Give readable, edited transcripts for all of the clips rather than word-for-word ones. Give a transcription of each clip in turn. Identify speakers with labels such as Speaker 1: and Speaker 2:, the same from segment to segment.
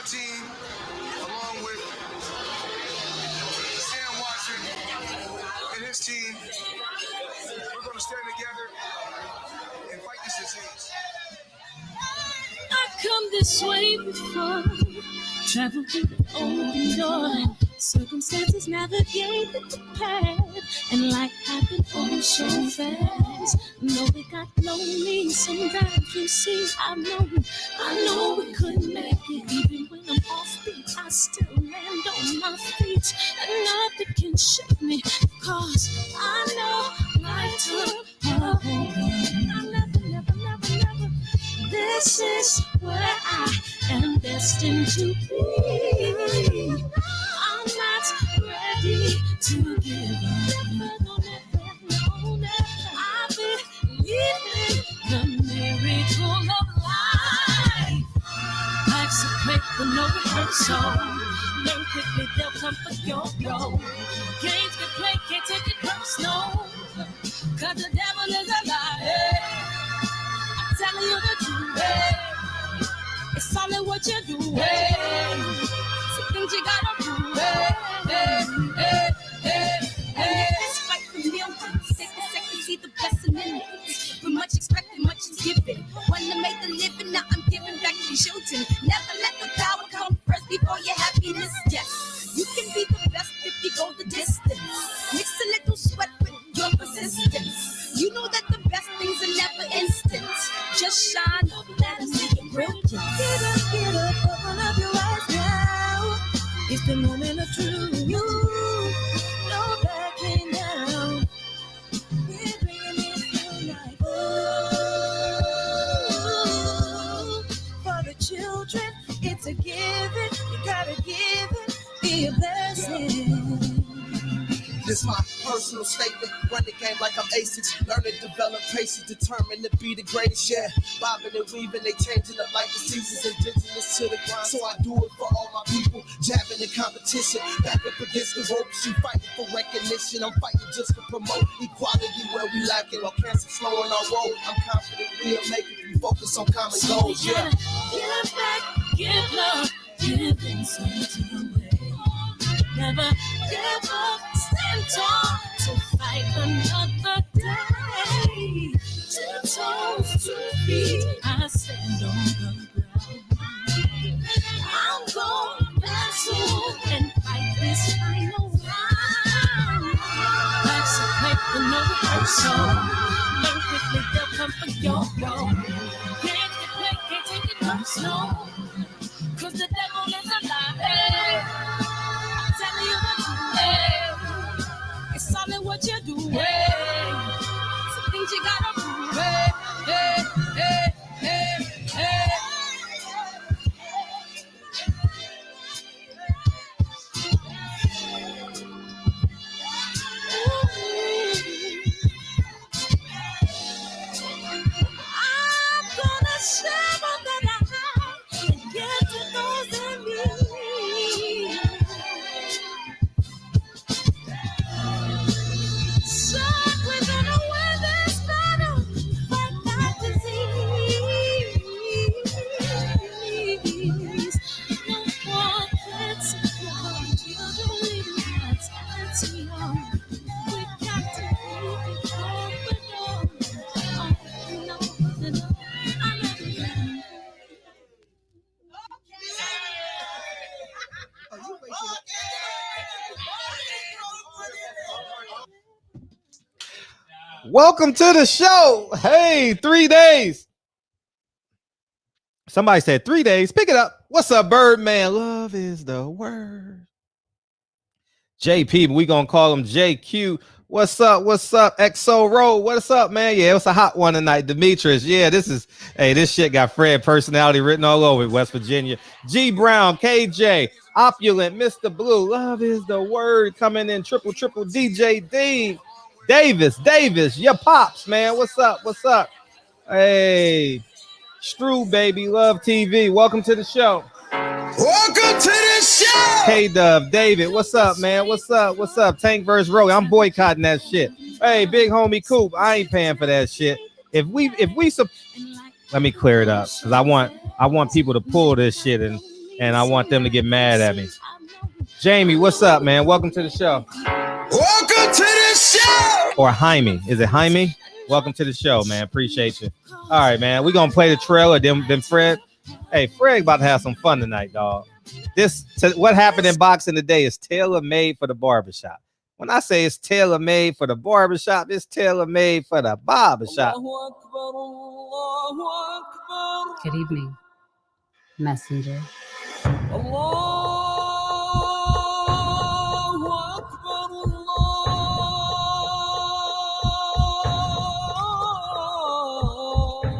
Speaker 1: team, along with Sam Watson and his team, we're going to stand together and fight this disease.
Speaker 2: I come this way before, travel through the open door, circumstances navigated the path, and life happened all so fast. No, it got lonely sometimes, you see, I know we couldn't make it. Even when I'm off beat, I still land on my feet, and nothing can shake me, cause I know life took a hold of me. I never. This is where I am destined to be. I'm not ready to give up. I believe in the miracle of life. Life's a play for no rehearsal. Learn quickly, they'll come for your role. Games get played, can't take it personal. Cause the devil is a liar. Telling you the truth, it's all in what you do, some things you gotta prove, It's fight for millions, take a second, see the blessing in it. With much expected, much is given. One to make the living, now I'm giving back to children. Never let the power come first before your happiness, yes. You can be the best if you go the distance. Mix a little sweat with your persistence. You know that the best things are never instant. Just shine up, let them see your brilliance. Get up, open up your eyes now. It's the moment of truth. No backing down. We're bringing it tonight. Oh, for the children, it's a given. You gotta give it, be a blessing.
Speaker 3: This my personal statement. Run the game like I'm aces. Learn to develop patience, determined to be the greatest. Yeah, bobbing and weaving, they changing up like the seasons. Indigenous to the grind, so I do it for all my people. Jabbing the competition, back up against the ropes. You fighting for recognition, I'm fighting just to promote equality where we lack it. While cancer slowing our road, I'm confident we'll make it. We focus on common goals. Yeah.
Speaker 2: Give back, give love, give insight away. Never give up, stand tall to fight another day. 2 toes, 2 feet, I stand on the ground. I'm going wrestle and fight this final round. Life's a play for no rehearsal. Learn quickly, they'll come for your role. Can't get played, can't take it personal. Cause the devil is a liar. Telling you the truth, it's all in what you do, some things you gotta prove, I'm gonna share all that I have and give to those in need. So we're gonna win this battle, fight that disease. No one can support you, don't leave your hearts empty. We got to leave it open. No, I love you.
Speaker 4: Welcome to the show. Hey, 3 days. Somebody said 3 days. Pick it up. What's up, Birdman? Love is the word. JP, but we gonna call him JQ. What's up? What's up? XO Road. What's up, man? Yeah, it's a hot one tonight. Demetrius. Yeah, this shit got Fred personality written all over it. West Virginia. G Brown, KJ, Opulent, Mr. Blue. Love is the word. Coming in triple DJ D. Davis, your pops, man. What's up? What's up? Hey, Stru, baby, Love TV. Welcome to the show.
Speaker 1: Welcome to the show.
Speaker 4: K-Dub, David, what's up, man? What's up? What's up? Tank vs. Rogue. I'm boycotting that shit. Hey, big homie Coop, I ain't paying for that shit. If we let me clear it up because I want people to pull this shit and and I want them to get mad at me. Jamie, what's up, man? Welcome to the show.
Speaker 1: Welcome to the show.
Speaker 4: Or Jaime. Is it Jaime? Welcome to the show, man. Appreciate you. All right, man. We're going to play the trailer. Then Fred. Hey, Fred about to have some fun tonight, dog. What happened in boxing today is tailor-made for the barbershop. When I say it's tailor-made for the barbershop, it's tailor-made for the barbershop.
Speaker 5: Good evening, messenger.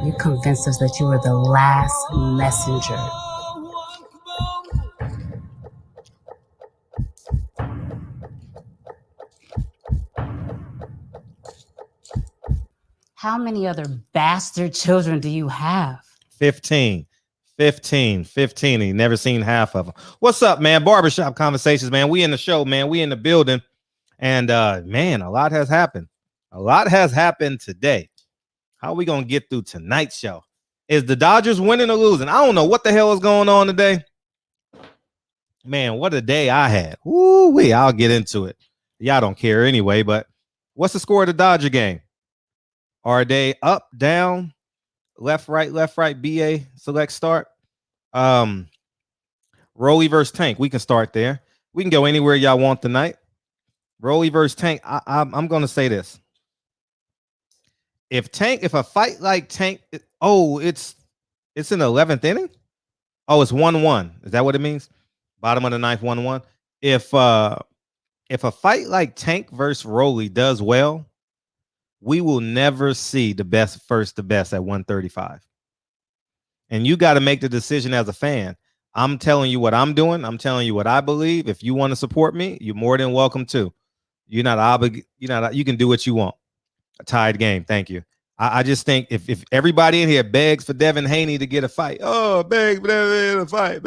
Speaker 5: You convinced us that you were the last messenger. How many other bastard children do you have?
Speaker 4: 15. You never seen half of them. What's up, man? Barbershop Conversations, man. We in the show, man. We in the building. And man, a lot has happened. A lot has happened today. How are we going to get through tonight's show? Is the Dodgers winning or losing? I don't know what the hell is going on today. Man, what a day I had. Woo-wee, I'll get into it. Y'all don't care anyway, but what's the score of the Dodger game? Are they up, down, left, right, BA, select, start? Rolly versus Tank. We can start there. We can go anywhere y'all want tonight. Rolly versus Tank. I'm going to say this. If a fight like Tank, it's in the 11th inning. Oh, it's 1-1. Is that what it means? Bottom of the ninth, 1-1. If a fight like Tank versus Rolly does well, we will never see the best versus the best at 135. And you got to make the decision as a fan. I'm telling you what I'm doing. I'm telling you what I believe. If you want to support me, you're more than welcome to. You're not obligated. You can do what you want. A tied game. Thank you. I just think if everybody in here begs for Devin Haney to get a fight, begs for Devin to fight,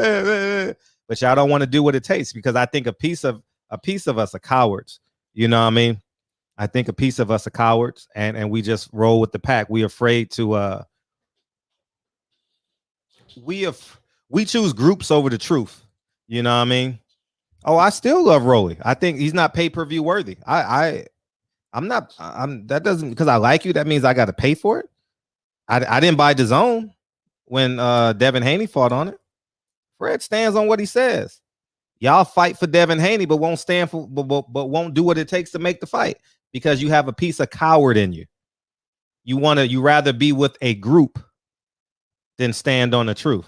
Speaker 4: but y'all don't want to do what it takes, because I think a piece of us are cowards. You know what I mean? I think a piece of us are cowards, and we just roll with the pack. We afraid to we choose groups over the truth. You know what I mean? Oh, I still love Rolly. I think he's not pay-per-view worthy. I'm not. That doesn't, because I like you, that means I got to pay for it. I didn't buy DAZN when Devin Haney fought on it. Fred stands on what he says. Y'all fight for Devin Haney, but won't stand for, but won't do what it takes to make the fight, because you have a piece of coward in you. You rather be with a group than stand on the truth.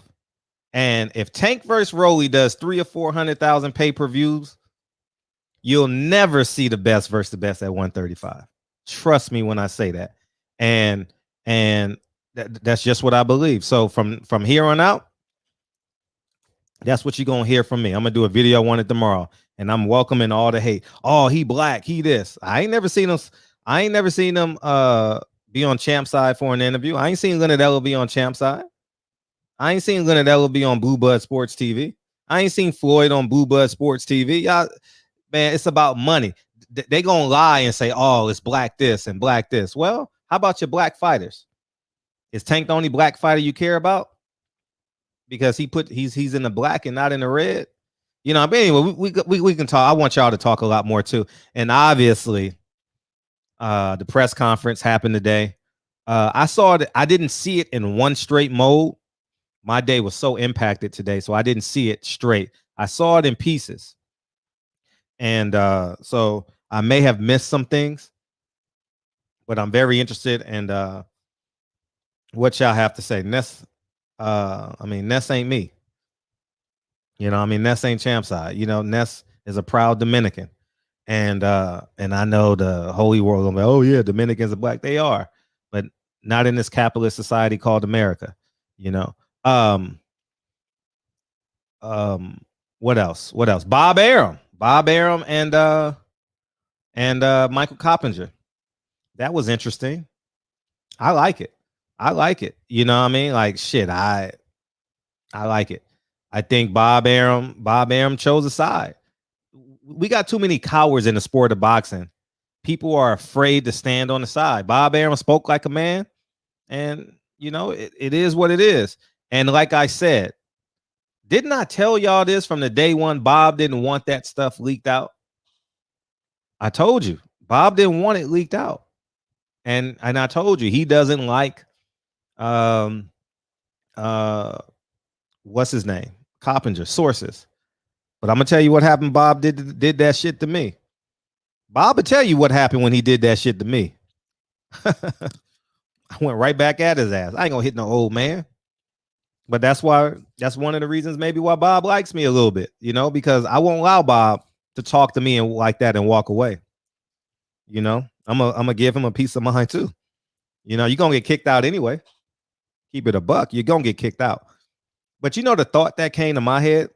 Speaker 4: And if Tank versus Rolly does 300,000 or 400,000 pay-per-views, you'll never see the best versus the best at 135. Trust me when I say that. And that's just what I believe. So from here on out, that's what you're going to hear from me. I'm going to do a video on it tomorrow, and I'm welcoming all the hate. Oh, he black, he this. I ain't never seen him be on Champ Side for an interview. I ain't seen Leonard Ella be on Champ Side. I ain't seen Leonard Ella be on Blue Bud Sports TV. I ain't seen Floyd on Blue Bud Sports TV. Y'all, man, it's about money. They gonna lie and say, oh, it's black this and black this. Well, how about your black fighters? Is Tank the only black fighter you care about? Because he's in the black and not in the red. You know, but anyway, we can talk. I want y'all to talk a lot more too. And obviously, the press conference happened today. I saw it. I didn't see it in one straight mode. My day was so impacted today, so I didn't see it straight. I saw it in pieces. And so I may have missed some things, but I'm very interested in what y'all have to say. Ness ain't me. You know, Ness ain't Champ Side. You know, Ness is a proud Dominican. And I know the holy world will be, oh yeah, Dominicans are black. They are, but not in this capitalist society called America. You know. What else? Bob Arum and Michael Coppinger. That was interesting. I like it. You know what I mean? Like, shit, I like it. I think Bob Arum chose a side. We got too many cowards in the sport of boxing. People are afraid to stand on the side. Bob Arum spoke like a man, and you know, it is what it is. And like I said, Didn't I tell y'all this from the day one? Bob didn't want that stuff leaked out. I told you, Bob didn't want it leaked out. And I told you he doesn't like what's his name? Coppinger sources. But I'm gonna tell you what happened. Bob did that shit to me. Bob will tell you what happened when he did that shit to me. I went right back at his ass. I ain't gonna hit no old man. But that's one of the reasons maybe why Bob likes me a little bit, you know, because I won't allow Bob to talk to me and like that and walk away. You know, I'm gonna give him a piece of mind too. You know, you're gonna get kicked out anyway. Keep it a buck, you're gonna get kicked out. But you know, the thought that came to my head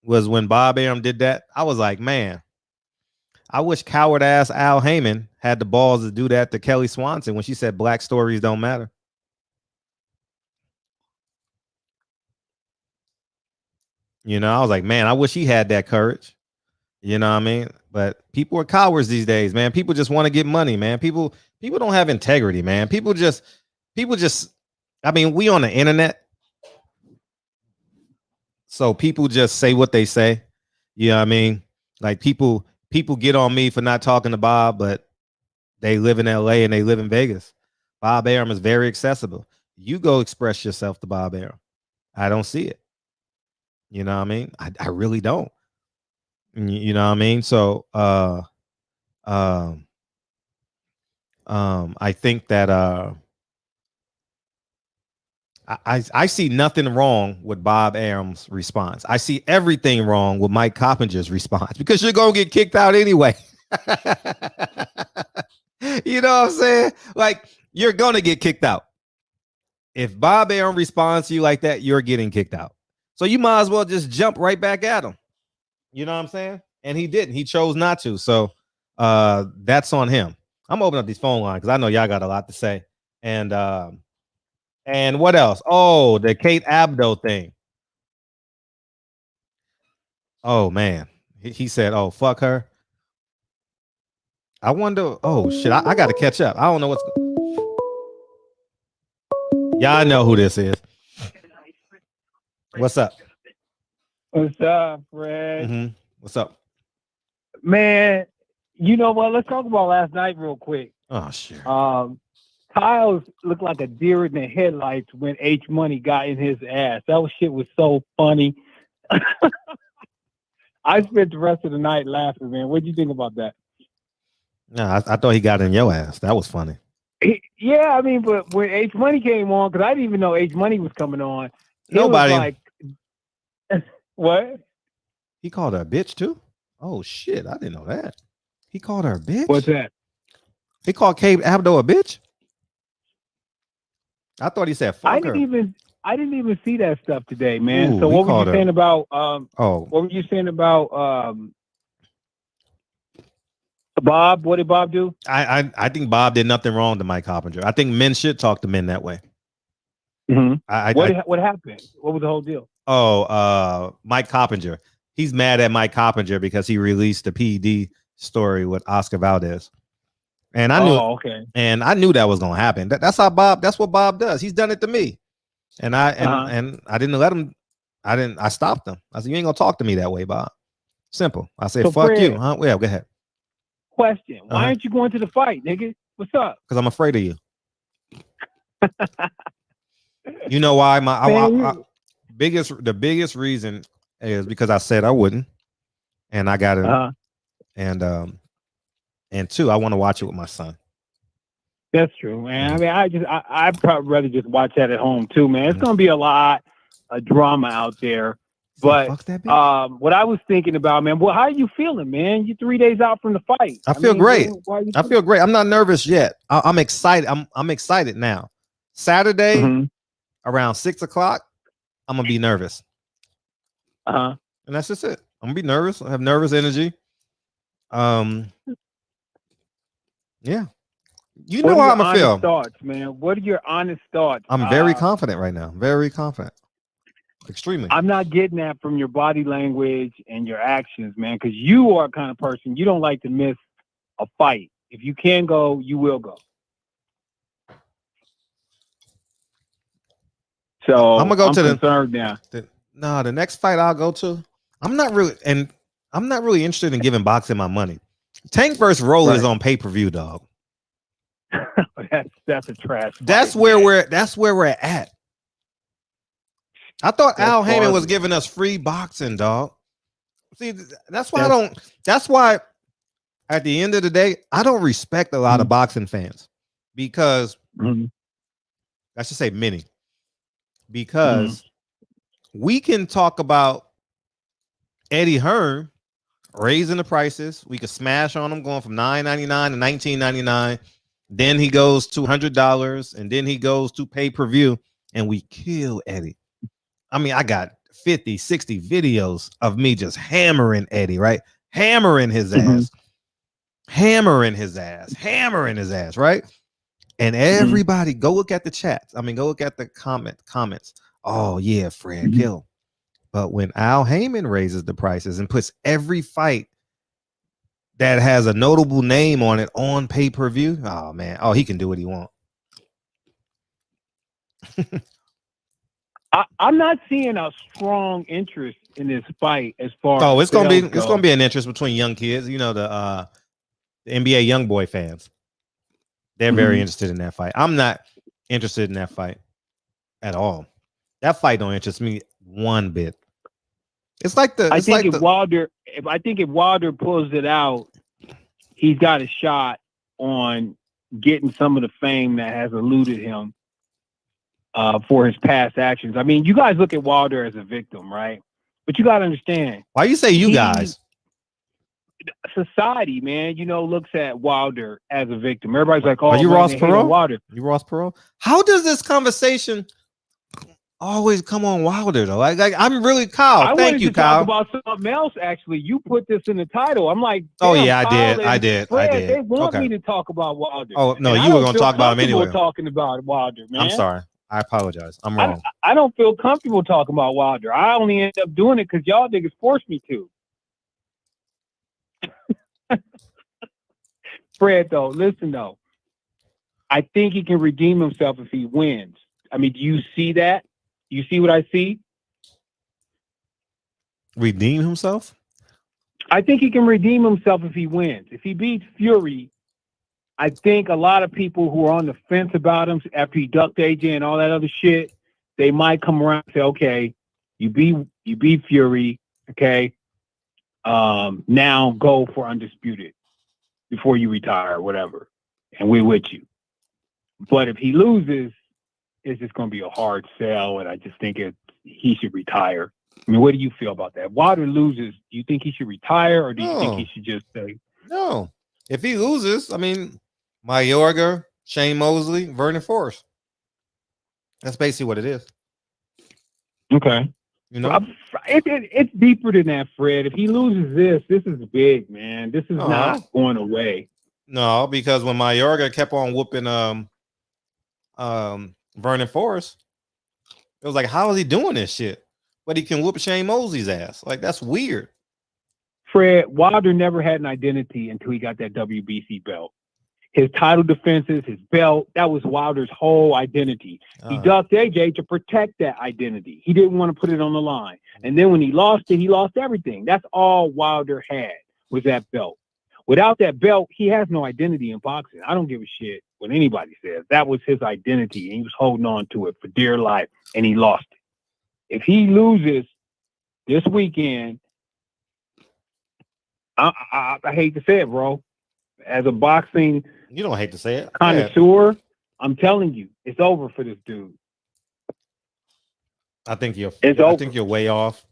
Speaker 4: was when Bob Arum did that, I was like, man, I wish coward ass Al Heyman had the balls to do that to Kelly Swanson when she said black stories don't matter. You know, I was like, man, I wish he had that courage. You know what I mean? But people are cowards these days, man. People just want to get money, man. People don't have integrity, man. People just, I mean, we on the internet. So people just say what they say. You know what I mean? Like people get on me for not talking to Bob, but they live in LA and they live in Vegas. Bob Arum is very accessible. You go express yourself to Bob Arum. I don't see it. You know what I mean? I really don't. You know what I mean? So I think that I see nothing wrong with Bob Arum's response. I see everything wrong with Mike Coppinger's response because you're gonna get kicked out anyway. You know what I'm saying? Like, you're gonna get kicked out. If Bob Arum responds to you like that, you're getting kicked out. So you might as well just jump right back at him. You know what I'm saying? And he didn't. He chose not to. So that's on him. I'm opening up these phone lines because I know y'all got a lot to say. And what else? Oh, the Kate Abdo thing. Oh man, he said, "Oh, fuck her." I wonder. Oh shit, I got to catch up. I don't know what's. Y'all know who this is. What's up?
Speaker 6: What's up, Fred?
Speaker 4: Mm-hmm. What's up,
Speaker 6: man? You know what? Let's talk about last night real quick.
Speaker 4: Oh shit.
Speaker 6: Kyle's looked like a deer in the headlights when H Money got in his ass. That shit was so funny. I spent the rest of the night laughing, man. What do you think about that?
Speaker 4: No, I thought he got in your ass. That was funny.
Speaker 6: Yeah, I mean, but when H Money came on, because I didn't even know H Money was coming on.
Speaker 4: Nobody.
Speaker 6: Was like, what?
Speaker 4: He called her a bitch too? Oh shit, I didn't know that. He called her a bitch?
Speaker 6: What's that?
Speaker 4: He called Kate Abdo a bitch? I thought he said fuck
Speaker 6: I
Speaker 4: her.
Speaker 6: didn't even see that stuff today, man.
Speaker 4: Ooh,
Speaker 6: so what were you saying about what were you saying about Bob? What did Bob do?
Speaker 4: I think Bob did nothing wrong to Mike Coppinger. I think men should talk to men that way.
Speaker 6: Mm-hmm. What happened? What was the whole deal?
Speaker 4: Oh, Mike Coppinger. He's mad at Mike Coppinger because he released the PED story with Oscar Valdez. And I knew and I knew that was gonna happen. That's how Bob, that's what Bob does. He's done it to me. And I didn't let him, I stopped him. I said, you ain't gonna talk to me that way, Bob. Simple. I said, so fuck Fred, you. Huh? Yeah, go ahead.
Speaker 6: Question. Why aren't you going to the fight, nigga? What's up?
Speaker 4: Because I'm afraid of you. You know why? The biggest reason is because I said I wouldn't, and I got it. And two, I want to watch it with my son.
Speaker 6: That's true, man. I mean, I'd probably rather just watch that at home too, man. It's gonna be a lot of drama out there. But what I was thinking about, man, well, how are you feeling, man? You're 3 days out from the fight.
Speaker 4: I feel great. I feel great. I'm not nervous yet. I'm excited. I'm excited now. Saturday around 6 o'clock, I'm gonna be nervous. And that's just it. I'm gonna be nervous. I have nervous energy. Yeah. You know how I'm gonna feel.
Speaker 6: Thoughts, man. What are your honest thoughts?
Speaker 4: I'm very confident right now. Very confident. Extremely.
Speaker 6: I'm not getting that from your body language and your actions, man, because you are a kind of person, you don't like to miss a fight. If you can go, you will go. So I'm concerned now.
Speaker 4: No, the next fight I'll go to, I'm not really interested in giving boxing my money. Tank versus Rolly is on pay-per-view, dog.
Speaker 6: that's a trash fight,
Speaker 4: that's where we're at. I thought Al Heyman was giving us free boxing, dog. See, that's why at the end of the day, I don't respect a lot of boxing fans because I should say many, because we can talk about Eddie Hearn raising the prices. We could smash on him going from $9.99 to $19.99. Then he goes to $100, and then he goes to pay-per-view, and we kill Eddie. I mean, I got 50, 60 videos of me just hammering Eddie, right? Hammering his ass, right? And everybody go look at the chats. I mean, go look at the comments. Oh yeah, Fred kill. But when Al Heyman raises the prices and puts every fight that has a notable name on it on pay-per-view, oh man, he can do what he wants.
Speaker 6: I'm not seeing a strong interest in this fight as far.
Speaker 4: Oh, it's gonna be an interest between young kids. You know, the NBA young boy fans. They're very interested in that fight. I'm not interested in that fight at all. That fight don't interest me one bit. It's like the.
Speaker 6: I think if Wilder pulls it out, he's got a shot on getting some of the fame that has eluded him for his past actions. I mean, you guys look at Wilder as a victim, right? But you got to understand.
Speaker 4: Why you say you guys?
Speaker 6: Society, man, looks at Wilder as a victim. Everybody's like, "Oh,
Speaker 4: are you
Speaker 6: man,
Speaker 4: Ross Perot?
Speaker 6: Wilder.
Speaker 4: You Ross Perot?" How does this conversation always come on Wilder though? Like I'm really Kyle. Thank you, Kyle.
Speaker 6: Talk about something else. Actually, you put this in the title. I'm like,
Speaker 4: oh yeah,
Speaker 6: Kyle
Speaker 4: I did.
Speaker 6: They want me to talk about Wilder.
Speaker 4: Oh no, you were going to talk about him anyway.
Speaker 6: Talking about Wilder, man.
Speaker 4: I'm sorry. I apologize. I'm wrong.
Speaker 6: I don't feel comfortable talking about Wilder. I only end up doing it because y'all niggas forced me to. Fred, though, listen, though. I think he can redeem himself if he wins. I mean, do you see that? You see what I see?
Speaker 4: Redeem himself?
Speaker 6: I think he can redeem himself if he wins. If he beats Fury, I think a lot of people who are on the fence about him after he ducked AJ and all that other shit, they might come around and say, okay, you beat Fury, okay? Now go for undisputed before you retire or whatever, and we're with you. But if he loses, it's just going to be a hard sell, and I just think he should retire. I mean, what do you feel about that? Wilder loses, do you think he should retire, or do you think he should just say?
Speaker 4: No. If he loses, I mean, Mayorga, Shane Mosley, Vernon Forrest. That's basically what it is.
Speaker 6: Okay. It's deeper than that, Fred. If he loses this is big, man. This is not going away.
Speaker 4: No, because when Mayorga kept on whooping Vernon Forrest, it was like, how is he doing this shit? But he can whoop Shane Mosley's ass. Like, that's weird.
Speaker 6: Fred, Wilder never had an identity until he got that WBC belt. His title defenses, his belt, that was Wilder's whole identity. He ducked AJ to protect that identity. He didn't want to put it on the line. And then when he lost it, he lost everything. That's all Wilder had, was that belt. Without that belt, he has no identity in boxing. I don't give a shit what anybody says. That was his identity, and he was holding on to it for dear life, and he lost it. If he loses this weekend, I hate to say it, bro. As a boxing
Speaker 4: you don't hate to say it
Speaker 6: connoisseur, I'm telling you, it's over for this dude.
Speaker 4: I think you're way off.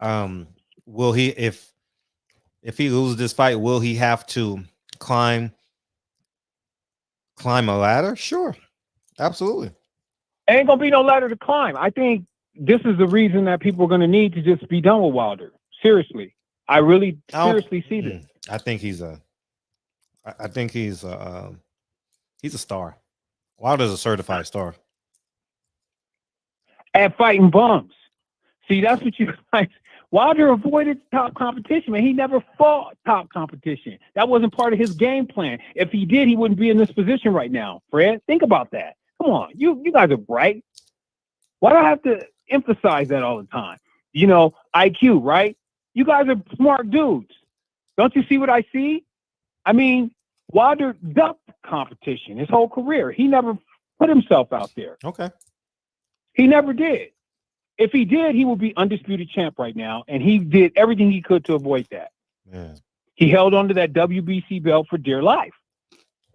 Speaker 4: Will he, if he loses this fight, will he have to climb a ladder? Sure, absolutely.
Speaker 6: Ain't gonna be no ladder to climb. I think this is the reason that people are gonna need to just be done with Wilder. Seriously, I really seriously see this.
Speaker 4: I think he's a star. Wilder's a certified star
Speaker 6: at fighting bums. See, that's what you like. Wilder avoided top competition, man. He never fought top competition. That wasn't part of his game plan. If he did, he wouldn't be in this position right now. Fred, think about that. Come on, you guys are bright. Why do I have to emphasize that all the time. You know, IQ, right? You guys are smart dudes. Don't you see what I see? I mean, Wilder ducked competition his whole career. He never put himself out there.
Speaker 4: Okay.
Speaker 6: He never did. If he did, he would be undisputed champ right now, and he did everything he could to avoid that.
Speaker 4: Yeah.
Speaker 6: He held on to that WBC belt for dear life,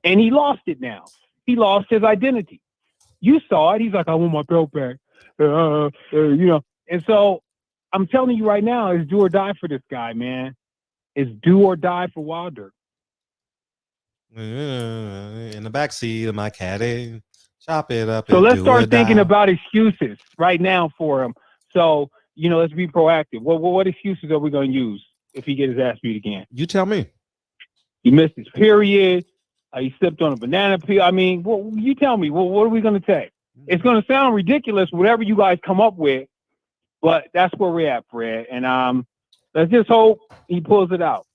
Speaker 6: and he lost it now. He lost his identity. You saw it. He's like, I want my belt back. You know, and so I'm telling you right now, it's do or die for this guy, man. It's do or die for Wilder.
Speaker 4: In the backseat of my caddy, chop it up.
Speaker 6: So let's start thinking about excuses right now for him. So, you know, let's be proactive. What excuses are we going to use if he gets his ass beat again?
Speaker 4: You tell me.
Speaker 6: He missed his period. He slipped on a banana peel. I mean, well, you tell me. Well, what are we going to say? It's going to sound ridiculous, whatever you guys come up with, but that's where we're at, Fred. And let's just hope he pulls it out.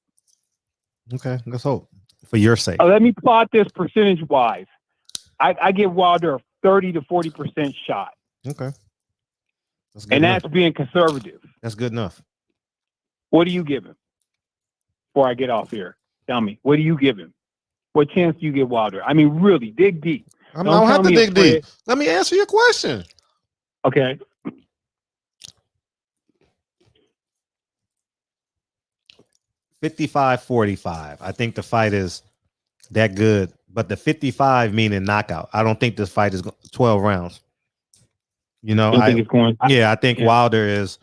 Speaker 4: Okay, let's hope for your sake.
Speaker 6: Let me plot this percentage-wise. I give Wilder a 30 to 40% shot.
Speaker 4: Okay.
Speaker 6: That's being conservative.
Speaker 4: That's good enough.
Speaker 6: What do you give him? Before I get off here, tell me, what do you give him? What chance do you give Wilder? I mean, really, dig deep.
Speaker 7: I don't have to dig deep. Let me answer your question.
Speaker 6: Okay.
Speaker 4: $55-45. I think the fight is that good, but the 55 meaning knockout. I don't think this fight is 12 rounds. You know, I think Wilder is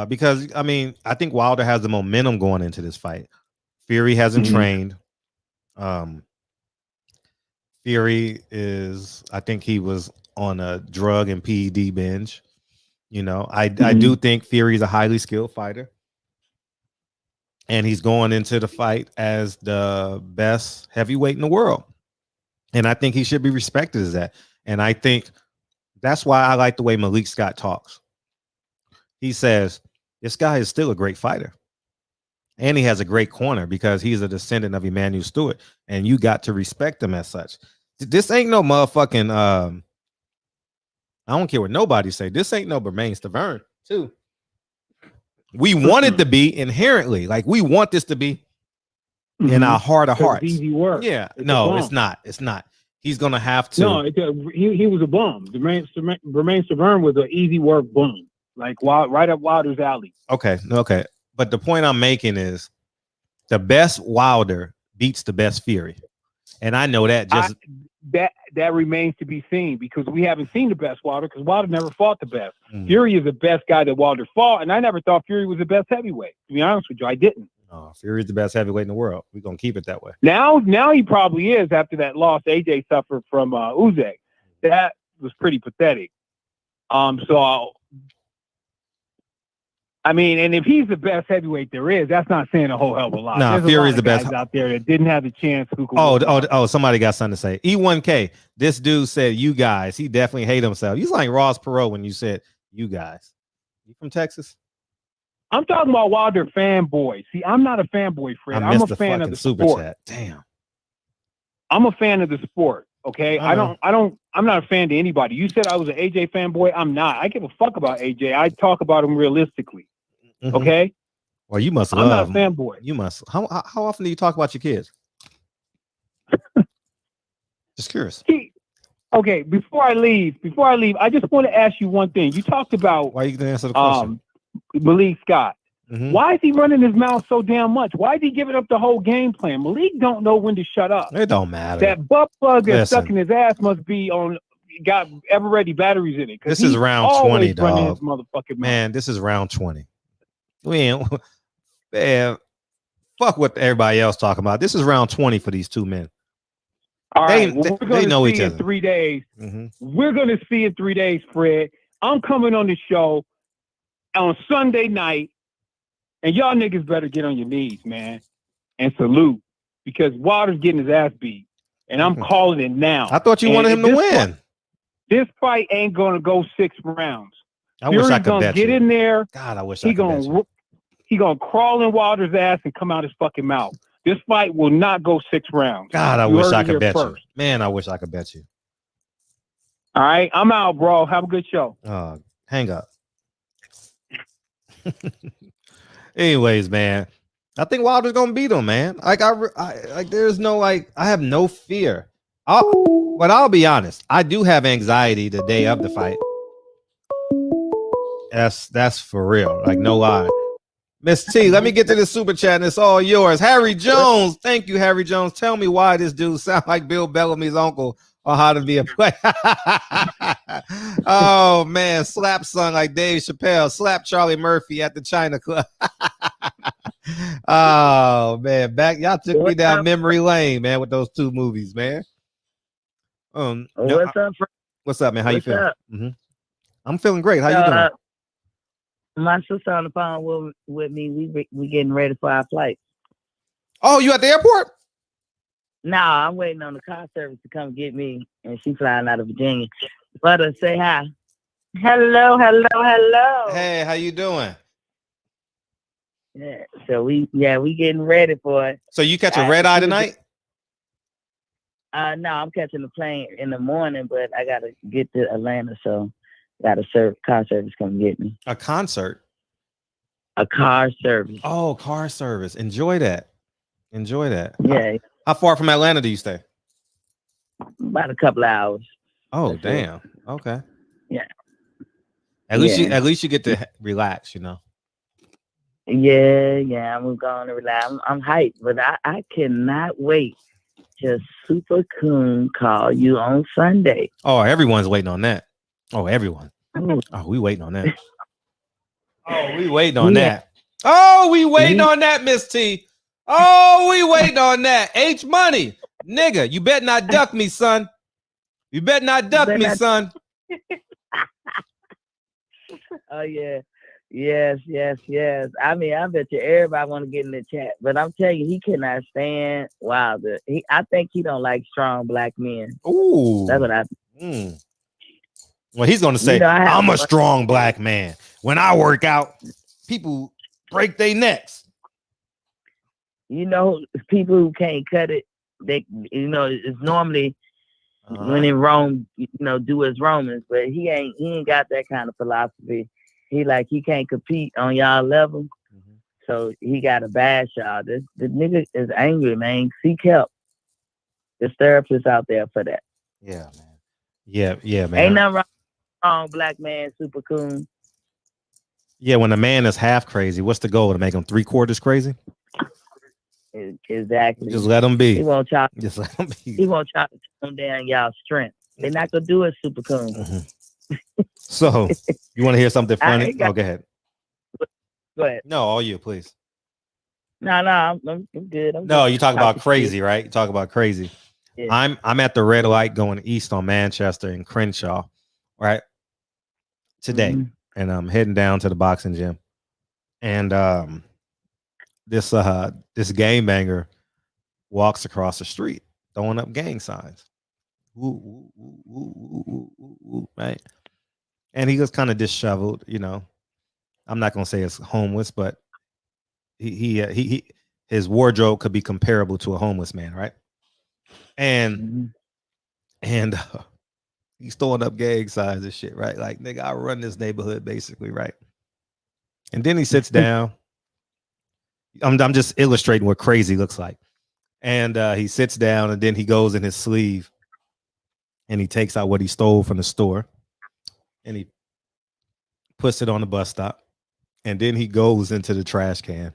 Speaker 4: because I mean, I think Wilder has the momentum going into this fight. Fury hasn't trained. Fury is, I think he was on a drug and PED binge. You know, I do think Fury is a highly skilled fighter. And he's going into the fight as the best heavyweight in the world. And I think he should be respected as that. And I think that's why I like the way Malik Scott talks. He says, this guy is still a great fighter. And he has a great corner because he's a descendant of Emmanuel Stewart. And you got to respect him as such. This ain't no motherfucking, I don't care what nobody say. This ain't no Bermain Stavern, too. We want it to be inherently. Like, we want this to be in our heart of hearts.
Speaker 6: Easy work.
Speaker 4: Yeah. No, it's not. It's not. He's going to have to.
Speaker 6: No, he was a bum. Bermain Stavern was an easy work bum. Like, right up Wilder's alley.
Speaker 4: Okay. But the point I'm making is the best Wilder beats the best Fury. And I know that just
Speaker 6: that remains to be seen because we haven't seen the best Wilder because Wilder never fought the best. Fury is the best guy that Wilder fought, and I never thought Fury was the best heavyweight. To be honest with you, I didn't.
Speaker 4: No, Fury's the best heavyweight in the world. We're gonna keep it that way.
Speaker 6: Now he probably is after that loss AJ suffered from Usyk. That was pretty pathetic. I mean, and if he's the best heavyweight there is, that's not saying a whole hell of a lot.
Speaker 4: No, Fury's the best
Speaker 6: out there that didn't have the chance.
Speaker 4: Somebody got something to say. E1K, this dude said you guys. He definitely hate himself. He's like Ross Perot when you said you guys. You from Texas?
Speaker 6: I'm talking about Wilder fanboy. See, I'm not a fanboy, Fred. I'm a fan of the
Speaker 4: super
Speaker 6: sport.
Speaker 4: Chat. Damn.
Speaker 6: I'm a fan of the sport. Okay. I'm not a fan to anybody. You said I was an AJ fanboy. I'm not. I give a fuck about AJ. I talk about him realistically. Okay.
Speaker 4: Well, you must
Speaker 6: I'm
Speaker 4: love
Speaker 6: not a fanboy.
Speaker 4: You must. How often do you talk about your kids? Just curious.
Speaker 6: Okay. Before I leave, I just want to ask you one thing. You talked about
Speaker 4: why you can answer the question.
Speaker 6: Malik Scott. Why is he running his mouth so damn much? Why is he giving up the whole game plan? Malik don't know when to shut up.
Speaker 4: It don't matter.
Speaker 6: That butt plug that's stuck in his ass must be got ever ready batteries in it.
Speaker 4: This is round 20, dog.
Speaker 6: Motherfucking
Speaker 4: man, this is round 20. We ain't, man, fuck what everybody else talking about. This is round 20 for these two men.
Speaker 6: All right, we're going
Speaker 4: know
Speaker 6: to
Speaker 4: each
Speaker 6: see
Speaker 4: other.
Speaker 6: in 3 days. We're going to see in 3 days, Fred. I'm coming on the show on Sunday night, and y'all niggas better get on your knees, man, and salute because Wilder's getting his ass beat, and I'm calling it now.
Speaker 4: I thought you wanted him to win.
Speaker 6: This fight ain't going to go 6 rounds.
Speaker 4: I wish I could bet
Speaker 6: get in there.
Speaker 4: God, I wish I could bet you.
Speaker 6: He gonna crawl in Wilder's ass and come out his fucking mouth. This fight will not go 6 rounds.
Speaker 4: God, I wish I could bet you. Man, I wish I could bet you.
Speaker 6: All right, I'm out, bro. Have a good show.
Speaker 4: Have Hang up. Anyways, man, I think Wilder's gonna beat him, man. Like there's no I have no fear. But I'll be honest, I do have anxiety the day of the fight. That's for real. Like no lie. Miss T, let me get to the super chat and it's all yours. Harry Jones. Thank you, Harry Jones. Tell me why this dude sound like Bill Bellamy's uncle on How to Be a Player. Oh man, slap son like Dave Chappelle, slap Charlie Murphy at the China Club. Oh man, back y'all took me down memory lane, man, with those two movies, man.
Speaker 8: What's up,
Speaker 4: what's up, man? How you feeling? Mm-hmm. I'm feeling great. How you doing?
Speaker 8: My sister on the phone with me. We getting ready for our flight.
Speaker 4: Oh, you at the airport?
Speaker 8: No, I'm waiting on the car service to come get me, and she's flying out of Virginia. Butter, say hi. Hello.
Speaker 4: Hey, how you doing?
Speaker 8: Yeah, so we getting ready for it.
Speaker 4: So you catch a red eye tonight?
Speaker 8: No, I'm catching the plane in the morning, but I gotta get to Atlanta, so got a car service come get me.
Speaker 4: A concert?
Speaker 8: A car service.
Speaker 4: Oh, car service. Enjoy that.
Speaker 8: Yeah.
Speaker 4: How far from Atlanta do you stay?
Speaker 8: About a couple hours.
Speaker 4: Oh,
Speaker 8: That's
Speaker 4: damn.
Speaker 8: it.
Speaker 4: Okay.
Speaker 8: Yeah.
Speaker 4: At least you get to relax, you know.
Speaker 8: Yeah, I'm going to relax. I'm hyped, but I cannot wait till Super Coon call you on Sunday.
Speaker 4: Oh, everyone's waiting on that. Oh, everyone. Oh, we waiting on that. We waiting on that. Oh, we waiting on that, Miss T. Oh, we waiting on that. H Money. Nigga, you better not duck me, son. You better not duck me, son.
Speaker 8: Oh, yeah. Yes. I mean, I bet you everybody want to get in the chat, but I'm telling you, he cannot stand Wilder. I think he don't like strong black men.
Speaker 4: Ooh.
Speaker 8: That's what I
Speaker 4: Well, he's going to say, I'm a strong black man. When I work out, people break their necks.
Speaker 8: You know, people who can't cut it, they, it's normally when in Rome, do as Romans, but he ain't got that kind of philosophy. He can't compete on y'all level. Mm-hmm. So he got to bash y'all. The nigga is angry, man. Seek help. There's therapists out there for that.
Speaker 4: Yeah, man. Yeah, man.
Speaker 8: Ain't nothing wrong, black man, Super Coon.
Speaker 4: Yeah, when a man is half crazy, what's the goal? To make him 3/4 crazy?
Speaker 8: Exactly.
Speaker 4: Just let him be.
Speaker 8: He won't try.
Speaker 4: Just let him be.
Speaker 8: He won't try to tone down y'all's strength. They're not gonna do it, Super Coon.
Speaker 4: Mm-hmm. So you want to hear something funny? Go ahead.
Speaker 8: Go ahead.
Speaker 4: No, all you, please.
Speaker 8: No, I'm good.
Speaker 4: You talk about crazy, right? You talk about crazy. Yeah. I'm at the red light going east on Manchester and Crenshaw, right? Today. Mm-hmm. And I'm heading down to the boxing gym. And this gangbanger walks across the street throwing up gang signs. Ooh, right? And he was kind of disheveled, I'm not gonna say it's homeless, but he his wardrobe could be comparable to a homeless man, right? And he's throwing up gang signs and shit, right? Like, nigga, I run this neighborhood, basically, right? And then he sits down. I'm just illustrating what crazy looks like. And he sits down, and then he goes in his sleeve, and he takes out what he stole from the store, and he puts it on the bus stop. And then he goes into the trash can,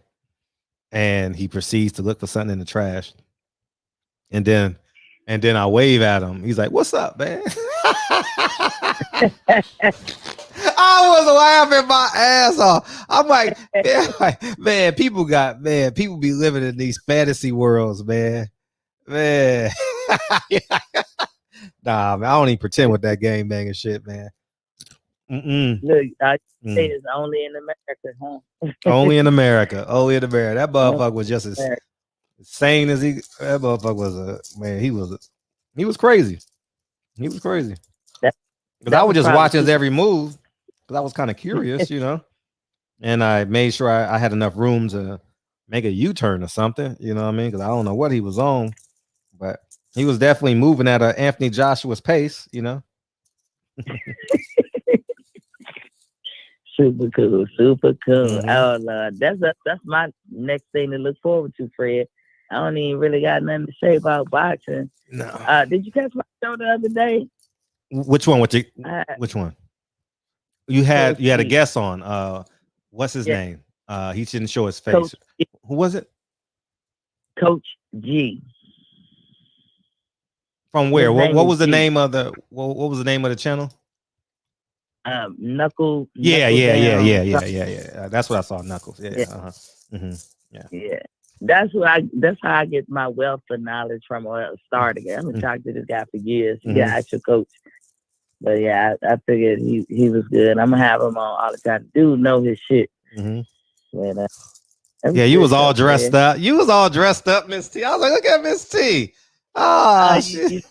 Speaker 4: and he proceeds to look for something in the trash. And then I wave at him. He's like, "What's up, man?" I was laughing my ass off. I'm like, man, people be living in these fantasy worlds, man. Nah, man, I don't even pretend with that game banging shit, man.
Speaker 8: Look, I say it's only in America, huh?
Speaker 4: Only in America. That motherfucker was just as sane as that motherfucker was. Man, he was crazy. He was crazy. Because I was just watching his every move. Because I was kind of curious, and I made sure I had enough room to make a U-turn or something. You know what I mean? Because I don't know what he was on, but he was definitely moving at Anthony Joshua's pace.
Speaker 8: Super cool, super cool.
Speaker 4: Mhm.
Speaker 8: Oh Lord, that's my next thing to look forward to, Fred. I don't even really got nothing to say about boxing.
Speaker 4: No.
Speaker 8: Did you catch my show the other day?
Speaker 4: Which one? Which one? You had a guest on. What's his name? He didn't show his face.
Speaker 8: Coach
Speaker 4: Who was it?
Speaker 8: Coach G.
Speaker 4: From where? What was the name of the what was the name of the channel?
Speaker 8: Knuckle.
Speaker 4: Yeah. That's what I saw. Knuckles. Yeah.
Speaker 8: Yeah. That's how I get my wealth of knowledge from, or started. I've been talking to this guy for years. He's an actual coach. But yeah, I figured he was good. I'm gonna have him on all the time. Dude know his shit. But,
Speaker 4: yeah, you was all dressed up. You was all dressed up, Miss T. I was like, look at Miss T. Shit.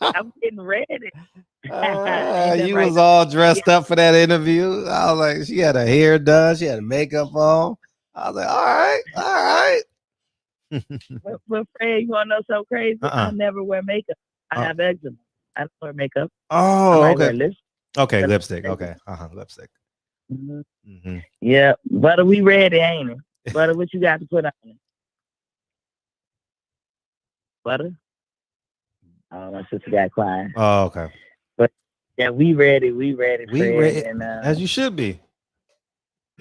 Speaker 8: I'm getting ready.
Speaker 4: You was all dressed up for that interview. I was like, she had her hair done, she had her makeup on. I was like, all right.
Speaker 8: But Fred, you wanna know something crazy? I never wear makeup. I have eczema. I don't wear makeup.
Speaker 4: Oh, okay.
Speaker 8: Wear lipstick.
Speaker 4: Okay, lipstick. Okay. Lipstick.
Speaker 8: Yeah, Butter, we ready, ain't it? Butter, what you got to put on it? Butter? Oh, my sister got quiet.
Speaker 4: Oh, okay.
Speaker 8: But yeah, we ready. We ready, Fred. And,
Speaker 4: as you should be.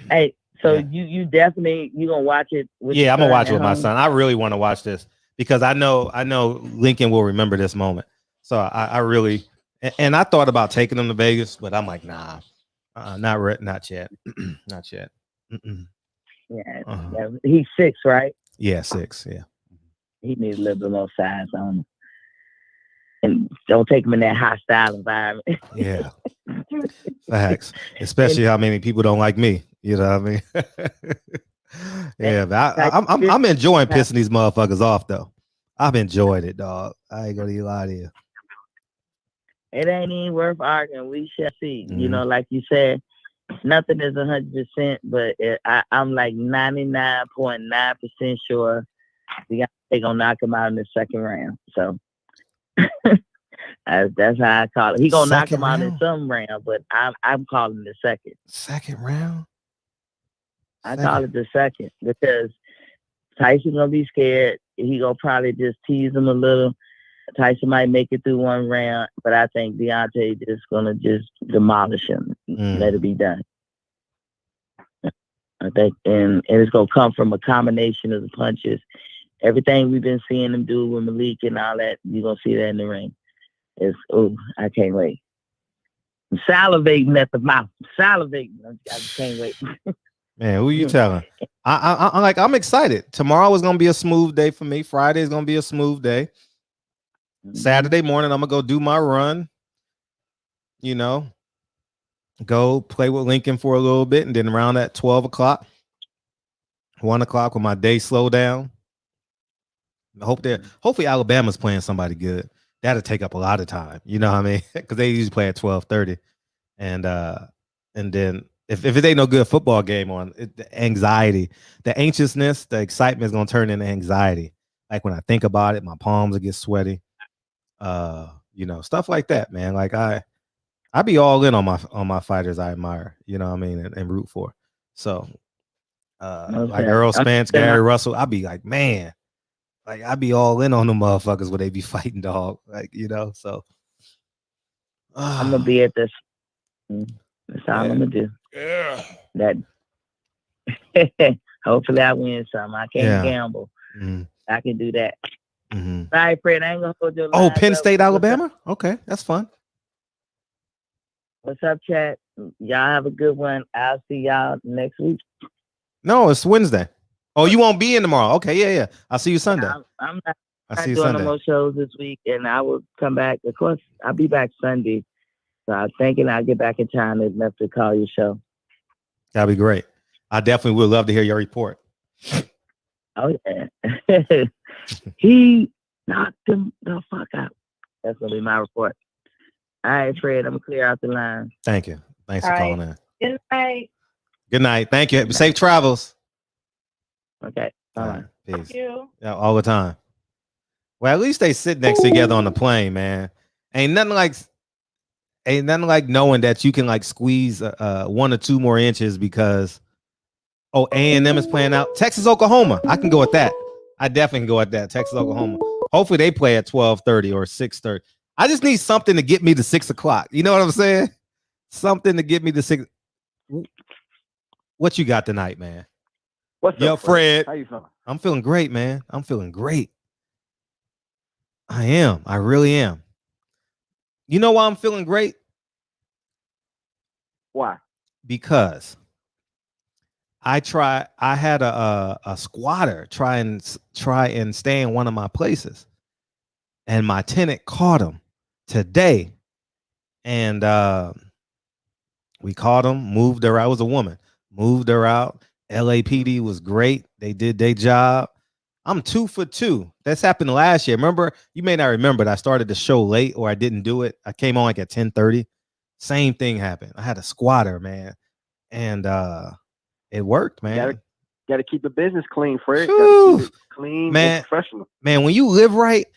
Speaker 8: Hey, so you definitely gonna watch it with
Speaker 4: I'm gonna watch it with my son. I really want to watch this because I know Lincoln will remember this moment. So I really, and I thought about taking him to Vegas, but I'm like, nah, not yet, not yet.
Speaker 8: Yeah, he's 6, right?
Speaker 4: Yeah, 6. Yeah,
Speaker 8: he needs a little bit more size on him, and don't take him in that hostile environment.
Speaker 4: Yeah, facts. Especially how many people don't like me. You know what I mean? Yeah, but I'm enjoying pissing these motherfuckers off though. I've enjoyed it, dog. I ain't gonna lie to you.
Speaker 8: It ain't even worth arguing. We shall see. You know, like you said, nothing is 100%, but I'm like 99.9% sure they're gonna knock him out in the second round. So that's how I call it. He gonna knock him out in some round, but I'm calling the second.
Speaker 4: Second round.
Speaker 8: I call it the second because Tyson gonna be scared. He gonna probably just tease him a little. Tyson might make it through one round, but I think Deontay just gonna just demolish him. Let it be done. I think, and it's gonna come from a combination of the punches. Everything we've been seeing him do with Malik and all that, you're gonna see that in the ring. I can't wait. I'm salivating at the mouth. Salivating. I can't wait.
Speaker 4: Man, who you telling? I'm excited. Tomorrow is gonna be a smooth day for me. Friday is gonna be a smooth day. Saturday morning, I'm gonna go do my run. You know, go play with Lincoln for a little bit, and then around at 12 o'clock, 1 o'clock, when my day slow down. Hopefully Alabama's playing somebody good. That'll take up a lot of time. You know what I mean? Because they usually play at 12:30, and then if it ain't no good football game on, the anxiety, the anxiousness, the excitement is gonna turn into anxiety. Like when I think about it, my palms will get sweaty. You know, stuff like that, man. Like I be all in on my fighters I admire, you know what I mean, and root for. So like Earl Spence, Gary Russell, I be like, man, like I be all in on them motherfuckers where they be fighting, dog. Like, you know, so
Speaker 8: I'm gonna be at this. That's all I'm gonna do.
Speaker 4: Yeah.
Speaker 8: That hopefully I win some. I can't gamble. I can do that. All right, Fred, I ain't gonna hold your line.
Speaker 4: Penn State, Alabama? Okay, that's fun.
Speaker 8: What's up, chat? Y'all have a good one. I'll see y'all next week.
Speaker 4: No, it's Wednesday. Oh, you won't be in tomorrow. Okay, yeah. I'll see you Sunday.
Speaker 8: I'm not doing no more shows this week, and I will come back. Of course, I'll be back Sunday. So I'm thinking I'll get back in time enough to call your show.
Speaker 4: That'd be great. I definitely would love to hear your report.
Speaker 8: Oh, yeah. He knocked him the fuck out. That's going to be my report. All right, Fred, I'm going to clear out the line.
Speaker 4: Thank you. Thanks for calling in.
Speaker 8: Good night.
Speaker 4: Good night. Thank you. Safe travels.
Speaker 8: Okay. All right.
Speaker 4: Peace.
Speaker 9: Thank you.
Speaker 4: Yeah, all the time. Well, at least they sit next together on the plane, man. Ain't nothing like ain't nothing like knowing that you can like squeeze 1 or 2 more inches because A&M is playing out. Texas, Oklahoma. I can go with that. I definitely can go at that. Texas, Oklahoma. Hopefully they play at 12:30 or 6:30. I just need something to get me to 6 o'clock. You know what I'm saying? Something to get me to 6. What you got tonight, man?
Speaker 9: What's
Speaker 4: up, Fred?
Speaker 9: How you feeling?
Speaker 4: I'm feeling great, man. I'm feeling great. I am. I really am. You know why I'm feeling great?
Speaker 9: Why?
Speaker 4: Because I had a squatter try and stay in one of my places, and my tenant caught him today, and we caught him, moved her out. It was a woman, moved her out. LAPD was great. They did their job. I'm 2 for 2. That's happened last year. Remember, you may not remember that I started the show late or I didn't do it. I came on like at 10:30. Same thing happened. I had a squatter, man. And it worked, man.
Speaker 9: Got to keep the business clean, Fred. Got to keep it clean, man, and professional.
Speaker 4: Man, when you live right,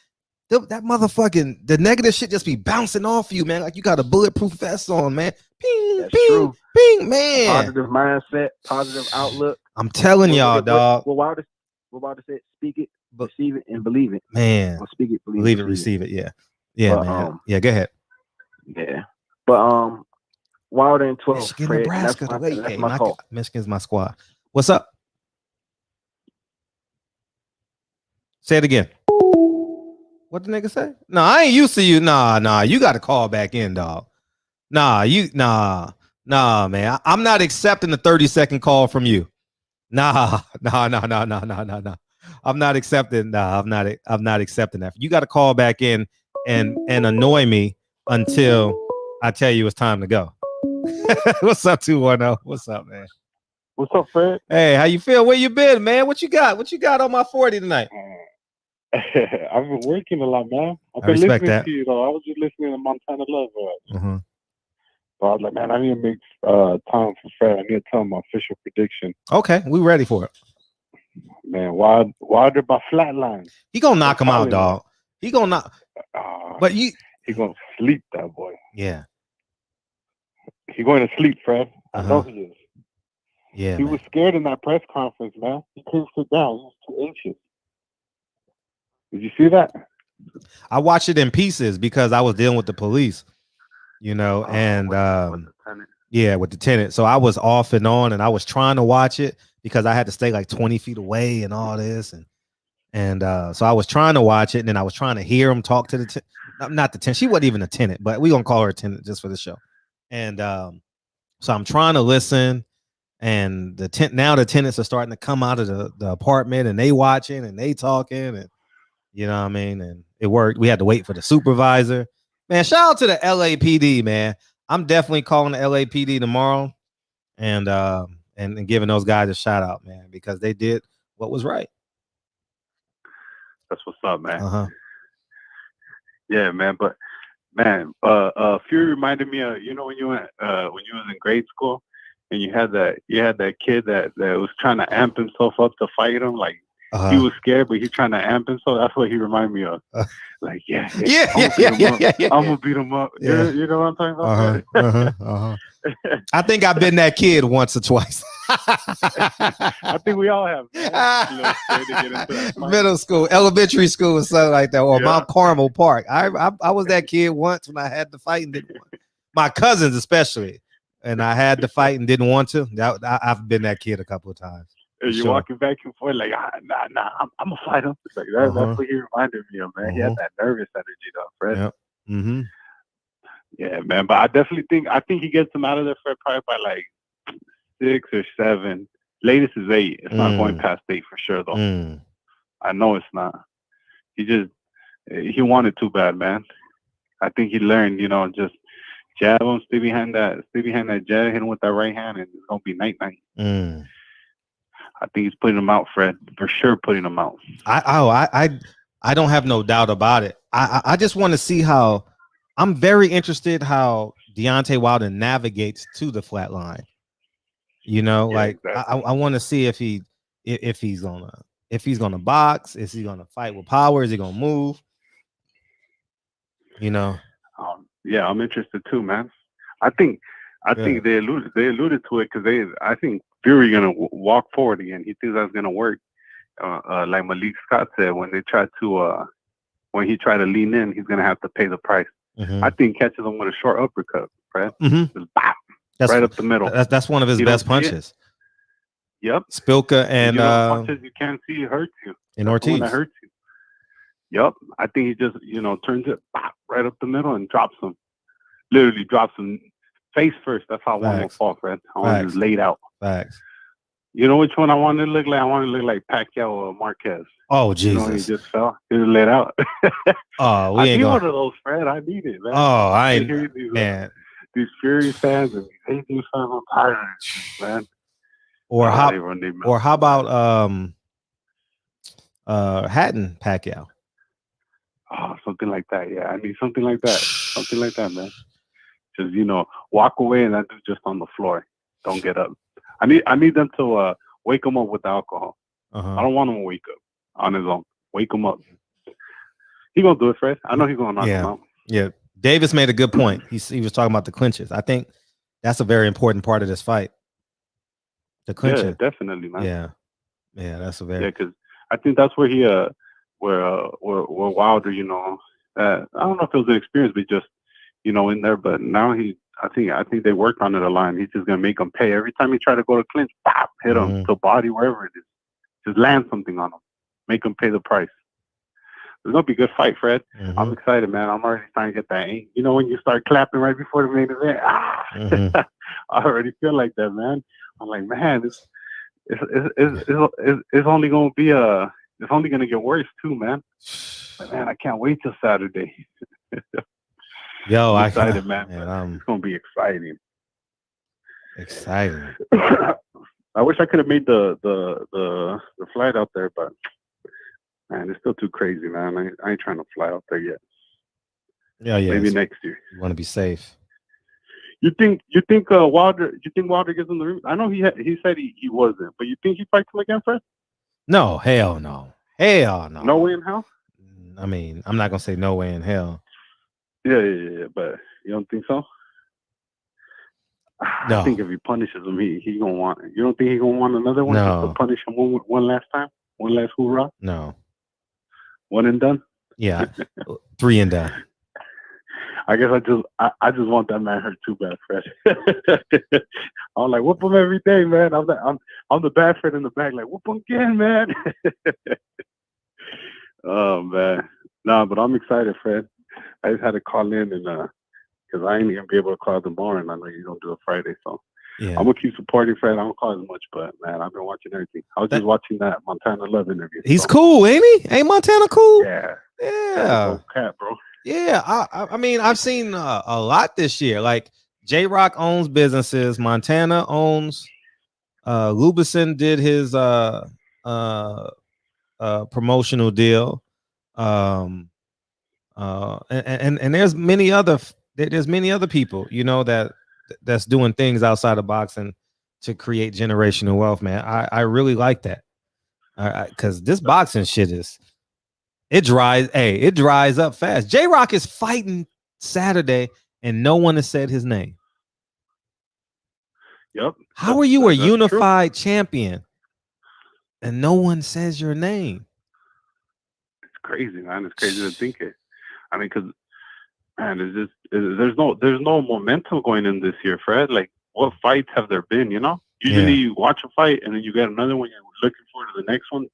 Speaker 4: that motherfucking the negative shit just be bouncing off you, man. Like you got a bulletproof vest on, man. Ping,
Speaker 9: That's
Speaker 4: ping,
Speaker 9: true.
Speaker 4: ping, man.
Speaker 9: Positive mindset, positive outlook.
Speaker 4: I'm telling y'all, dog.
Speaker 9: Well, Wilder said, speak it, receive it, and believe it.
Speaker 4: Man,
Speaker 9: or speak it,
Speaker 4: believe it, receive it. Yeah, yeah, but, man. Yeah, go ahead.
Speaker 9: Yeah, but Wilder and 12,
Speaker 4: Michigan,
Speaker 9: Fred,
Speaker 4: Nebraska,
Speaker 9: that's my call.
Speaker 4: Michigan's my squad. What's up? Say it again. What the nigga say? No, I ain't used to you. Nah. You got to call back in, dog. Nah, man. I'm not accepting the 30-second call from you. Nah. I'm not accepting. Nah, I'm not accepting that. You got to call back in and annoy me until I tell you it's time to go. What's up, 210? What's up, man?
Speaker 10: What's up, Fred?
Speaker 4: Hey, how you feel? Where you been, man? What you got? What you got on my 40 tonight?
Speaker 10: I've been working a lot, man. I've been listening to you, though. I was just listening to Montana Love. So I was like, man, I need to make time for Fred. I need to tell him my official prediction.
Speaker 4: Okay, we ready for it.
Speaker 10: Man, Wilder by flatline.
Speaker 4: He gonna knock him out, dog. He gonna knock. But he
Speaker 10: gonna sleep, that boy.
Speaker 4: Yeah.
Speaker 10: He going to sleep, Fred. I know he is.
Speaker 4: Yeah.
Speaker 10: He was scared in that press conference, man. He couldn't sit down. He was too anxious. Did you see that?
Speaker 4: I watched it in pieces because I was dealing with the police, you know, and with the tenant. So I was off and on, and I was trying to watch it because I had to stay like 20 feet away and all this, and so I was trying to watch it, and then I was trying to hear him talk to the not the tenant. She wasn't even a tenant, but we gonna call her a tenant just for the show. And so I'm trying to listen, and the tenants are starting to come out of the apartment, and they watching and they talking, and you know what I mean? And it worked. We had to wait for the supervisor. Man, shout out to the LAPD, man. I'm definitely calling the LAPD tomorrow and giving those guys a shout out, man, because they did what was right.
Speaker 10: That's what's up, man.
Speaker 9: Yeah, man. But man, Fury reminded me of, you know, when you was in grade school and you had that kid that was trying to amp himself up to fight him, like he was scared, but he's trying to amp himself. That's what he reminded me of. Like, I'm gonna beat him up.
Speaker 4: Yeah.
Speaker 9: You know what I'm talking about?
Speaker 4: I think I've been that kid once or twice.
Speaker 9: I think we all have.
Speaker 4: Middle school, elementary school, or something like that, or Mount Carmel Park. I was that kid once when I had to fight and didn't want to. My cousins especially, and I had to fight and didn't want to. I've been that kid a couple of times.
Speaker 9: You're walking back and forth like, nah, I'm gonna fight him. It's like that's what he reminded me of, man. He had that nervous energy, though, Fred.
Speaker 4: Yep. Mm-hmm.
Speaker 9: Yeah, man. But I think he gets him out of there, Fred, probably by like 6 or 7. Latest is 8. It's not going past 8 for sure, though. I know it's not. He wanted too bad, man. I think he learned, you know, just jab him, stay behind that jab, hit him with that right hand, and it's gonna be night. I think he's putting him out, Fred. For sure, putting him out.
Speaker 4: I don't have no doubt about it. I just want to see how. I'm very interested how Deontay Wilder navigates to the flat line. You know, exactly. I want to see if he's gonna box. Is he gonna fight with power? Is he gonna move? You know.
Speaker 9: Yeah, I'm interested too, man. I think they alluded to it because I think Fury gonna walk forward again. He thinks that's gonna work. Like Malik Scott said, when he tried to lean in, he's gonna have to pay the price. I think he catches him with a short uppercut, right? Just bop, right up the middle.
Speaker 4: That's one of his best punches.
Speaker 9: Yep.
Speaker 4: Spilka and
Speaker 9: punches you can't see hurts you.
Speaker 4: And Ortiz.
Speaker 9: That hurts you. Yep. I think he just turns it right up the middle and drops him. Literally drops him face first. That's how I want to fall, Fred. I want to just laid out.
Speaker 4: Facts.
Speaker 9: You know which one I want to look like? I want to look like Pacquiao or Marquez.
Speaker 4: Oh, Jesus.
Speaker 9: He just fell. He was laid out.
Speaker 4: Oh,
Speaker 9: I need one of those, Fred. I need it, man.
Speaker 4: Oh, I man.
Speaker 9: These Fury fans and these Asian fans, I'm tired of this, man.
Speaker 4: Or how about Hatton Pacquiao?
Speaker 9: Oh, something like that. Yeah, I need something like that. Something like that, man. Just walk away and that dude just on the floor. Don't get up. I need them to wake him up with the alcohol. I don't want him to wake up on his own. Wake him up. He gonna do it, Fred. I know he's gonna knock him out.
Speaker 4: Yeah. Davis made a good point. He was talking about the clinches. I think that's a very important part of this fight. The clinching.
Speaker 9: Yeah, definitely, man.
Speaker 4: Yeah, that's a very
Speaker 9: because I think that's where he where Wilder, I don't know if it was an experience, but just in there. But now I think they worked on it a lot. He's just gonna make him pay every time he try to go to clinch. Bop, hit him to body wherever it is. Just land something on him. Make him pay the price. It's gonna be a good fight, Fred. I'm excited, man. I'm already starting to get that. When you start clapping right before the main event, I already feel like that, man. I'm like, man, it's only gonna be it's only gonna get worse too, man. But man, I can't wait till Saturday.
Speaker 4: Yo,
Speaker 9: I'm excited, man. It's gonna be exciting.
Speaker 4: Exciting.
Speaker 9: I wish I could have made the flight out there, but man, it's still too crazy, man. I ain't trying to fly out there yet.
Speaker 4: Yeah.
Speaker 9: Maybe next year.
Speaker 4: You want to be safe.
Speaker 9: You think Wilder? You think Wilder gets in the ring? I know he said he wasn't, but you think he fights him again, Fred?
Speaker 4: No, hell no. Hell no.
Speaker 9: No way in hell?
Speaker 4: I mean, I'm not gonna say no way in hell.
Speaker 9: Yeah, but you don't think so?
Speaker 4: No.
Speaker 9: I think if he punishes him, he gonna want. You don't think he gonna want another one just to punish him one last time, one last hoorah?
Speaker 4: No.
Speaker 9: One and done.
Speaker 4: Yeah, 3 and done.
Speaker 9: I guess I just want that man hurt too bad, Fred. I'm like, whoop him every day, man. I'm the bad Fred in the back, like whoop him again, man. Oh man, no, but I'm excited, Fred. I just had to call in and because I ain't gonna be able to call tomorrow, and I know you don't do a Friday, so yeah. I'm gonna keep supporting Fred. I don't call as much, but man, I've been watching everything. I was just watching that Montana Love interview.
Speaker 4: He's cool, ain't he? Ain't Montana cool?
Speaker 9: Yeah. Cat, bro.
Speaker 4: Yeah, I mean, I've seen a lot this year. Like J-Rock owns businesses. Montana owns. Lubison did his promotional deal. And there's many other people, that's doing things outside of boxing to create generational wealth, man. I really like that. Because this boxing shit it dries up fast. J-Rock is fighting Saturday and no one has said his name.
Speaker 9: Yep.
Speaker 4: How are you a unified champion and no one says your name?
Speaker 9: It's crazy, man. It's crazy to think it. I mean, because man, there's no momentum going in this year, Fred. Like, what fights have there been? Usually you watch a fight and then you get another one. You're looking forward to the next one.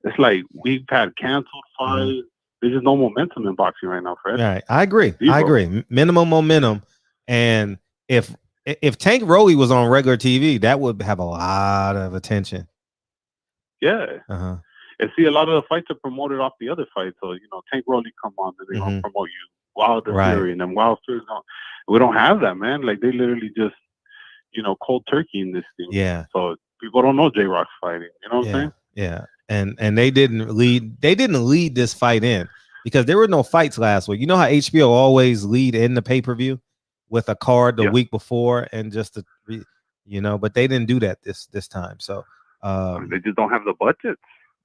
Speaker 9: It's like we've had canceled fights. There's just no momentum in boxing right now, Fred.
Speaker 4: Right, I agree. I agree. Minimum momentum, and if Tank Rolly was on regular TV, that would have a lot of attention.
Speaker 9: Yeah. And see, a lot of the fights are promoted off the other fights. So, Tank Rolly come on and they're going to promote you. Wilder Fury and then Wild Fury's going. We don't have that, man. Like, they literally just, cold turkey in this thing.
Speaker 4: Yeah.
Speaker 9: So people don't know J-Rock's fighting. You know what I'm saying?
Speaker 4: Yeah. And they didn't lead this fight in because there were no fights last week. You know how HBO always lead in the pay-per-view with a card the week before and just but they didn't do that this time. So
Speaker 9: they just don't have the budget.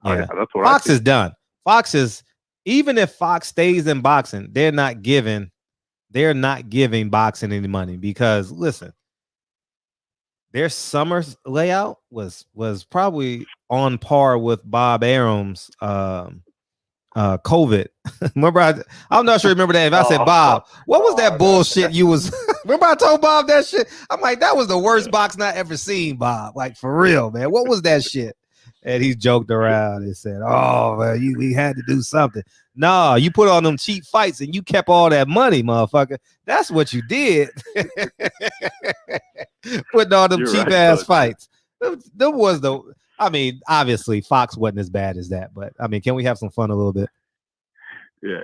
Speaker 4: Yeah,
Speaker 9: that's what
Speaker 4: Fox is done. Fox is, even if Fox stays in boxing, they're not giving they're not giving boxing any money because listen, their summer layout was probably on par with Bob Arum's COVID. Remember, I'm not sure. Remember that? If I said, Bob, what was that bullshit you was? Remember, I told Bob that shit. I'm like, that was the worst boxing I ever seen, Bob. Like for real, man. What was that shit? And he joked around and said, "Oh man, we had to do something." Nah, you put on them cheap fights and you kept all that money, motherfucker. That's what you did. Putting on them cheap ass fights. There was the. I mean, obviously, Fox wasn't as bad as that, but I mean, can we have some fun a little bit?
Speaker 9: Yeah.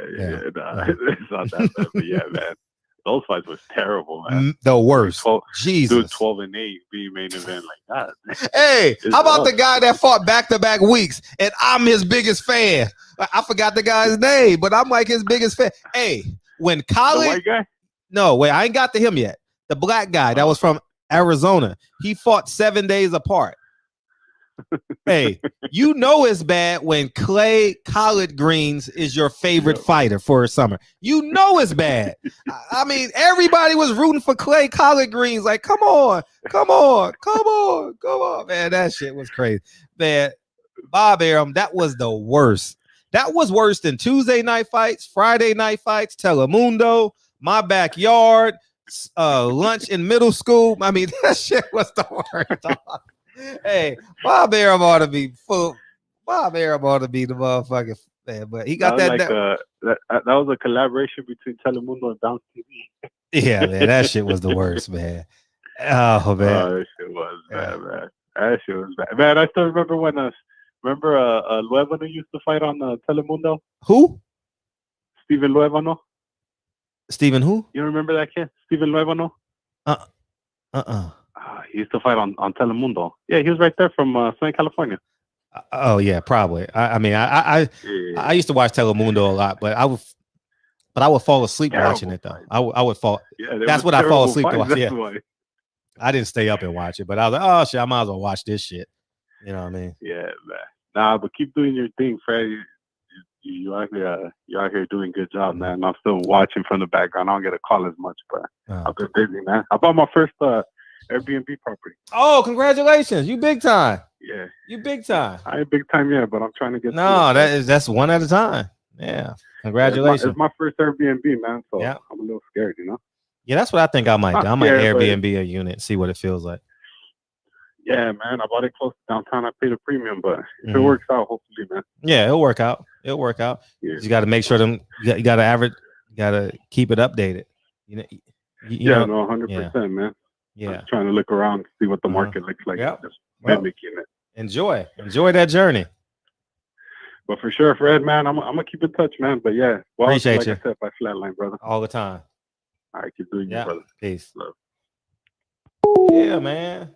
Speaker 9: Nah, it's not that bad, but yeah, man, those fights was terrible, man.
Speaker 4: The worst.
Speaker 9: 12,
Speaker 4: Jesus.
Speaker 9: Dude, 12-8 being main event like that.
Speaker 4: Hey, how about the guy that fought back-to-back weeks, and I'm his biggest fan? I forgot the guy's name, but I'm like his biggest fan. Hey, when Khaled,
Speaker 9: the white guy?
Speaker 4: No, wait, I ain't got to him yet. The black guy that was from Arizona. He fought 7 days apart. Hey, you know it's bad when Clay Collard Greens is your favorite fighter for a summer. You know it's bad. I mean, everybody was rooting for Clay Collard Greens. Like, come on, man. That shit was crazy. Man, Bob Arum, that was the worst. That was worse than Tuesday night fights, Friday night fights, Telemundo, My Backyard, lunch in middle school. I mean, that shit was the worst. Hey, Bob Arum ought to be full. Bob Arum ought to be the motherfucking man, but he got that.
Speaker 9: That was a collaboration between Telemundo and Bounce TV.
Speaker 4: Yeah, man, that shit was the worst, man. Oh man,
Speaker 9: that shit was bad, man. That shit was bad, man. I still remember when Luevano used to fight on Telemundo.
Speaker 4: Who?
Speaker 9: Steven Luevano.
Speaker 4: Steven who?
Speaker 9: You remember that kid? Steven Luevano. He used to fight on Telemundo. Yeah, he was right there from Southern California.
Speaker 4: Oh yeah, probably. I used to watch Telemundo a lot, but I would fall asleep watching it though. I would fall. Yeah, that's what I fall asleep to watch. Yeah, I didn't stay up and watch it, but I was like, oh shit, I might as well watch this shit. You know what I mean?
Speaker 9: Yeah, man. Nah, but keep doing your thing, Fred. You out here doing a good job, man. I'm still watching from the background. I don't get a call as much, but I've been busy, man. I bought my first Airbnb property.
Speaker 4: Oh, congratulations! You big time.
Speaker 9: Yeah,
Speaker 4: you big time.
Speaker 9: I ain't big time yet, but I'm trying to get.
Speaker 4: No, that's one at a time. Yeah, congratulations.
Speaker 9: It's my first Airbnb, man. So yeah. I'm a little scared, you know.
Speaker 4: Yeah, that's what I think I might do. I might Airbnb a unit, see what it feels like.
Speaker 9: Yeah, man. I bought it close to downtown. I paid a premium, but if it works out, hopefully, man.
Speaker 4: Yeah, it'll work out. It'll work out. Yeah. You got to make sure you got to keep it updated. You know,
Speaker 9: no, 100%, man.
Speaker 4: Yeah,
Speaker 9: I'm trying to look around, see what the market looks like.
Speaker 4: Yep.
Speaker 9: Just mimicking it.
Speaker 4: Enjoy that journey.
Speaker 9: But for sure, Fred, man, I'm gonna keep in touch, man. But yeah,
Speaker 4: appreciate you.
Speaker 9: I said, by Flatline, brother.
Speaker 4: All the time.
Speaker 9: All right, keep doing your brother.
Speaker 4: Peace.
Speaker 9: Love.
Speaker 4: Yeah, man.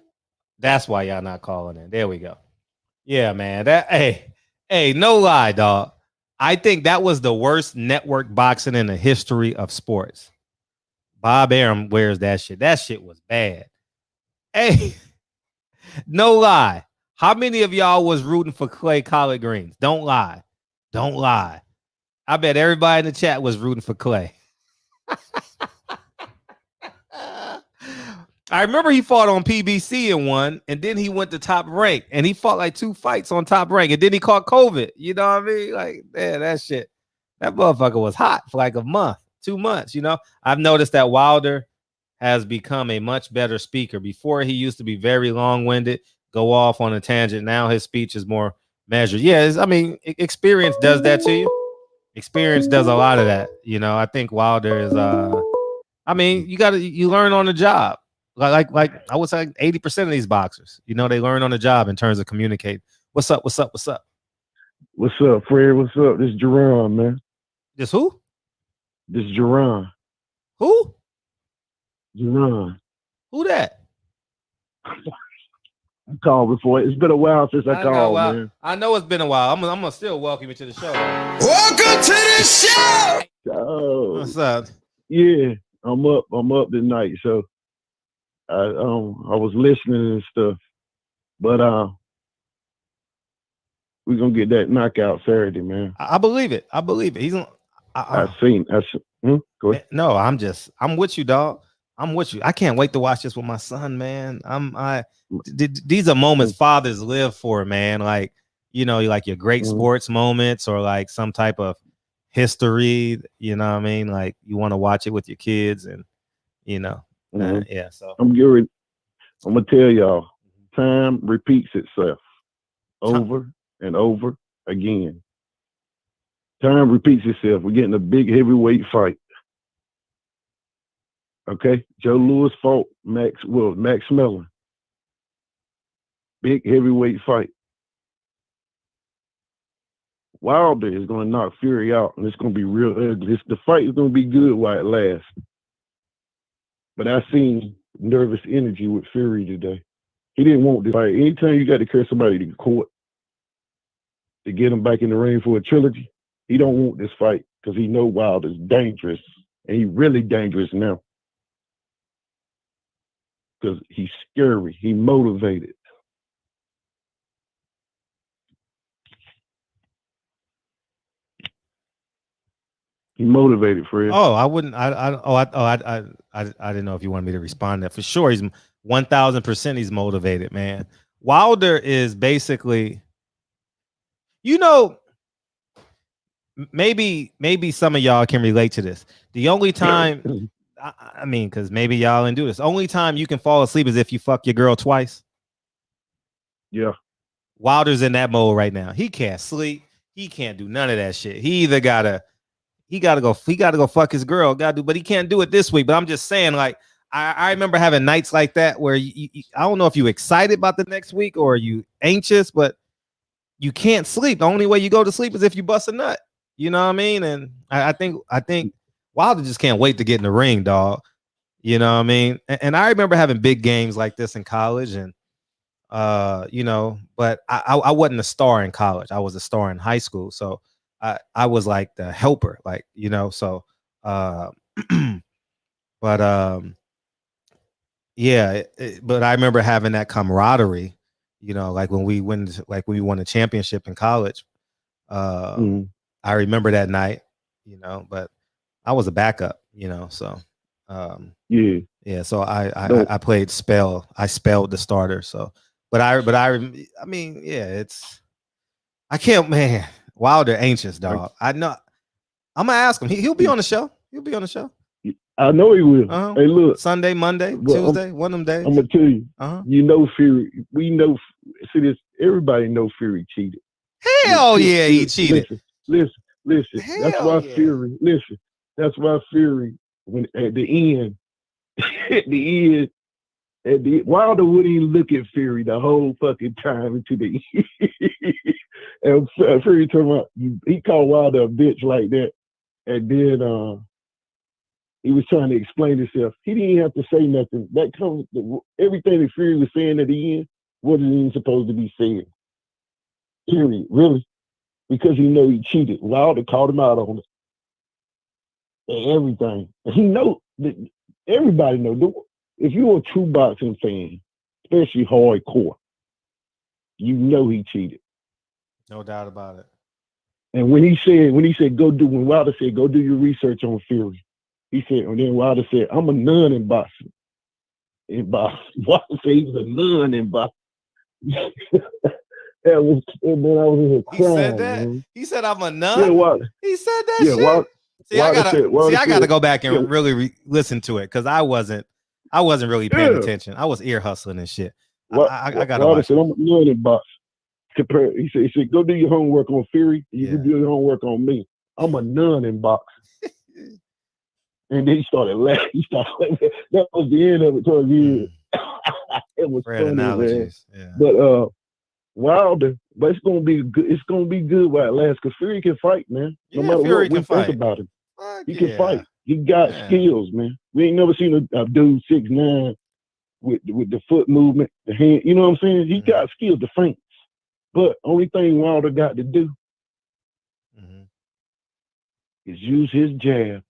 Speaker 4: That's why y'all not calling in. There we go. Yeah, man. Hey, no lie, dog. I think that was the worst network boxing in the history of sports. Bob Arum wears that shit. That shit was bad. Hey, no lie. How many of y'all was rooting for Clay Collard Greens? Don't lie. Don't lie. I bet everybody in the chat was rooting for Clay. I remember he fought on PBC and won, and then he went to Top Rank, and he fought like 2 fights on Top Rank, and then he caught COVID. You know what I mean? Like, man, that motherfucker was hot for like a month, 2 months. You know, I've noticed that Wilder has become a much better speaker. Before, he used to be very long-winded, go off on a tangent. Now his speech is more measured. Yeah, experience does that to you. Experience does a lot of that. You know, I think Wilder is. You learn on the job. Like I would say 80% of these boxers, you know, they learn on the job in terms of communicating. What's up?
Speaker 11: What's up, Fred? What's up? This is Jerron, man.
Speaker 4: This who?
Speaker 11: This is Jerron.
Speaker 4: Who?
Speaker 11: Jerron.
Speaker 4: Who that?
Speaker 11: I called before. It's been a while since I called, man.
Speaker 4: I know it's been a while. I'm gonna still welcome you to the show.
Speaker 3: Welcome to the show.
Speaker 11: Oh,
Speaker 4: what's up?
Speaker 11: Yeah, I'm up tonight, so I was listening and stuff, but we're gonna get that knockout Saturday, man.
Speaker 4: I believe it. He's on.
Speaker 11: I seen Go ahead.
Speaker 4: No, I'm with you, dog. I'm with you. I can't wait to watch this with my son, man. These are moments fathers live for, man. Like, like your great sports moments or like some type of history, you know what I mean? Like you want to watch it with your kids and, yeah. So
Speaker 11: I'm gonna tell y'all, time repeats itself over and over again. Time repeats itself. We're getting a big heavyweight fight. Okay, Joe Louis fought Max Mellon. Big heavyweight fight. Wilder is going to knock Fury out, and it's going to be real ugly. The fight is going to be good while it lasts. But I seen nervous energy with Fury today. He didn't want this fight. Anytime you got to carry somebody to court to get him back in the ring for a trilogy, he don't want this fight because he know Wilder's dangerous, and he's really dangerous now. Because he's scary. He motivated. He motivated, Fred.
Speaker 4: Oh, I wouldn't. I didn't know if you wanted me to respond to that. For sure, he's 1000%. He's motivated, man. Wilder is basically, maybe some of y'all can relate to this. The only time, I mean, because maybe y'all didn't do this. Only time you can fall asleep is if you fuck your girl twice.
Speaker 11: Yeah.
Speaker 4: Wilder's in that mode right now. He can't sleep. He can't do none of that shit. He gotta go fuck his girl. But he can't do it this week. But I'm just saying, like, I remember having nights like that where I don't know if you excited about the next week or you anxious, but you can't sleep. The only way you go to sleep is if you bust a nut. You know what I mean? And I think Wilder just can't wait to get in the ring, dog. You know what I mean? And I remember having big games like this in college, and but I wasn't a star in college. I was a star in high school, so I was like the helper, like So, but yeah. But I remember having that camaraderie, like when we won a championship in college. I remember that night, but I was a backup, so yeah. So I played spell. I spelled the starter. So, I mean, yeah, I can't, man. Wilder anxious, dog. I know. I'm gonna ask him. He'll be on the show. He'll be on the show.
Speaker 11: I know he will. Hey, look,
Speaker 4: Sunday, Monday, Tuesday, one of them days.
Speaker 11: I'm gonna tell you. Fury. We know. See this. Everybody knows Fury cheated.
Speaker 4: Hell yeah, he cheated.
Speaker 11: Listen. That's why Fury. Listen. That's why Fury. When at the end, Wilder wouldn't even look at Fury the whole fucking time into the and Fury talking about he called Wilder a bitch like that, and then he was trying to explain himself. He didn't even have to say nothing. That comes everything that Fury was saying at the end wasn't even supposed to be said. Period. Really, because he know he cheated. Wilder called him out on it and everything. And he know that everybody know. If you're a true boxing fan, especially hardcore, you know he cheated.
Speaker 4: No doubt about it.
Speaker 11: And when Wilder said, go do your research on Fury, he said, and then Wilder said, I'm a nun in boxing. Wilder said he was a nun in boxing. And then I was in here crying.
Speaker 4: He said that? Man. He said I'm a nun?
Speaker 11: Yeah, Wilder.
Speaker 4: He said that shit? I gotta go back and really listen to it, because I wasn't really paying attention. I was ear hustling and shit. I gotta watch it.
Speaker 11: I'm a nun in boxing. He said, go do your homework on Fury. You can do your homework on me. I'm a nun in boxing. And then he started laughing. That was the end of it towards the end. It was funny, analogies. Man. Yeah. But Wilder, but it's gonna be good. It's gonna be good while it lasts, because Fury can fight, man. No matter
Speaker 4: Fury
Speaker 11: what we think about him, he can fight. He got skills, man. We ain't never seen a dude 6'9" with the foot movement, the hand. You know what I'm saying? He got skills to feint. But only thing Wilder got to do is use his jab,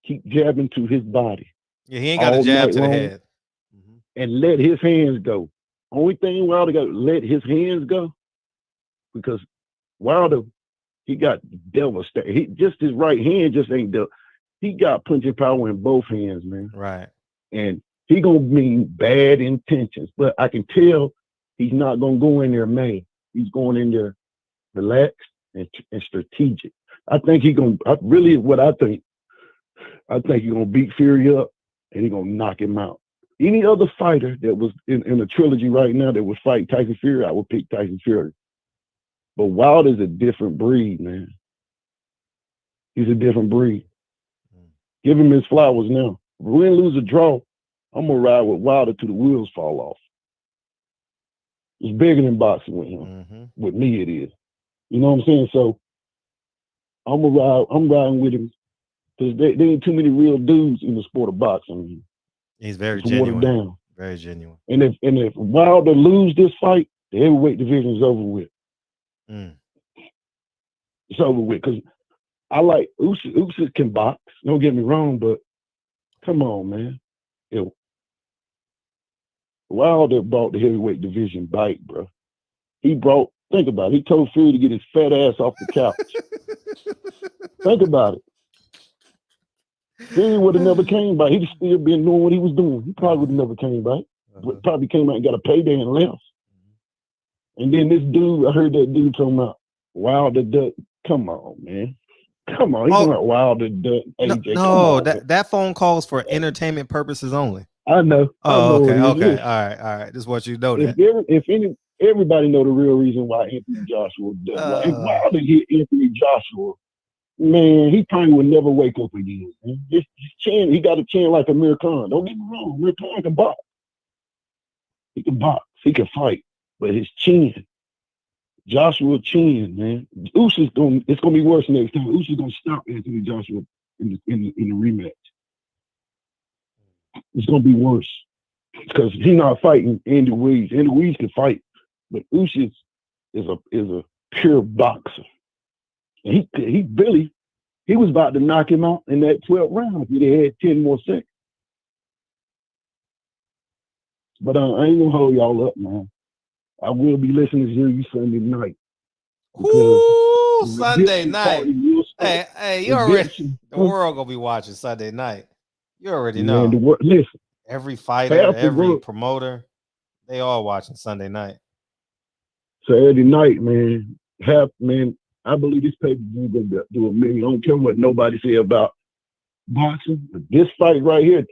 Speaker 11: keep jabbing to his body.
Speaker 4: Yeah, he ain't got a jab to the head.
Speaker 11: And let his hands go. Only thing Wilder got to let his hands go, because Wilder, he got devastated. Just his right hand just ain't he got punching power in both hands, man.
Speaker 4: Right.
Speaker 11: And he gonna mean bad intentions, but I can tell he's not gonna go in there, man. He's going in there relaxed and strategic. I think he's gonna. I think he's gonna beat Fury up and he's gonna knock him out. Any other fighter that was in a trilogy right now that would fight Tyson Fury, I would pick Tyson Fury. But Wilder's a different breed, man. He's a different breed. Give him his flowers now. If we win, lose, or draw, I'm gonna ride with Wilder till the wheels fall off. It's bigger than boxing with him.
Speaker 4: Mm-hmm.
Speaker 11: With me, it is. You know what I'm saying? So I'm riding with him because there ain't too many real dudes in the sport of boxing.
Speaker 4: He's very genuine. Down. Very genuine.
Speaker 11: And if Wilder lose this fight, the heavyweight division is over with. It's over with because I like Usyk can box. Don't get me wrong, but come on, man. Wilder brought the heavyweight division back, bro. Think about it. He told Fury to get his fat ass off the couch. Think about it. Fury would have never came back. He'd still been doing what he was doing. He probably would have never came back. Probably came out and got a payday and left. And then this dude, I heard that dude talking about Wilder duck. Come on, man. Come on. He's talking about Wilder duck. AJ.
Speaker 4: No, that phone call is for entertainment purposes only.
Speaker 11: I know.
Speaker 4: Oh, okay. All right. Just want you to know that.
Speaker 11: Everybody know the real reason why Anthony Joshua does. If Wilder hit Anthony Joshua, man, he probably would never wake up again. His chin, he got a chin like Amir Khan. Don't get me wrong, Amir Khan can box. He can box. He can fight. But his chin, Joshua chin, man. It's gonna be worse next time. Usyk's gonna stop Anthony Joshua in the rematch. It's gonna be worse because he's not fighting Andy Ruiz. Andy Ruiz can fight, but Usyk is a pure boxer. And he was about to knock him out in that 12th round if he had 10 more seconds. But I ain't gonna hold y'all up, man. I will be listening to you Sunday night.
Speaker 4: Ooh, Sunday night. Hey, you already the world gonna be watching Sunday night. You already know.
Speaker 11: Man, listen,
Speaker 4: every fighter, every promoter, they all watching Sunday night.
Speaker 11: Saturday night, man. I believe this pay-per-view gonna do $1 million. I don't care what nobody say about boxing. But this fight right here,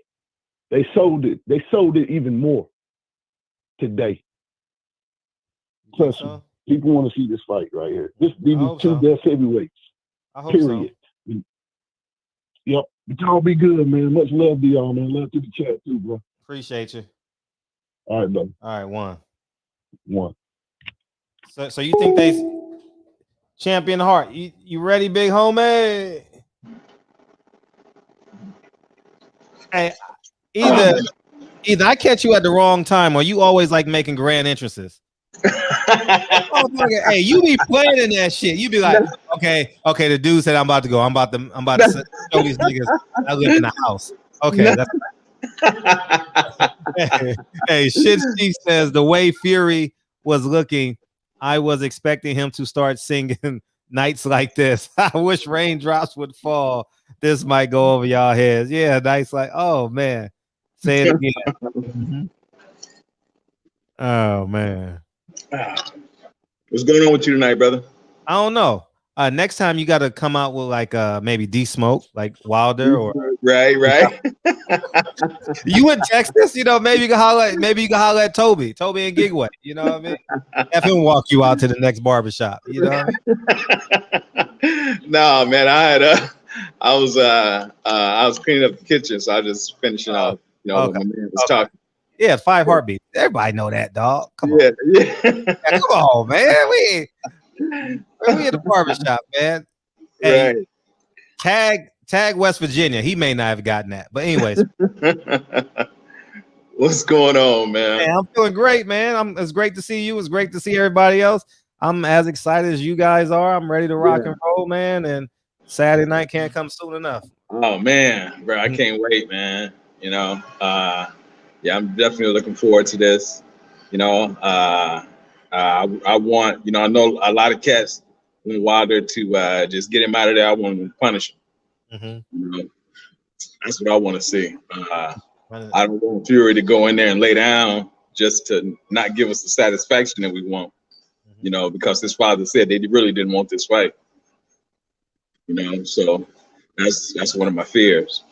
Speaker 11: they sold it. They sold it even more today. Plus, people want to see this fight right here. These are two best heavyweights.
Speaker 4: I hope
Speaker 11: period. So. Yep. But y'all be good, man. Much love to y'all, man. Love to the chat too, bro.
Speaker 4: Appreciate you.
Speaker 11: All right, brother.
Speaker 4: All right,
Speaker 11: one.
Speaker 4: So you think they champion Hart? You ready, big homie? Hey, either I catch you at the wrong time, or you always like making grand entrances. Hey, you be playing in that shit. You be like, okay. The dude said I'm about to go. I'm about to show these niggas I live in the house. Okay. Hey, shit. She says the way Fury was looking, I was expecting him to start singing nights like this. I wish raindrops would fall. This might go over y'all heads. Yeah, nights like, oh man. Say it again. Mm-hmm. Oh man.
Speaker 12: What's going on with you tonight, brother?
Speaker 4: I don't know. Next time you got to come out with like maybe D-Smoke, like Wilder, or
Speaker 12: right.
Speaker 4: You in Texas, maybe you can holler at Toby and Gigway. You know what I mean? Have him walk you out to the next barbershop. You know what I mean?
Speaker 12: No, man. I was cleaning up the kitchen, so I was just finishing off. When my man was talking.
Speaker 4: Yeah, 5 heartbeats. Everybody know that, dog. Come on.
Speaker 12: Yeah.
Speaker 4: Come on, man. We in the barbershop, man. Hey,
Speaker 12: right.
Speaker 4: Tag West Virginia. He may not have gotten that. But anyways.
Speaker 12: What's going on, man?
Speaker 4: Hey, I'm feeling great, man. It's great to see you. It's great to see everybody else. I'm as excited as you guys are. I'm ready to rock and roll, man. And Saturday night can't come soon enough.
Speaker 12: Oh, man. Bro, I can't wait, man. Yeah, I'm definitely looking forward to this. I want, I know a lot of cats want Wilder to just get him out of there. I want him to punish him.
Speaker 4: Mm-hmm.
Speaker 12: That's what I want to see. I don't want Fury to go in there and lay down just to not give us the satisfaction that we want. You know, because his father said they really didn't want this fight. You know, so that's one of my fears.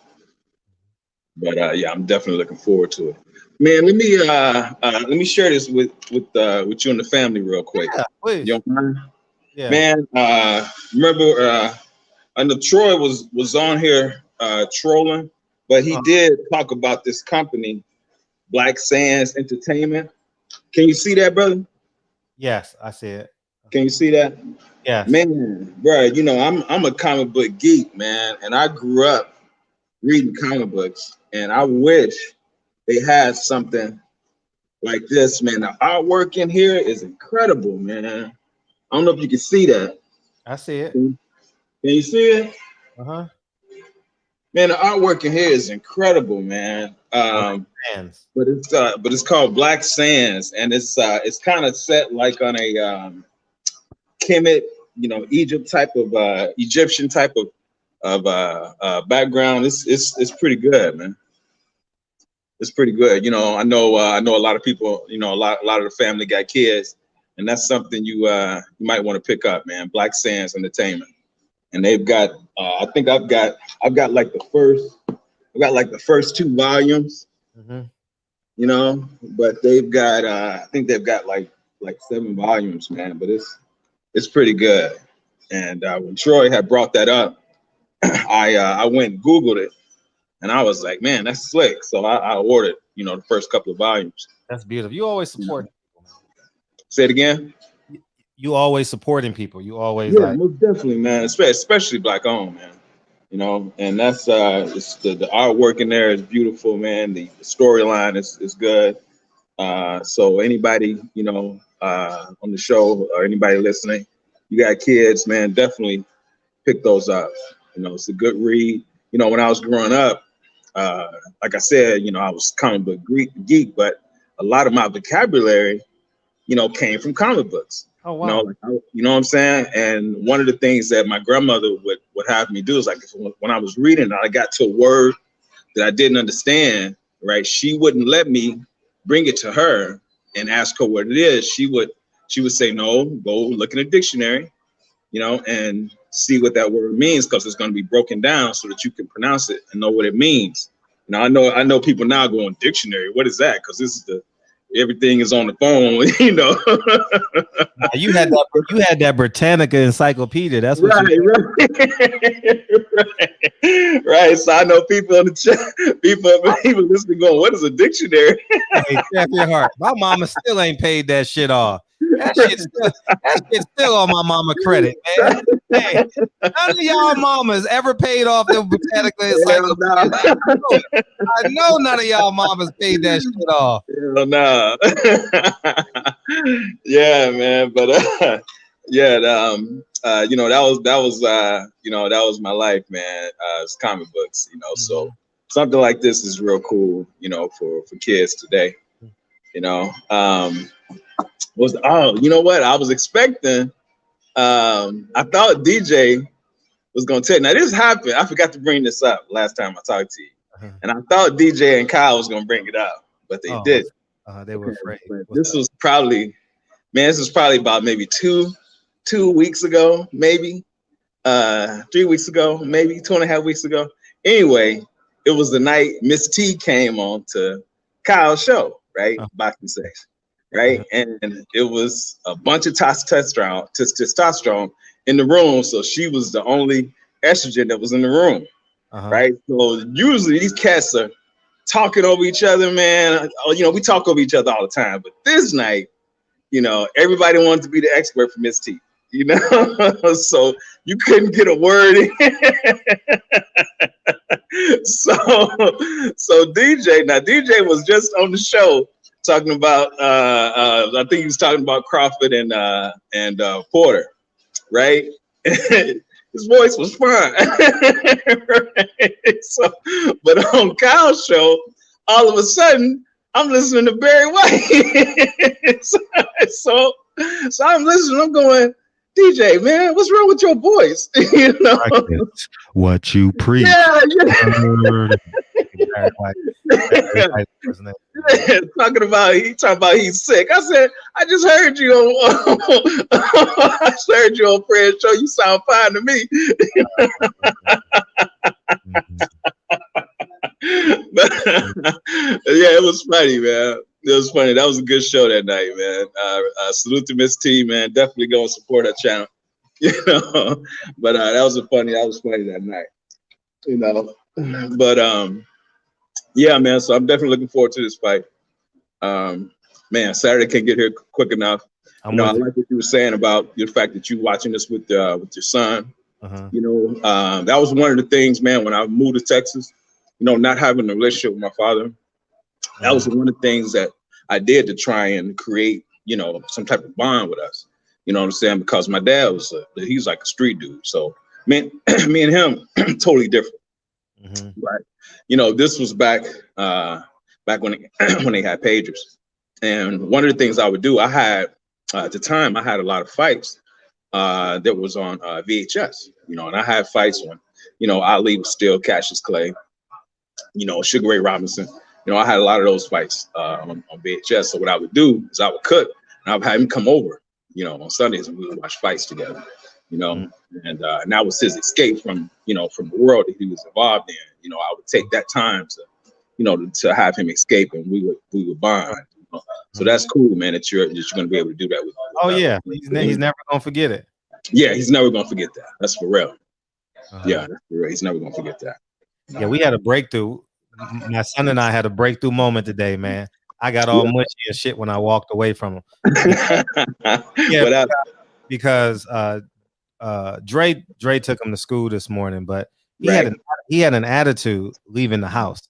Speaker 12: But yeah, I'm definitely looking forward to it. Man, let me share this with you and the family real quick.
Speaker 4: Yeah, please.
Speaker 12: You don't mind?
Speaker 4: Yeah.
Speaker 12: Man, remember I know Troy was on here trolling, but he did talk about this company, Black Sands Entertainment. Can you see that, brother?
Speaker 4: Yes, I see it.
Speaker 12: Can you see that?
Speaker 4: Yes.
Speaker 12: Man, bro, you know, I'm a comic book geek, man, and I grew up reading comic books, and I wish they had something like this, man. The artwork in here is incredible, man. I don't know if you can see that.
Speaker 4: I see it.
Speaker 12: Can you see it?
Speaker 4: Uh-huh.
Speaker 12: Man, the artwork in here is incredible, man. But it's called Black Sands, and it's kind of set like on a Kemet, you know, Egyptian type of background. It's pretty good, man. It's pretty good. You know, I know a lot of people. You know, a lot of the family got kids, and that's something you might want to pick up, man. Black Sands Entertainment, and they've got. I think I've got like the first 2 volumes.
Speaker 4: Mm-hmm.
Speaker 12: You know, but they've got. I think they've got like 7 volumes, man. But it's pretty good. And when Troy had brought that up, I went and Googled it, and I was like, man, that's slick. So I ordered, you know, the first couple of volumes.
Speaker 4: That's beautiful. You always support people, man.
Speaker 12: Say it again.
Speaker 4: You always supporting people. You always
Speaker 12: most definitely, man. Especially Black owned, man. You know, and that's it's the artwork in there is beautiful, man. The storyline is good. So anybody, you know, on the show or anybody listening, you got kids, man, definitely pick those up. You know, it's a good read. You know, when I was growing up, like I said, you know, I was comic book geek, but a lot of my vocabulary, you know, came from comic books.
Speaker 4: Oh, wow.
Speaker 12: You know what I'm saying? And one of the things that my grandmother would have me do is like when I was reading, I got to a word that I didn't understand, right? She wouldn't let me bring it to her and ask her what it is. She would say, no, go look in a dictionary, you know, and see what that word means, because it's going to be broken down so that you can pronounce it and know what it means. Now, I know people now going, dictionary, what is that? Because this is everything is on the phone, you know.
Speaker 4: You had that Britannica encyclopedia. That's what
Speaker 12: right. So I know people in the chat, people listening going, what is a dictionary?
Speaker 4: Hey, check your heart. My mama still ain't paid that shit off. That shit's still on my mama credit, man. Hey, none of y'all mamas ever paid off the Britannica encyclopedia. I know none of y'all mamas paid that shit off.
Speaker 12: Hell no. Yeah, man. But you know, that was my life, man. It's comic books, you know. So something like this is real cool, you know, for kids today. You know, you know what? I was expecting. I thought DJ was gonna tell. Now this happened. I forgot to bring this up last time I talked to you, and I thought DJ and Kyle was gonna bring it up, but they did.
Speaker 4: They were afraid.
Speaker 12: This was probably about maybe two weeks ago, maybe 3 weeks ago, maybe 2.5 weeks ago. Anyway, it was the night Miss T came on to Kyle's show, right? Boxing section, right? And it was a bunch of testosterone in the room. So she was the only estrogen that was in the room, right? So usually these cats are talking over each other, man. You know, we talk over each other all the time. But this night, you know, everybody wanted to be the expert for Miss T, you know? So you couldn't get a word in. So DJ was just on the show talking about I think he was talking about Crawford and Porter, right? His voice was fine. Right? So, but on Kyle's show, all of a sudden I'm listening to Barry White. so I'm listening, I'm going, DJ, man, what's wrong with your voice? You know,
Speaker 4: what you preach.
Speaker 12: Yeah. Talking about he's sick. I said, I just heard you on I just heard you on Fred's show. You sound fine to me. But, yeah, it was funny, man. It was funny. That was a good show that night, man. Salute to Miss T, man. Definitely go and support her channel. You know, but that was funny that night. You know, but yeah, man. So I'm definitely looking forward to this fight. Man, Saturday can't get here quick enough. I like what you were saying about the fact that you watching this with your son. You know, that was one of the things, man, when I moved to Texas, you know, not having a relationship with my father. That was one of the things that I did to try and create, you know, some type of bond with us. You know what I'm saying? Because my dad he's like a street dude. So me and him, totally different. Right. You know, this was back when when they had pagers. And one of the things I would do, I had at the time, I had a lot of fights that was on VHS, you know, and I had fights when, you know, Ali was still Cassius Clay, you know, Sugar Ray Robinson. You know, I had a lot of those fights on VHS. So what I would do is I would cook and I would have him come over, you know, on Sundays, and we would watch fights together, you know, and that was his escape from, you know, from the world that he was involved in. You know, I would take that time to, you know, to have him escape, and we would bond. You know? So that's cool, man, that you're going to be able to do that with.
Speaker 4: Yeah, he's never gonna forget it.
Speaker 12: Yeah, he's never gonna forget that. That's for real. Yeah, that's for real. He's never gonna forget that.
Speaker 4: Yeah, we had a breakthrough. My son and I had a breakthrough moment today, man. I got all mushy and shit when I walked away from him. Yeah, because Dre took him to school this morning, but he had an attitude leaving the house,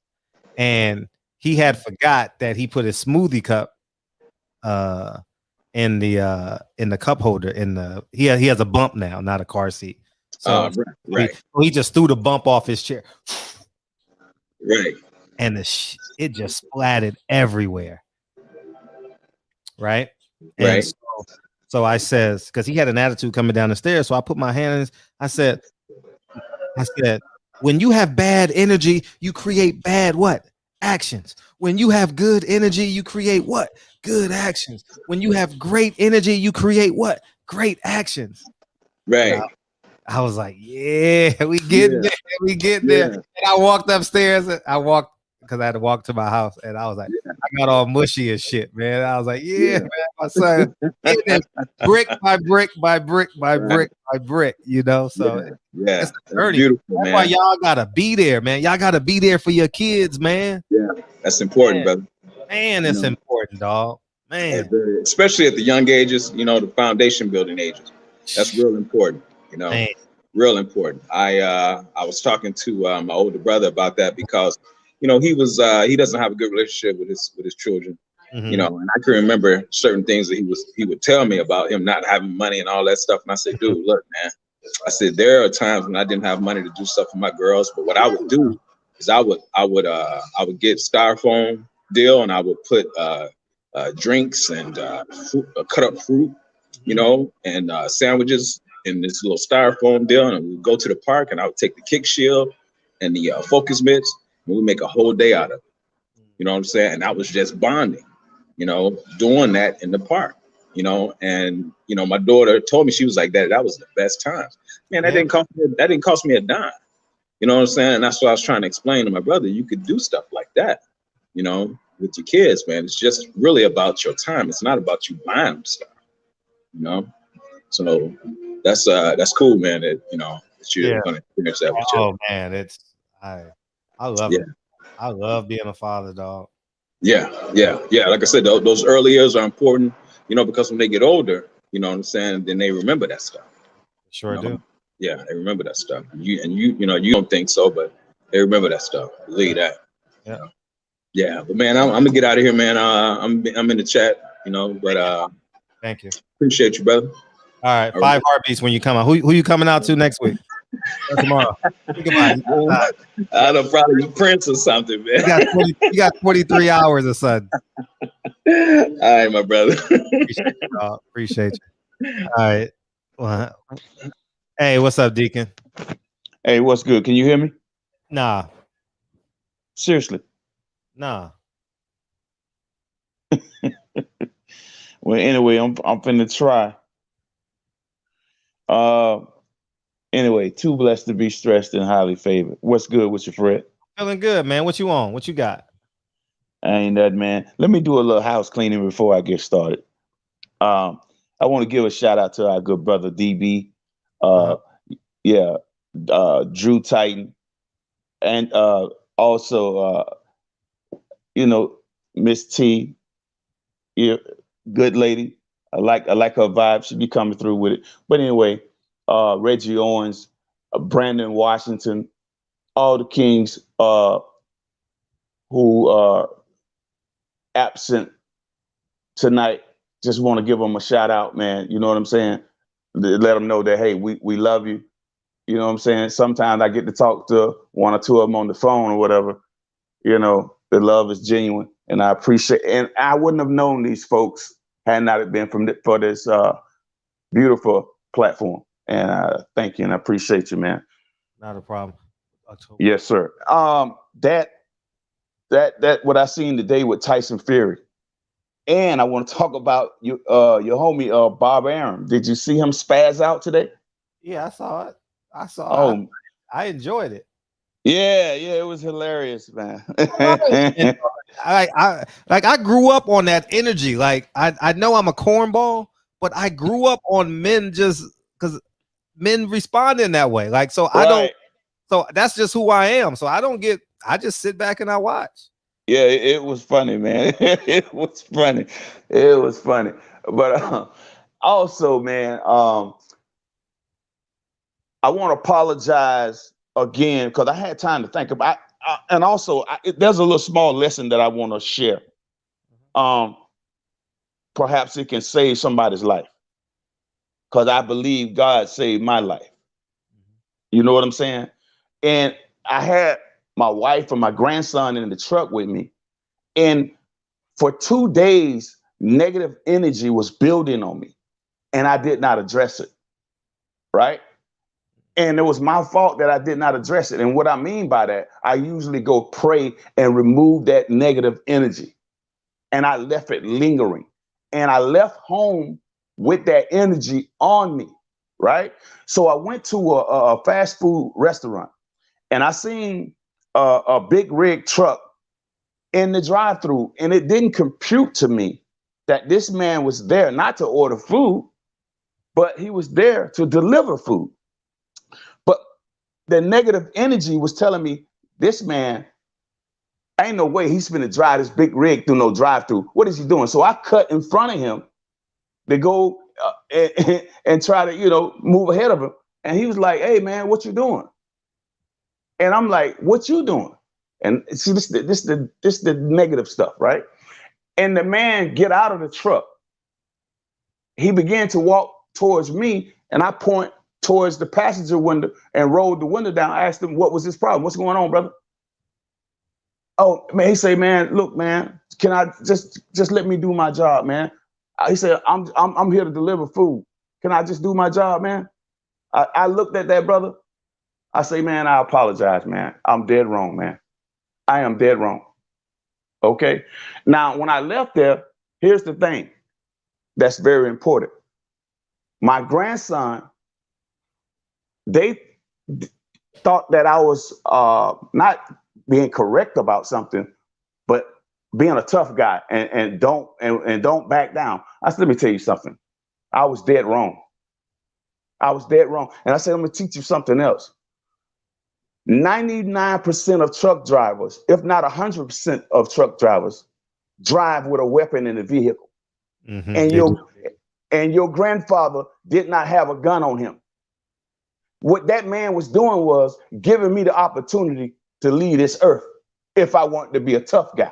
Speaker 4: and he had forgot that he put his smoothie cup in the cup holder he has a bump now, not a car seat. So he just threw the bump off his chair.
Speaker 12: Right.
Speaker 4: And it just splattered everywhere. Right. And so I says, because he had an attitude coming down the stairs. So I put my hand in I said, when you have bad energy, you create bad what? Actions. When you have good energy, you create what? Good actions. When you have great energy, you create what? Great actions.
Speaker 12: Right.
Speaker 4: I was like, yeah, we get there. And I walked upstairs. Because I had to walk to my house, and I was like, I got all mushy and shit, man. I was like, man, my son, brick by brick by brick by brick by brick, you know. So
Speaker 12: it's
Speaker 4: beautiful. That's why y'all gotta be there, man. Y'all gotta be there for your kids, man.
Speaker 12: Yeah, that's important, brother.
Speaker 4: Man, it's important, dog. Man,
Speaker 12: especially at the young ages, you know, the foundation building ages. That's real important, you know. Man. Real important. I was talking to my older brother about that because, you know, he doesn't have a good relationship with his children, you know, and I can remember certain things that he would tell me about him not having money and all that stuff. And I said, dude, look, man, I said, there are times when I didn't have money to do stuff for my girls, but what I would do is I would get styrofoam deal, and I would put drinks and cut up fruit, you know, and sandwiches in this little styrofoam deal, and we'd go to the park, and I would take the kick shield and the focus mitts, and we make a whole day out of it. You know what I'm saying? And that was just bonding, you know, doing that in the park, you know. And, you know, my daughter told me, she was like, that was the best time. Man, that didn't cost me a dime. You know what I'm saying? And that's what I was trying to explain to my brother. You could do stuff like that, you know, with your kids, man. It's just really about your time. It's not about you buying them stuff, you know. So that's cool, man, that, you know, that you're going to finish that with you.
Speaker 4: Oh, man, I love it. I love being a father, dog.
Speaker 12: Yeah. Like I said, those early years are important, you know, because when they get older, you know what I'm saying, then they remember that stuff.
Speaker 4: Sure do.
Speaker 12: Yeah, they remember that stuff. You know, you don't think so, but they remember that stuff. Believe that.
Speaker 4: Yeah.
Speaker 12: Yeah, but man, I'm gonna get out of here, man. I'm in the chat, you know, but
Speaker 4: thank you.
Speaker 12: Appreciate you, brother.
Speaker 4: All right, 5 heartbeats when you come out. Who you coming out to next week? Or tomorrow. Think about it.
Speaker 12: I don't probably Prince or something, man.
Speaker 4: You got 43 hours or something.
Speaker 12: All right, my brother.
Speaker 4: Appreciate you. All right. Well, hey, what's up, Deacon?
Speaker 13: Hey, what's good? Can you hear me?
Speaker 4: Nah.
Speaker 13: Seriously?
Speaker 4: Nah.
Speaker 13: Well, anyway, I'm finna try. Anyway, too blessed to be stressed and highly favored. What's good with you, Fred?
Speaker 4: Feeling good, man. What you on? What you got?
Speaker 13: Ain't that, man. Let me do a little house cleaning before I get started. I want to give a shout out to our good brother DB. Yeah, Drew Titan, and also Miss T. Yeah, good lady. I like her vibe. She be coming through with it. But anyway, Reggie Owens, Brandon Washington, all the Kings who are absent tonight. Just want to give them a shout out, man. You know what I'm saying? Let them know that, hey, we love you. You know what I'm saying? Sometimes I get to talk to one or two of them on the phone or whatever. You know, the love is genuine, and I appreciate. And I wouldn't have known these folks had not it been for this beautiful platform. And thank you, and I appreciate you, man.
Speaker 4: Not a problem. October.
Speaker 13: Yes, sir. That what I seen today with Tyson Fury, and I want to talk about your homie Bob Arum. Did you see him spaz out today?
Speaker 4: Yeah, I saw it. I enjoyed it.
Speaker 13: Yeah, it was hilarious, man.
Speaker 4: I grew up on that energy. Like I know I'm a cornball, but I grew up on men just because men respond in that way. Like so, I don't. So that's just who I am. So I just sit back and I watch.
Speaker 13: Yeah, it was funny, man. It was funny. But also, man, I want to apologize again because I had time to think about. And also, there's a little small lesson that I want to share. Perhaps it can save somebody's life because I believe God saved my life. You know what I'm saying? And I had my wife and my grandson in the truck with me. And for 2 days, negative energy was building on me. And I did not address it. Right? And it was my fault that I did not address it. And what I mean by that, I usually go pray and remove that negative energy. And I left it lingering. And I left home with that energy on me. Right? So I went to a fast food restaurant. And I seen a big rig truck in the drive-thru, and it didn't compute to me that this man was there not to order food, but he was there to deliver food. But the negative energy was telling me, this man, ain't no way he's gonna drive this big rig through no drive-thru. What is he doing? So I cut in front of him to go and try to, move ahead of him. And he was like, hey, man, what you doing? And I'm like, what you doing? And see, this the negative stuff, right? And the man get out of the truck. He began to walk towards me, and I point towards the passenger window and rolled the window down. I asked him, what was his problem? What's going on, brother? Oh, man, he say, man, look, man, can I just let me do my job, man? He said, I'm here to deliver food. Can I just do my job, man? I looked at that brother. I say, man, I apologize, man. I'm dead wrong, man. I am dead wrong. Okay. Now, when I left there, here's the thing that's very important. My grandson, they thought that I was not being correct about something, but being a tough guy and don't back down. I said, let me tell you something. I was dead wrong. And I said, I'm gonna teach you something else. 99% of truck drivers, if not 100% of truck drivers, drive with a weapon in the vehicle. Mm-hmm. And your grandfather did not have a gun on him. What that man was doing was giving me the opportunity to leave this earth if I wanted to be a tough guy.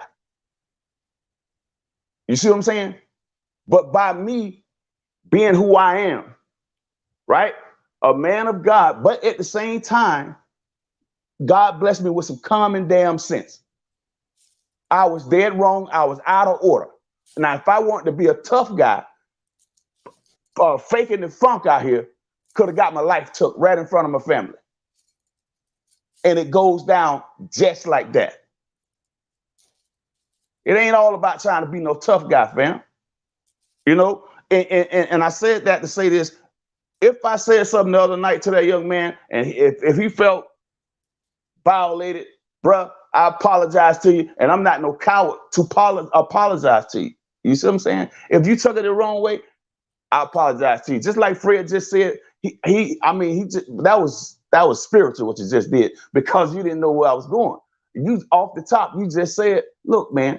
Speaker 13: You see what I'm saying? But by me being who I am, right? A man of God, but at the same time, God blessed me with some common damn sense. I was dead wrong. I was out of order. Now, if I wanted to be a tough guy, faking the funk out here could have got my life took right in front of my family. And it goes down just like that. It ain't all about trying to be no tough guy, fam. You know, and I said that to say this. If I said something the other night to that young man, and if he felt violated, bruh, I apologize to you. And I'm not no coward to apologize to you. You see what I'm saying? If you took it the wrong way, I apologize to you. Just like Fred just said, that was spiritual what you just did, because you didn't know where I was going. You off the top, you just said, look, man,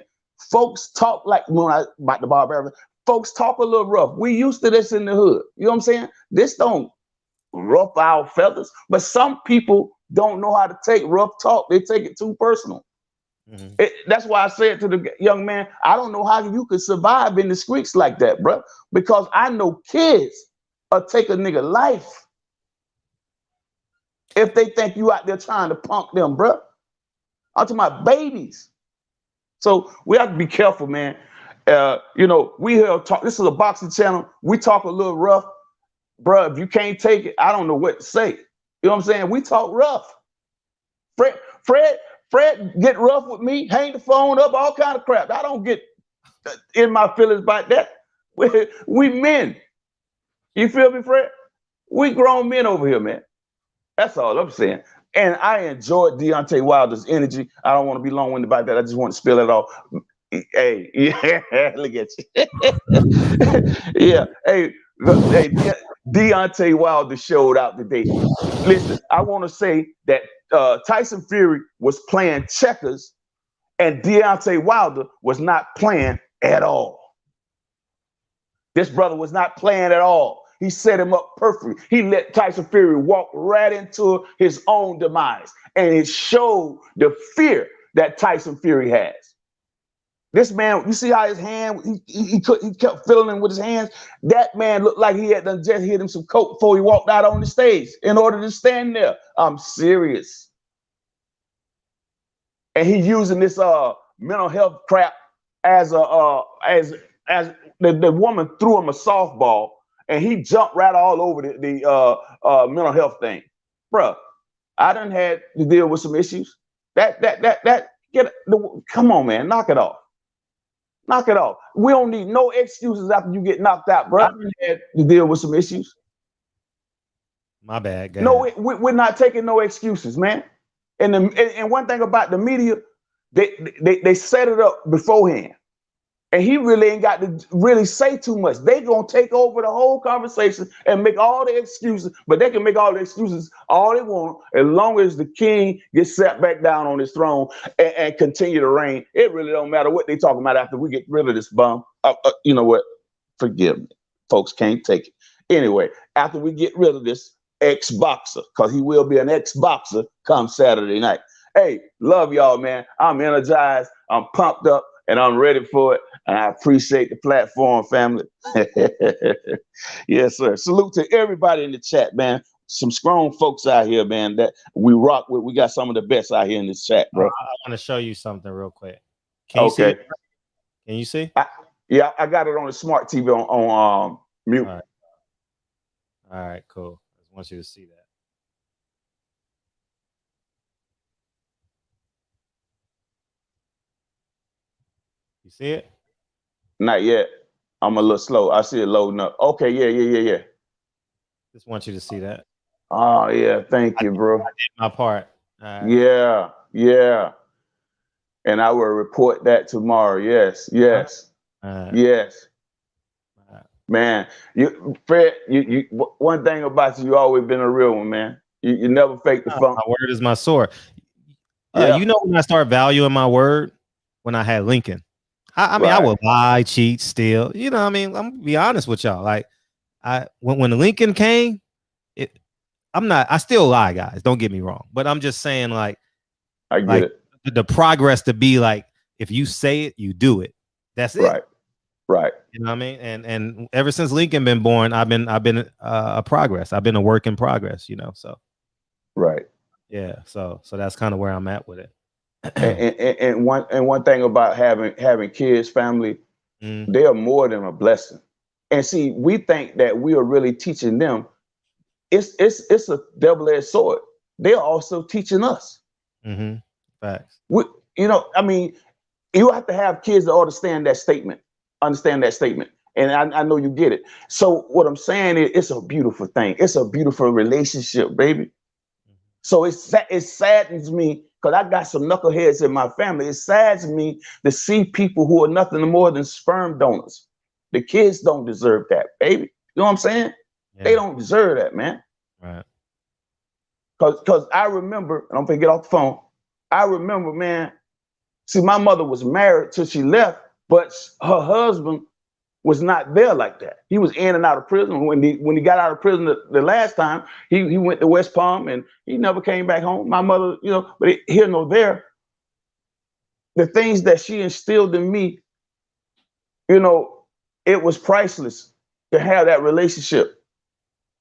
Speaker 13: folks talk like about the barbarian. Folks talk a little rough. We used to this in the hood. You know what I'm saying? This don't rough our feathers, but some people don't know how to take rough talk. They take it too personal. Mm-hmm. That's why I said to the young man, I don't know how you could survive in the streets like that, bro, because I know kids will take a nigga life if they think you out there trying to punk them, bro. I'm talking about babies. So we have to be careful, man. You know, we here talk. This is a boxing channel. We talk a little rough, bro. If you can't take it, I don't know what to say. You know what I'm saying? We talk rough. Fred get rough with me, hang the phone up, all kind of crap. I don't get in my feelings about that. We men. You feel me, Fred? We grown men over here, man. That's all I'm saying. And I enjoyed Deontay Wilder's energy. I don't want to be long-winded about that. I just want to spill it all. Hey, yeah, look at you. Yeah, hey, Deontay Wilder showed out today. Listen, I want to say that Tyson Fury was playing checkers and Deontay Wilder was not playing at all. This brother was not playing at all. He set him up perfectly. He let Tyson Fury walk right into his own demise. And it showed the fear that Tyson Fury has. This man, you see how his hand, he kept fiddling with his hands? That man looked like he had done just hit him some coke before he walked out on the stage in order to stand there. I'm serious. And he using this mental health crap as the woman threw him a softball and he jumped right all over the mental health thing. Bruh, I done had to deal with some issues. Come on, man, knock it off. Knock it off. We don't need no excuses after you get knocked out, bro. I had to deal with some issues.
Speaker 4: My bad, guys.
Speaker 13: No, we're not taking no excuses, man. And one thing about the media, they set it up beforehand. And he really ain't got to really say too much. They gonna take over the whole conversation and make all the excuses, but they can make all the excuses all they want as long as the king gets sat back down on his throne and continue to reign. It really don't matter what they talking about after we get rid of this bum. You know what? Forgive me. Folks can't take it. Anyway, after we get rid of this ex-boxer, because he will be an ex-boxer come Saturday night. Hey, love y'all, man. I'm energized. I'm pumped up. And I'm ready for it. And I appreciate the platform, family. Yes, sir. Salute to everybody in the chat, man. Some strong folks out here, man, that we rock with. We got some of the best out here in this chat, bro.
Speaker 4: I want to show you something real quick. Can you see? Can you see?
Speaker 13: Yeah, I got it on the smart TV on mute.
Speaker 4: All right, cool. I just want you to see that. You see it?
Speaker 13: Not yet. I'm a little slow. I see it loading up. Okay, yeah.
Speaker 4: Just want you to see that.
Speaker 13: Oh, yeah. Thank you, bro.
Speaker 4: I did my part. Right.
Speaker 13: Yeah. And I will report that tomorrow. Yes. Yes. Man, Fred, you one thing about you always been a real one, man. You never fake the funk.
Speaker 4: My word is my sword. You know when I start valuing my word? When I had Lincoln. I mean, I would lie, cheat, steal. You know what I mean? I'm gonna be honest with y'all. Like, when Lincoln came, I still lie, guys. Don't get me wrong. But I'm just saying, like,
Speaker 13: I get it.
Speaker 4: The progress to be like, if you say it, you do it. That's it.
Speaker 13: Right.
Speaker 4: You know what I mean? And ever since Lincoln been born, I've been a progress. I've been a work in progress, you know. So
Speaker 13: right.
Speaker 4: Yeah. So that's kind of where I'm at with it.
Speaker 13: and one thing about having kids, family, they are more than a blessing. And see, we think that we are really teaching them. It's a double-edged sword. They're also teaching us.
Speaker 4: Mm-hmm. Facts.
Speaker 13: I mean, you have to have kids to understand that statement. And I know you get it. So what I'm saying is, it's a beautiful thing. It's a beautiful relationship, baby. So it saddens me because I got some knuckleheads in my family. It saddens me to see people who are nothing more than sperm donors. The kids don't deserve that, baby. You know what I'm saying? Yeah. They don't deserve that, man.
Speaker 4: Right.
Speaker 13: Because I remember, and I'm gonna get off the phone. I remember, man. See, my mother was married till she left, but her husband was not there like that. He was in and out of prison. When he got out of prison the last time, he went to West Palm and he never came back home. My mother, but here nor there, the things that she instilled in me, it was priceless to have that relationship.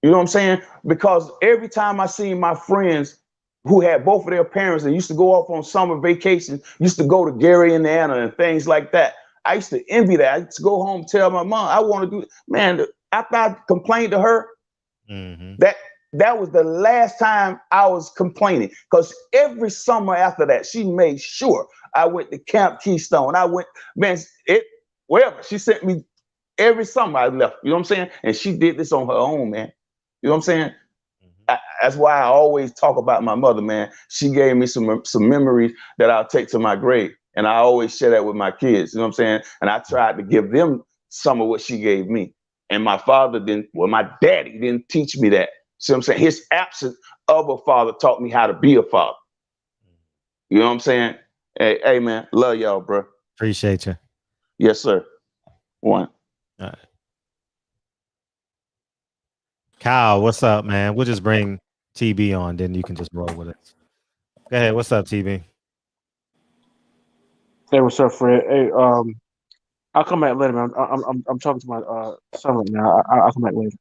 Speaker 13: You know what I'm saying? Because every time I seen my friends who had both of their parents and used to go off on summer vacation, used to go to Gary, Indiana and things like that, I used to envy that. I used to go home and tell my mom, I want to do it. Man, after I complained to her, that was the last time I was complaining. Because every summer after that, she made sure I went to Camp Keystone. I went, man, wherever. She sent me every summer I left. You know what I'm saying? And she did this on her own, man. You know what I'm saying? That's why I always talk about my mother, man. She gave me some memories that I'll take to my grave. And I always share that with my kids. You know what I'm saying? And I tried to give them some of what she gave me. And my my daddy didn't teach me that. See what I'm saying? His absence of a father taught me how to be a father. You know what I'm saying? Hey man, love y'all, bro.
Speaker 4: Appreciate you.
Speaker 13: Yes, sir. One.
Speaker 4: All right. Kyle, what's up, man? We'll just bring TB on, then you can just roll with it. Go ahead. What's up, TB?
Speaker 14: Hey, what's up, Fred? Hey, I'll come back later, man. I'm talking to my son right now. I'll come back later.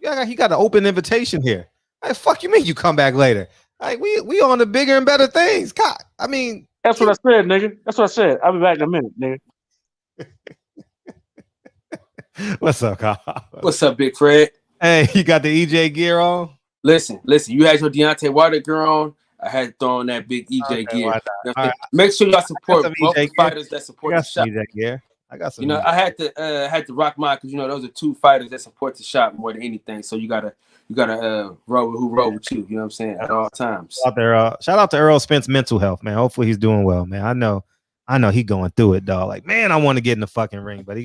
Speaker 4: Yeah, he got an open invitation here. Hey, fuck you mean you come back later? Like we on the bigger and better things. God, I mean,
Speaker 14: that's what I said, nigga. That's what I said. I'll be back in a minute, nigga.
Speaker 4: What's up, Kyle?
Speaker 15: What's up, Big Fred?
Speaker 4: Hey, you got the EJ gear on?
Speaker 15: Listen. You had your Deontay Wilder gear on. I had to throw on that big EJ gear. Right. Make sure y'all support both the fighters that support the shop.
Speaker 4: EJ gear. I got some.
Speaker 15: I had to rock mine because those are two fighters that support the shop more than anything. So you gotta roll with who roll with you. You know what I'm saying? At all times.
Speaker 4: Shout out to Earl Spence mental health, man. Hopefully he's doing well, man. I know he going through it, dog. Like, man, I want to get in the fucking ring, but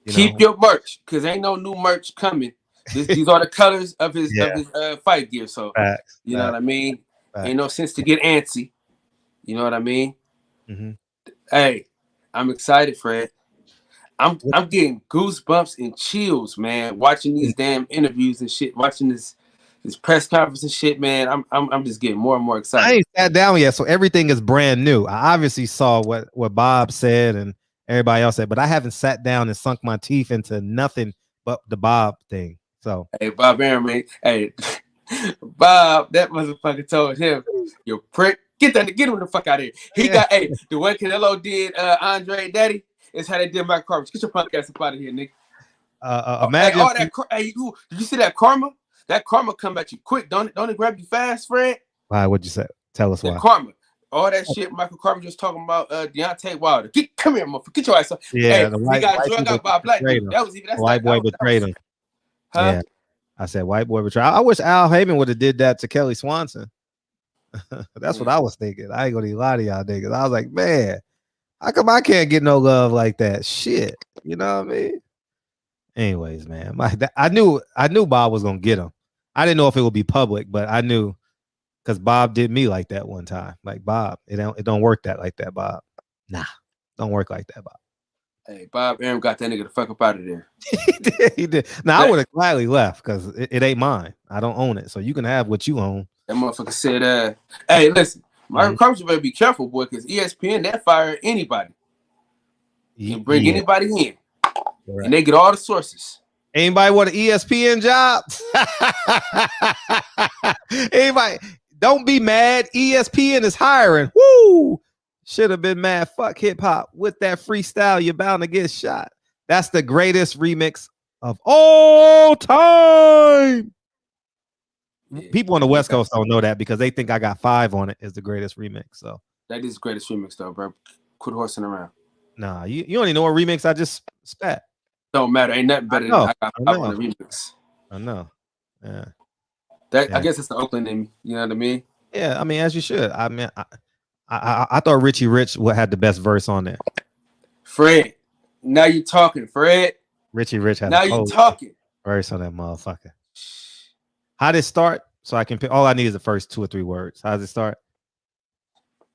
Speaker 15: keep your merch because ain't no new merch coming. These are the colors of his fight gear. So you know what I mean. Ain't no sense to get antsy. You know what I mean?
Speaker 4: Mm-hmm.
Speaker 15: Hey, I'm excited, Fred. I'm getting goosebumps and chills, man. Watching these damn interviews and shit. Watching this press conference and shit, man. I'm just getting more and more excited.
Speaker 4: I ain't sat down yet, so everything is brand new. I obviously saw what Bob said and everybody else said, but I haven't sat down and sunk my teeth into nothing but the Bob thing. So
Speaker 15: hey, Bob Arum, man. Hey, Bob, that motherfucker told him, "You prick, get him the fuck out of here." He got the way Canelo did Andre Daddy is how they did Mike Carver. Get your punk ass up out of here, nigga.
Speaker 4: Imagine
Speaker 15: all that. Did you see that karma? That karma come at you quick. Don't it grab you fast, Fred?
Speaker 4: Why? What'd you say? Tell us why.
Speaker 15: Karma. All that shit Michael Carver just talking about Deontay Wilder. Come here, motherfucker. Get your ass up.
Speaker 4: Yeah,
Speaker 15: he got drugged out by a black dude. That's
Speaker 4: white boy betrayed him.
Speaker 15: Huh?
Speaker 4: Yeah. I said white boy betrayed. I wish Al Heyman would have did that to Kelly Swanson. That's what I was thinking. I ain't gonna lie to y'all niggas. I was like, man, how come I can't get no love like that? Shit. You know what I mean? Anyways, man, I knew Bob was gonna get him. I didn't know if it would be public, but I knew because Bob did me like that one time. Like, Bob, it don't work like that, Bob. Nah, don't work like that, Bob.
Speaker 15: Hey, Bob Arum got that nigga the fuck up out of there.
Speaker 4: He did. Now, I would have gladly left because it ain't mine. I don't own it. So you can have what you own.
Speaker 15: That motherfucker said, hey, listen, Michael Carter better be careful, boy, because ESPN, that fire anybody. You can bring anybody in. Right. And they get all the sources.
Speaker 4: Anybody want an ESPN job? Anybody? Don't be mad. ESPN is hiring. Woo! Should have been mad. Fuck hip hop. With that freestyle, you're bound to get shot. That's the greatest remix of all time. Yeah. People on the West Coast don't know that because they think I Got 5 on it is the greatest remix. So
Speaker 15: that is the greatest remix, though, bro. Quit horsing around.
Speaker 4: Nah, you only know what remix I just spat.
Speaker 15: Don't matter. Ain't nothing better than I Got 5 on the remix.
Speaker 4: I know. Yeah.
Speaker 15: I guess it's the Oakland in me. You know what I mean?
Speaker 4: Yeah, I mean, as you should. I mean, I thought Richie Rich had the best verse on there.
Speaker 15: Fred, now you talking, Fred.
Speaker 4: Richie Rich had
Speaker 15: now you talking
Speaker 4: verse on that motherfucker. How did it start? So I can pick. All I need is the first 2 or 3 words. How does it start?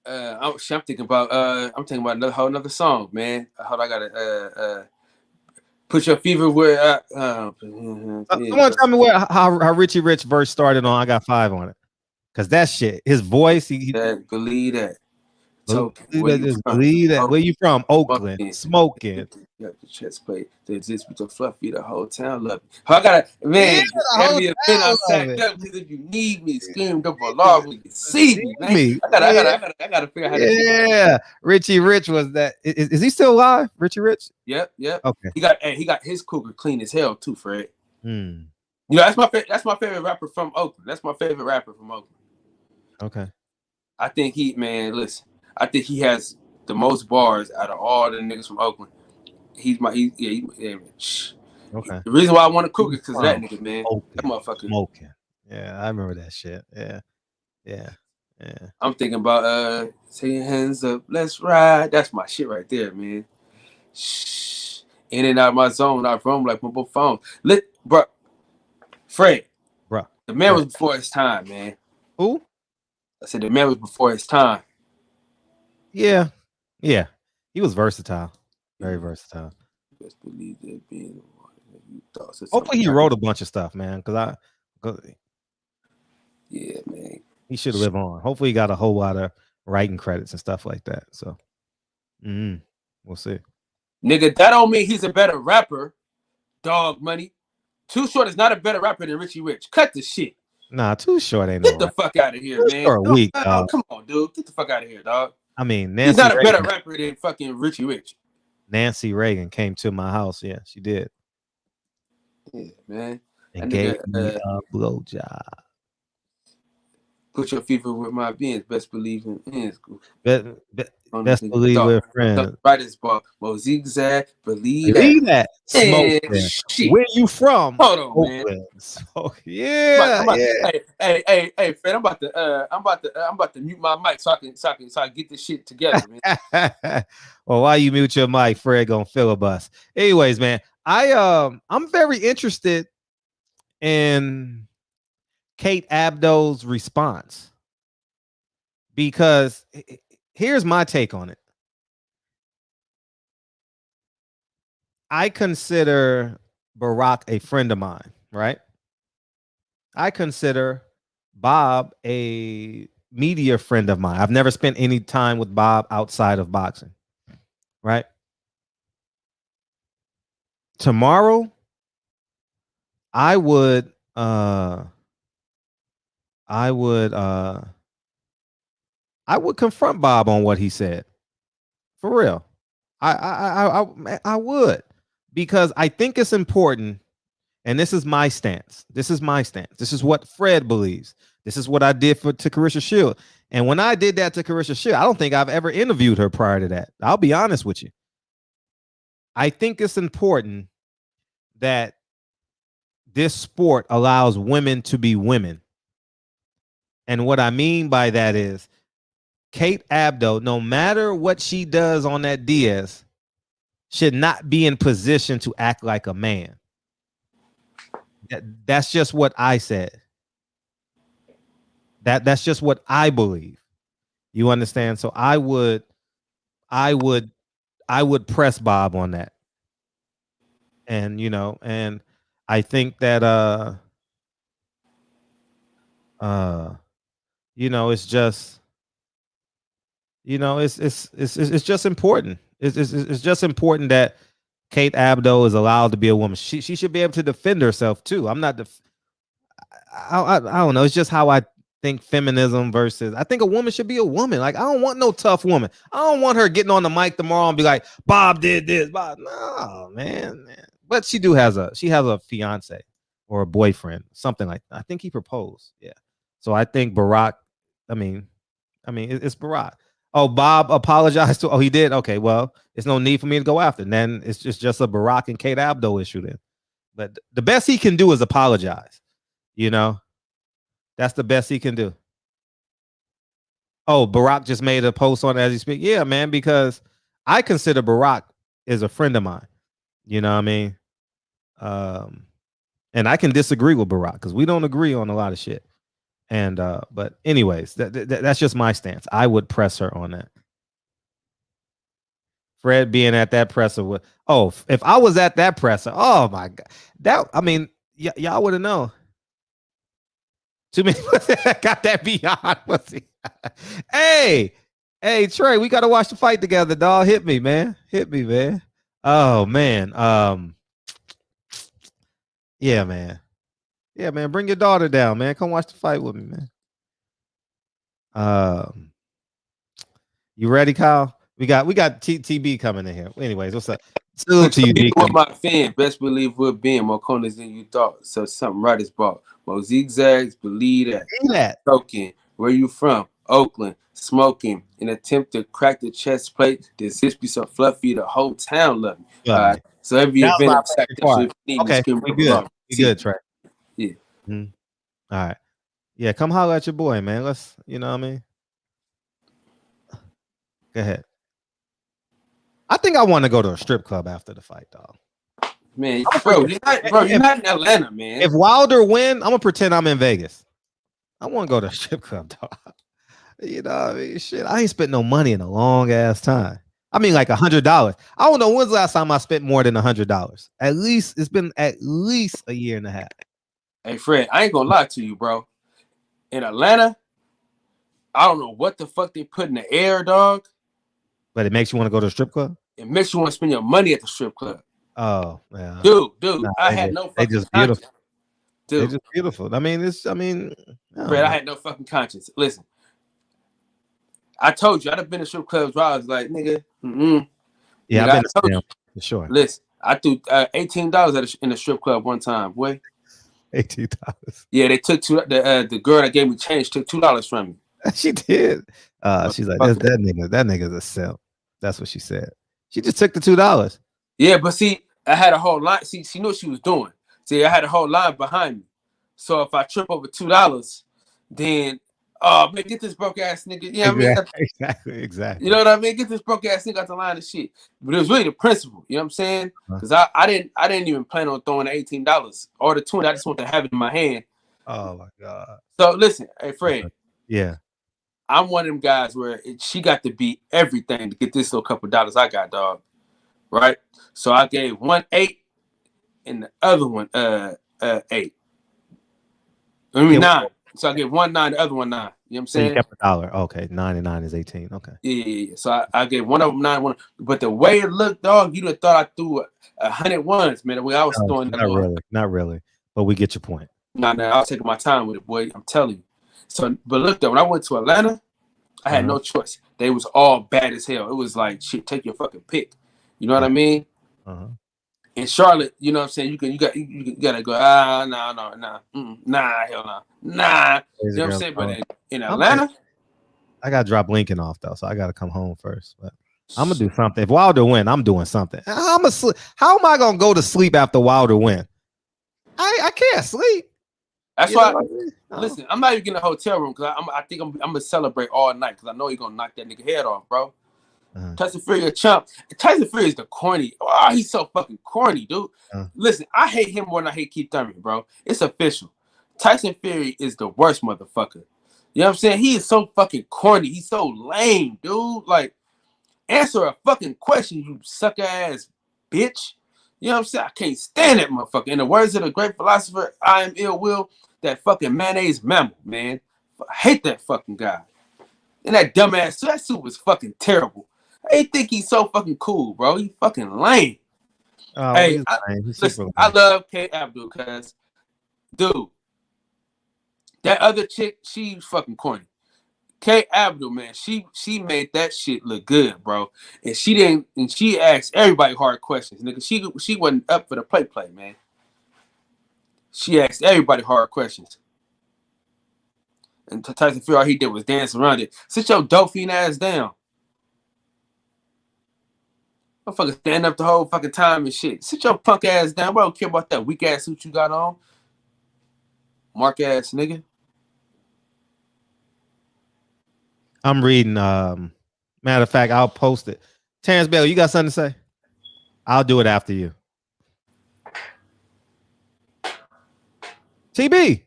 Speaker 15: I'm thinking about another whole nother song, man. Hold on, I gotta put your fever where.
Speaker 4: Someone tell me how Richie Rich verse started on I Got 5 on it, because that shit, his voice.
Speaker 15: Believe that.
Speaker 4: Believe that. Where you from? Oakland. Smoking.
Speaker 15: Yeah, the chest plate. They exist with the fluffy. The whole town love me. I gotta, man. Every event I sacked up, if you need me, screamed up a law when you see me, man. I gotta figure out how to.
Speaker 4: Yeah, Richie Rich was that. Is he still alive? Richie Rich?
Speaker 15: Yep.
Speaker 4: Okay.
Speaker 15: He got his cougar clean as hell too, Fred.
Speaker 4: You
Speaker 15: know, that's my favorite rapper from Oakland. That's my favorite rapper from Oakland.
Speaker 4: Okay.
Speaker 15: I think I think he has the most bars out of all the niggas from Oakland. Okay. The reason why I want to cook it because of that nigga, man. That motherfucker.
Speaker 4: Smoking. Yeah, I remember that shit. Yeah.
Speaker 15: I'm thinking about take your hands up, let's ride. That's my shit right there, man. Shh. In and out of my zone, I roam like mobile phone. Fred.
Speaker 4: Bro.
Speaker 15: The man was before his time, man.
Speaker 4: Who?
Speaker 15: I said the man was before his time.
Speaker 4: Yeah. He was versatile. Very versatile.
Speaker 15: Best believe that being you thought.
Speaker 4: Hopefully he wrote a bunch of stuff, man.
Speaker 15: Yeah, man.
Speaker 4: He should live on. Hopefully he got a whole lot of writing credits and stuff like that. So we'll see.
Speaker 15: Nigga, that don't mean he's a better rapper. Dog Money. Too Short is not a better rapper than Richie Rich. Cut the shit.
Speaker 4: Nah, Too Short ain't
Speaker 15: Get the fuck out of here, man.
Speaker 4: Short weak, dog.
Speaker 15: Come on, dude. Get the fuck out of here, dog.
Speaker 4: I mean,
Speaker 15: he's not a better rapper than fucking Richie Rich.
Speaker 4: Nancy Reagan came to my house. Yeah, she did.
Speaker 15: Yeah, man.
Speaker 4: And gave me a blowjob.
Speaker 15: Put your fever with my beings. Best believe in ends.
Speaker 4: Best believe we're friends.
Speaker 15: Right as ball. Mo zigzag. Believe
Speaker 4: that. Smoke. Where you from?
Speaker 15: Hold on, man.
Speaker 4: So, yeah.
Speaker 15: Hey, Fred. I'm about to mute my mic so I can get this shit together, man.
Speaker 4: Well, while you mute your mic, Fred gonna filibust. Anyways, man, I'm very interested in Kate Abdo's response, because here's my take on it. I consider Barack a friend of mine, right? I consider Bob a media friend of mine. I've never spent any time with Bob outside of boxing, right? Tomorrow, I would confront Bob on what he said. For real. I would, because I think it's important, and this is my stance. This is what Fred believes. This is what I did to Carisha Shield. And when I did that to Carisha Shield, I don't think I've ever interviewed her prior to that. I'll be honest with you. I think it's important that this sport allows women to be women. And what I mean by that is Kate Abdo, no matter what she does on that Diaz, should not be in position to act like a man. That's just what I said. That's just what I believe. You understand? So I would press Bob on that. And and I think that it's just it's just important. It's just important that Kate Abdo is allowed to be a woman. She should be able to defend herself too. I'm not I don't know. It's just how I think feminism versus, I think a woman should be a woman. Like, I don't want no tough woman. I don't want her getting on the mic tomorrow and be like, Bob did this. Bob, no, man. But she has a fiance or a boyfriend, something like that. I think he proposed. Yeah. So I think Barack, it's Barack. Oh, Bob apologized to. Oh, he did. Okay, well, it's no need for me to go after. And then it's just a Barack and Kate Abdo issue then. But the best he can do is apologize. You know, that's the best he can do. Oh, Barack just made a post on it as he speaks. Yeah, man, because I consider Barack is a friend of mine. You know what I mean? And I can disagree with Barack because we don't agree on a lot of shit. And but anyways, that's just my stance. I would press her on that. Fred being at that presser would. Oh, if I was at that presser, oh my god, y'all would have known. Too many got that beyond pussy. Hey, Trey, we gotta watch the fight together, dog. Hit me, man. Oh man, yeah, man. Bring your daughter down, man. Come watch the fight with me, man. You ready, Kyle? We got TB coming in here. Anyways, what's up? Salute to you, D.
Speaker 15: With my fan, best believe we're being more corners than you thought. So something right is bought. More zigzags, believe that. Choking. Where you from? Oakland. Smoking. An attempt to crack the chest plate. This be so fluffy, the whole town love me. So every event I'm sacked up.
Speaker 4: Okay, we good. We good, Trey.
Speaker 15: Yeah.
Speaker 4: Mm-hmm. All right. Yeah, come holler at your boy, man. Let's, you know what I mean? Go ahead. I think I want to go to a strip club after the fight, dog.
Speaker 15: Man, you're not in Atlanta, man.
Speaker 4: If Wilder win, I'm gonna pretend I'm in Vegas. I want to go to a strip club, dog. You know what I mean? Shit, I ain't spent no money in a long ass time. I mean, like $100. I don't know when's the last time I spent more than $100. At least it's been at least a year and a half.
Speaker 15: Hey, Fred, I ain't gonna lie to you, bro. In Atlanta, I don't know what the fuck they put in the air, dog.
Speaker 4: But it makes you want to go to a strip club?
Speaker 15: It makes you want to spend your money at the strip club.
Speaker 4: Oh, yeah.
Speaker 15: Dude, I had no fucking
Speaker 4: just
Speaker 15: conscience.
Speaker 4: Beautiful.
Speaker 15: Dude.
Speaker 4: They're just beautiful.
Speaker 15: Fred, I had no fucking conscience. Listen, I told you, I'd have been to strip clubs where I was like, nigga,
Speaker 4: Yeah,
Speaker 15: nigga,
Speaker 4: I've been to for sure.
Speaker 15: Listen, I threw $18 in a strip club one time, boy.
Speaker 4: $18.
Speaker 15: Yeah, they took the girl that gave me change took $2 from me.
Speaker 4: She did. She's like, that nigga's a simp. That's what she said. She just took the $2.
Speaker 15: Yeah, but see, I had a whole line. See, she knew what she was doing. See, I had a whole line behind me. So if I trip over $2, then man, get this broke ass nigga. You know what I mean?
Speaker 4: Exactly.
Speaker 15: You know what I mean? Get this broke ass nigga out the line of shit. But it was really the principle. You know what I'm saying? Because I didn't even plan on throwing the $18 or the $20. I just want to have it in my hand.
Speaker 4: Oh my god.
Speaker 15: So listen, hey Fred.
Speaker 4: Yeah.
Speaker 15: I'm one of them guys where she got to be everything to get this little couple dollars I got, dog. Right? So I gave one 8 and the other one 8. I mean 9. So I gave one 9, the other one 9. You know what I'm saying?
Speaker 4: So you kept $1. Okay, 9 and 9 is 18. Okay.
Speaker 15: Yeah. So I gave one of them 9. But the way it looked, dog, you'd have thought I threw 100 ones, man. The way I was throwing them.
Speaker 4: Not really. But we get your point.
Speaker 15: No, I was taking my time with it, boy. I'm telling you. So, but look though, when I went to Atlanta, I had no choice. They was all bad as hell. It was like, shit, take your fucking pick. You know what I mean? In Charlotte, you know what I'm saying? You gotta go. Nah, hell nah. You know what I'm saying? But in Atlanta,
Speaker 4: I gotta drop Lincoln off though, so I gotta come home first. But I'm gonna do something. If Wilder win, I'm doing something. How am I gonna go to sleep after Wilder win? I can't sleep.
Speaker 15: That's why. Listen, I'm not even getting a hotel room because I think I'm gonna celebrate all night because I know you're gonna knock that nigga head off, bro. Tyson Fury a chump. Tyson Fury is the corny. Oh, he's so fucking corny, dude. Listen, I hate him more than I hate Keith Thurman, bro. It's official. Tyson Fury is the worst motherfucker. You know what I'm saying? He is so fucking corny. He's so lame, dude. Like, answer a fucking question, you sucker ass bitch. You know what I'm saying? I can't stand that motherfucker. In the words of the great philosopher, I am ill will, that fucking mayonnaise mammal, man. I hate that fucking guy. And that dumbass, that suit was fucking terrible. I think he's so fucking cool, bro. He fucking lame. Hey, listen, I love Kate Abdul because, dude, That other chick, she's fucking corny. Kate Abdul, man, she made that shit look good, bro. And she asked everybody hard questions, nigga. She wasn't up for the play, man. She asked everybody hard questions. And Tyson Fury, all he did was dance around it. Sit your dopey ass down. Motherfucker stand up the whole fucking time and shit. Sit your punk ass down. I don't care about that weak ass suit you got on. Mark ass nigga.
Speaker 4: I'm reading. Matter of fact, I'll post it. Terrence Bell, you got something to say? I'll do it after you. TB,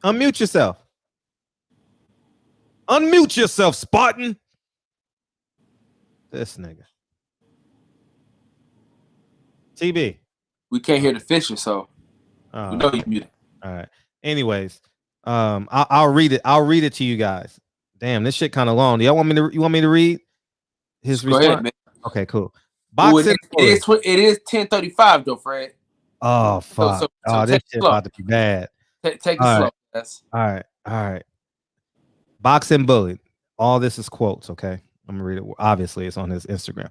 Speaker 4: unmute yourself. Unmute yourself, Spartan. This nigga. TB.
Speaker 15: We can't hear the Fisher, so we know you muted.
Speaker 4: All right. Anyways, I'll read it. I'll read it to you guys. Damn, this shit kind of long. You want me to read his response? Go ahead, man. Okay, cool.
Speaker 15: It is 10:35 though, Fred.
Speaker 4: Oh fuck! So this shit about to be bad.
Speaker 15: Take it slow. Yes.
Speaker 4: All right. Boxing bullied. All this is quotes. Okay, I'm gonna read it. Obviously, it's on his Instagram.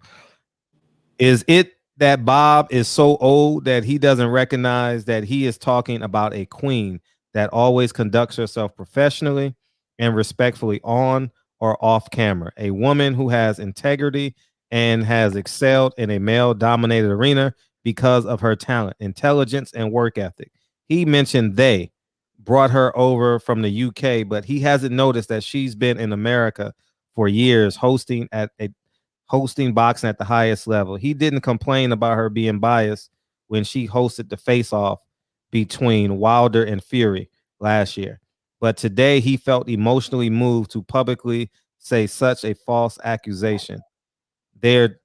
Speaker 4: Is it that Bob is so old that he doesn't recognize that he is talking about a queen that always conducts herself professionally and respectfully on or off camera, a woman who has integrity and has excelled in a male-dominated arena because of her talent, intelligence, and work ethic? He mentioned they brought her over from the UK, but he hasn't noticed that she's been in America for years, hosting boxing at the highest level. He didn't complain about her being biased when she hosted the face-off between Wilder and Fury last year. But today he felt emotionally moved to publicly say such a false accusation. There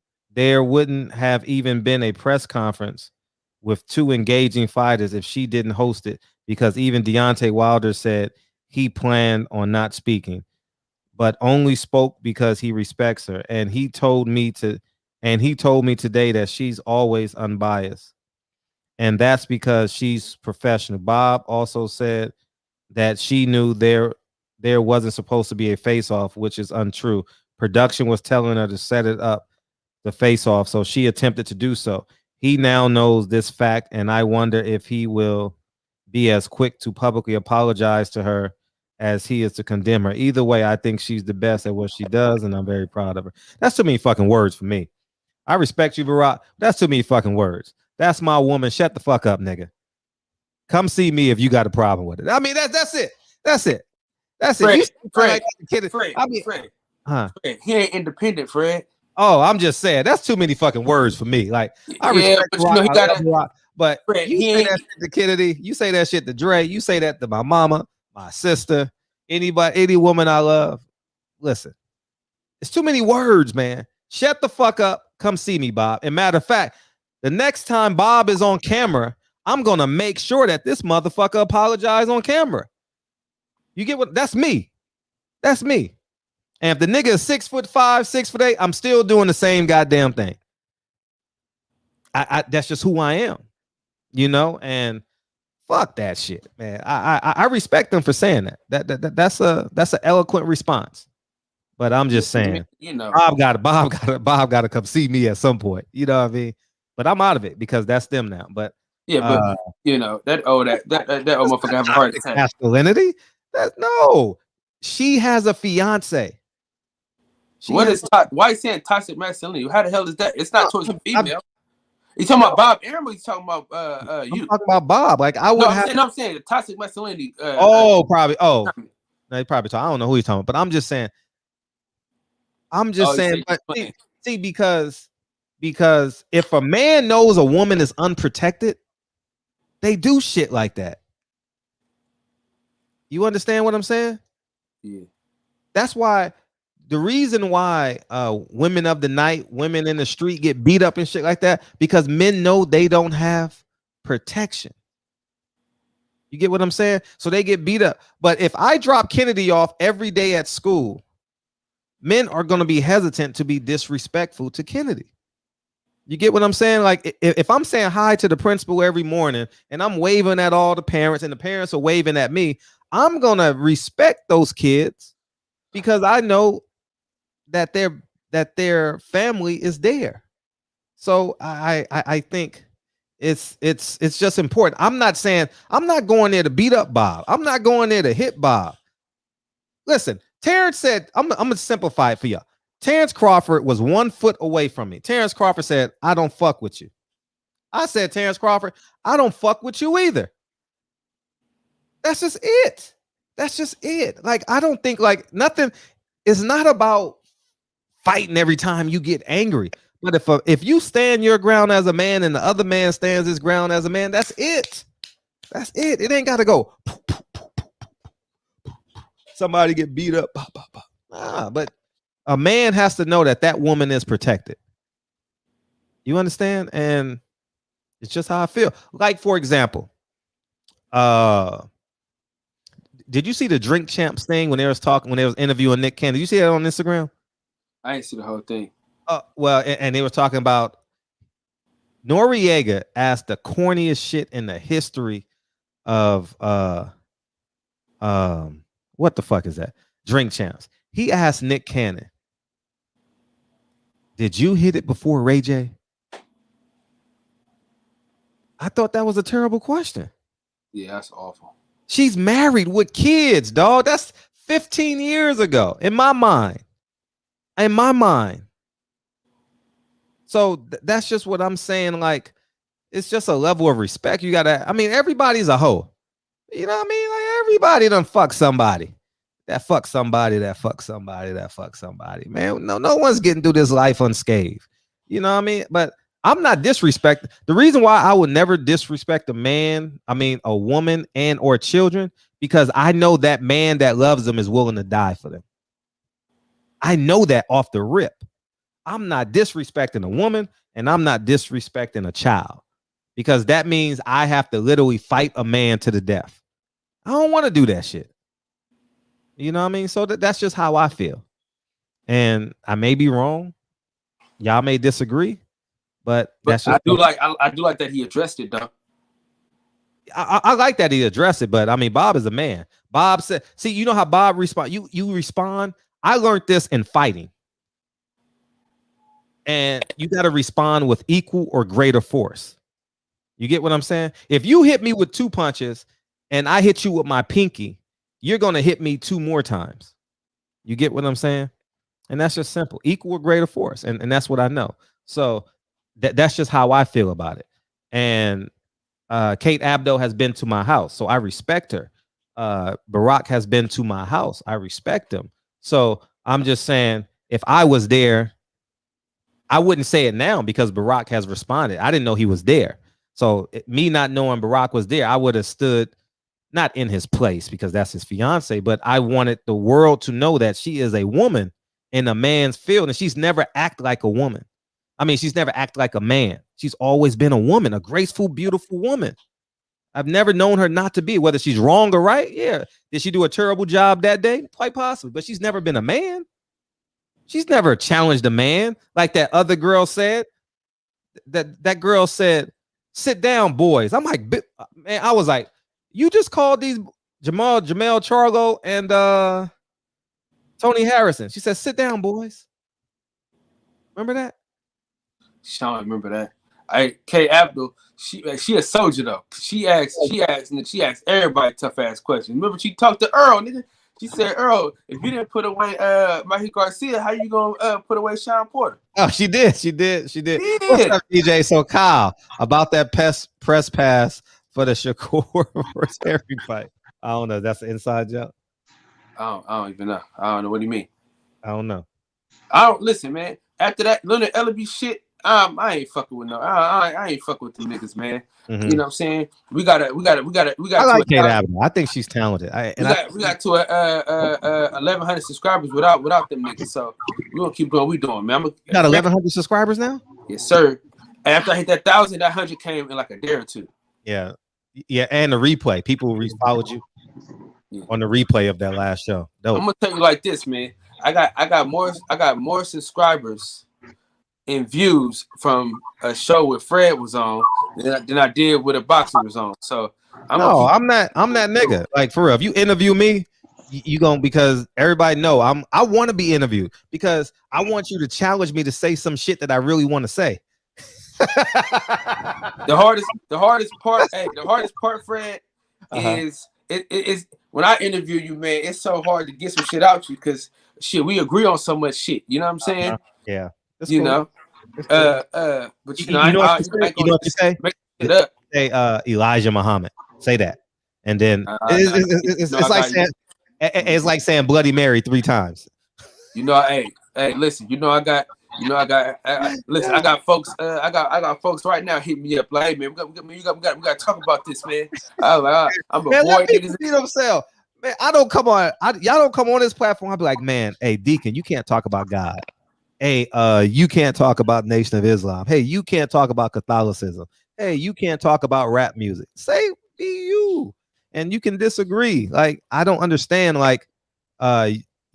Speaker 4: wouldn't have even been a press conference with two engaging fighters if she didn't host it, because even Deontay Wilder said he planned on not speaking, but only spoke because he respects her. And he told me today that she's always unbiased. And that's because she's professional. Bob also said that she knew there wasn't supposed to be a face-off, which is untrue. Production was telling her to set it up, the face-off, so she attempted to do so. He now knows this fact, and I wonder if he will be as quick to publicly apologize to her as he is to condemn her. Either way, I think she's the best at what she does, and I'm very proud of her. That's too many fucking words for me. I respect you, Barack. That's too many fucking words. That's my woman. Shut the fuck up, nigga. Come see me if you got a problem with it. I mean, that's it. That's it.
Speaker 15: Fred.
Speaker 4: Fred.
Speaker 15: He ain't independent, Fred.
Speaker 4: Oh, I'm just saying that's too many fucking words for me. Like, I respect Barack, but Fred, you say that shit to Kennedy, you say that shit to Dre, you say that to my mama, my sister, any woman I love. Listen, it's too many words, man. Shut the fuck up. Come see me, Bob. And matter of fact, the next time Bob is on camera, I'm gonna make sure that this motherfucker apologize on camera. You get what? That's me. That's me. And if the nigga is 6'5", 6'8", I'm still doing the same goddamn thing. I that's just who I am, you know. And fuck that shit, man. I respect them for saying that. That's an eloquent response. But I'm just saying,
Speaker 15: you know,
Speaker 4: Bob got to come see me at some point. You know what I mean? But I'm out of it because that's them now. But
Speaker 15: yeah, but you know that old motherfucker have a heart attack.
Speaker 4: Masculinity? No, she has a fiance.
Speaker 15: Why are you saying toxic masculinity? How the hell is that? It's not towards a female. You talking about Bob Arum or you talking about you?
Speaker 4: I'm talking about Bob. Like I would
Speaker 15: I'm saying the toxic masculinity.
Speaker 4: Probably. Oh, no, he probably. I don't know who he's talking about, but I'm just saying. But see, because if a man knows a woman is unprotected, they do shit like that. You understand what I'm saying?
Speaker 15: Yeah.
Speaker 4: That's why the reason why women of the night, women in the street get beat up and shit like that, because men know they don't have protection. You get what I'm saying? So they get beat up. But if I drop Kennedy off every day at school, men are going to be hesitant to be disrespectful to Kennedy. You get what I'm saying? Like if I'm saying hi to the principal every morning and I'm waving at all the parents and the parents are waving at me, I'm gonna respect those kids because I know that their family is there. So I think it's just important. I'm not saying I'm not going there to beat up Bob. I'm not going there to hit Bob. Listen, Terrence said, I'm gonna simplify it for y'all. Terrence Crawford was 1 foot away from me. Terrence Crawford said, I don't fuck with you. I said, Terrence Crawford, I don't fuck with you either. That's just it. That's just it. Like, I don't think like nothing is not about fighting every time you get angry. But if you stand your ground as a man and the other man stands his ground as a man, that's it. That's it. It ain't got to go. Somebody get beat up. But a man has to know that woman is protected. You understand? And it's just how I feel. Like, for example, did you see the Drink Champs thing when they was interviewing Nick Cannon? Did you see that on Instagram?
Speaker 15: I didn't see the whole thing.
Speaker 4: Well, and they were talking about Noriega asked the corniest shit in the history of what the fuck is that? Drink Champs. He asked Nick Cannon, did you hit it before Ray J? I thought that was a terrible question.
Speaker 15: Yeah, that's awful.
Speaker 4: She's married with kids, dog. That's 15 years ago in my mind. So that's just what I'm saying. Like, it's just a level of respect. You gotta, I mean, everybody's a hoe. You know what I mean? Like, everybody done fuck somebody. That fuck somebody. Man, no one's getting through this life unscathed. You know what I mean? But I'm not disrespecting. The reason why I would never disrespect a woman and or children, because I know that man that loves them is willing to die for them. I know that off the rip. I'm not disrespecting a woman and I'm not disrespecting a child, because that means I have to literally fight a man to the death. I don't want to do that shit. You know what I mean? So that's just how I feel. And I may be wrong. Y'all may disagree, but that's just
Speaker 15: I do like that he addressed it, though.
Speaker 4: I like that he addressed it, but I mean, Bob is a man. Bob said, see, you know how Bob respond. You respond. I learned this in fighting. And you got to respond with equal or greater force. You get what I'm saying? If you hit me with 2 punches and I hit you with my pinky, you're going to hit me 2 more times. You get what I'm saying? And that's just simple. Equal or greater force. And that's what I know. So that's just how I feel about it. And Kate Abdo has been to my house, so I respect her. Barack has been to my house. I respect him. So I'm just saying, if I was there, I wouldn't say it now because Barack has responded. I didn't know he was there. So me not knowing Barack was there, I would have stood not in his place because that's his fiance, but I wanted the world to know that she is a woman in a man's field, and she's never acted like a woman. I mean, she's never acted like a man. She's always been a woman, a graceful, beautiful woman. I've never known her not to be, whether she's wrong or right. Yeah. Did she do a terrible job that day? Quite possibly, but she's never been a man. She's never challenged a man like that other girl said. That girl said, sit down, boys. I'm like, man, I was like, you just called these Jamel Charlo and Tony Harrison. She said, sit down, boys. Remember that?
Speaker 15: I don't remember that. Kay Abdul, she a soldier though. She asked everybody tough ass questions. Remember, she talked to Earl, nigga. She said, Earl, if you didn't put away Mikey Garcia, how you gonna put away Sean Porter?
Speaker 4: Oh, she did. What's up, DJ? So Kyle, about that press pass for the Shakur versus Harry fight. I don't know. That's an inside joke.
Speaker 15: I don't even know. I don't know. What do you mean?
Speaker 4: I don't know.
Speaker 15: I don't listen, man. After that Leonard Ellaby shit, I ain't fucking with no. I ain't fucking with the niggas, man.
Speaker 4: Mm-hmm.
Speaker 15: You know what I'm saying? We got.
Speaker 4: I like Kate Abner. I think she's talented.
Speaker 15: We got to 1,100 subscribers without them niggas. So we gonna keep doing what we doing, man.
Speaker 4: You got 1,100 subscribers now?
Speaker 15: Yes, sir. After I hit that 1,000, that 100 came in like a day or two.
Speaker 4: Yeah, and the replay. People followed you on the replay of that last show. Dope.
Speaker 15: I'm gonna tell you like this, man. I got more subscribers in views from a show where Fred was on than I did with a boxer was on. So I'm
Speaker 4: I'm that nigga. Like for real, if you interview me, you gonna, because everybody know I want to be interviewed because I want you to challenge me to say some shit that I really want to say.
Speaker 15: The hardest part, Fred, is it is when I interview you, man. It's so hard to get some shit out you because shit, we agree on so much shit. You know what I'm saying?
Speaker 4: Yeah.
Speaker 15: You
Speaker 4: cool.
Speaker 15: know. But you know,
Speaker 4: you know what
Speaker 15: you
Speaker 4: say?
Speaker 15: Make it up.
Speaker 4: Say Elijah Muhammad. Say that, and then it's like saying it's like saying Bloody Mary 3 times.
Speaker 15: You know, hey, listen. You know, I got listen. I got folks. I got folks right now hitting me up like, hey man, we got to talk about this, man. I'm avoiding niggas.
Speaker 4: See themselves. Man, I don't come on. Y'all don't come on this platform. I'll be like, man, hey Deacon, you can't talk about God. Hey, you can't talk about Nation of Islam. Hey, you can't talk about Catholicism. Hey, you can't talk about rap music. Say be you, and you can disagree. Like I don't understand. Like,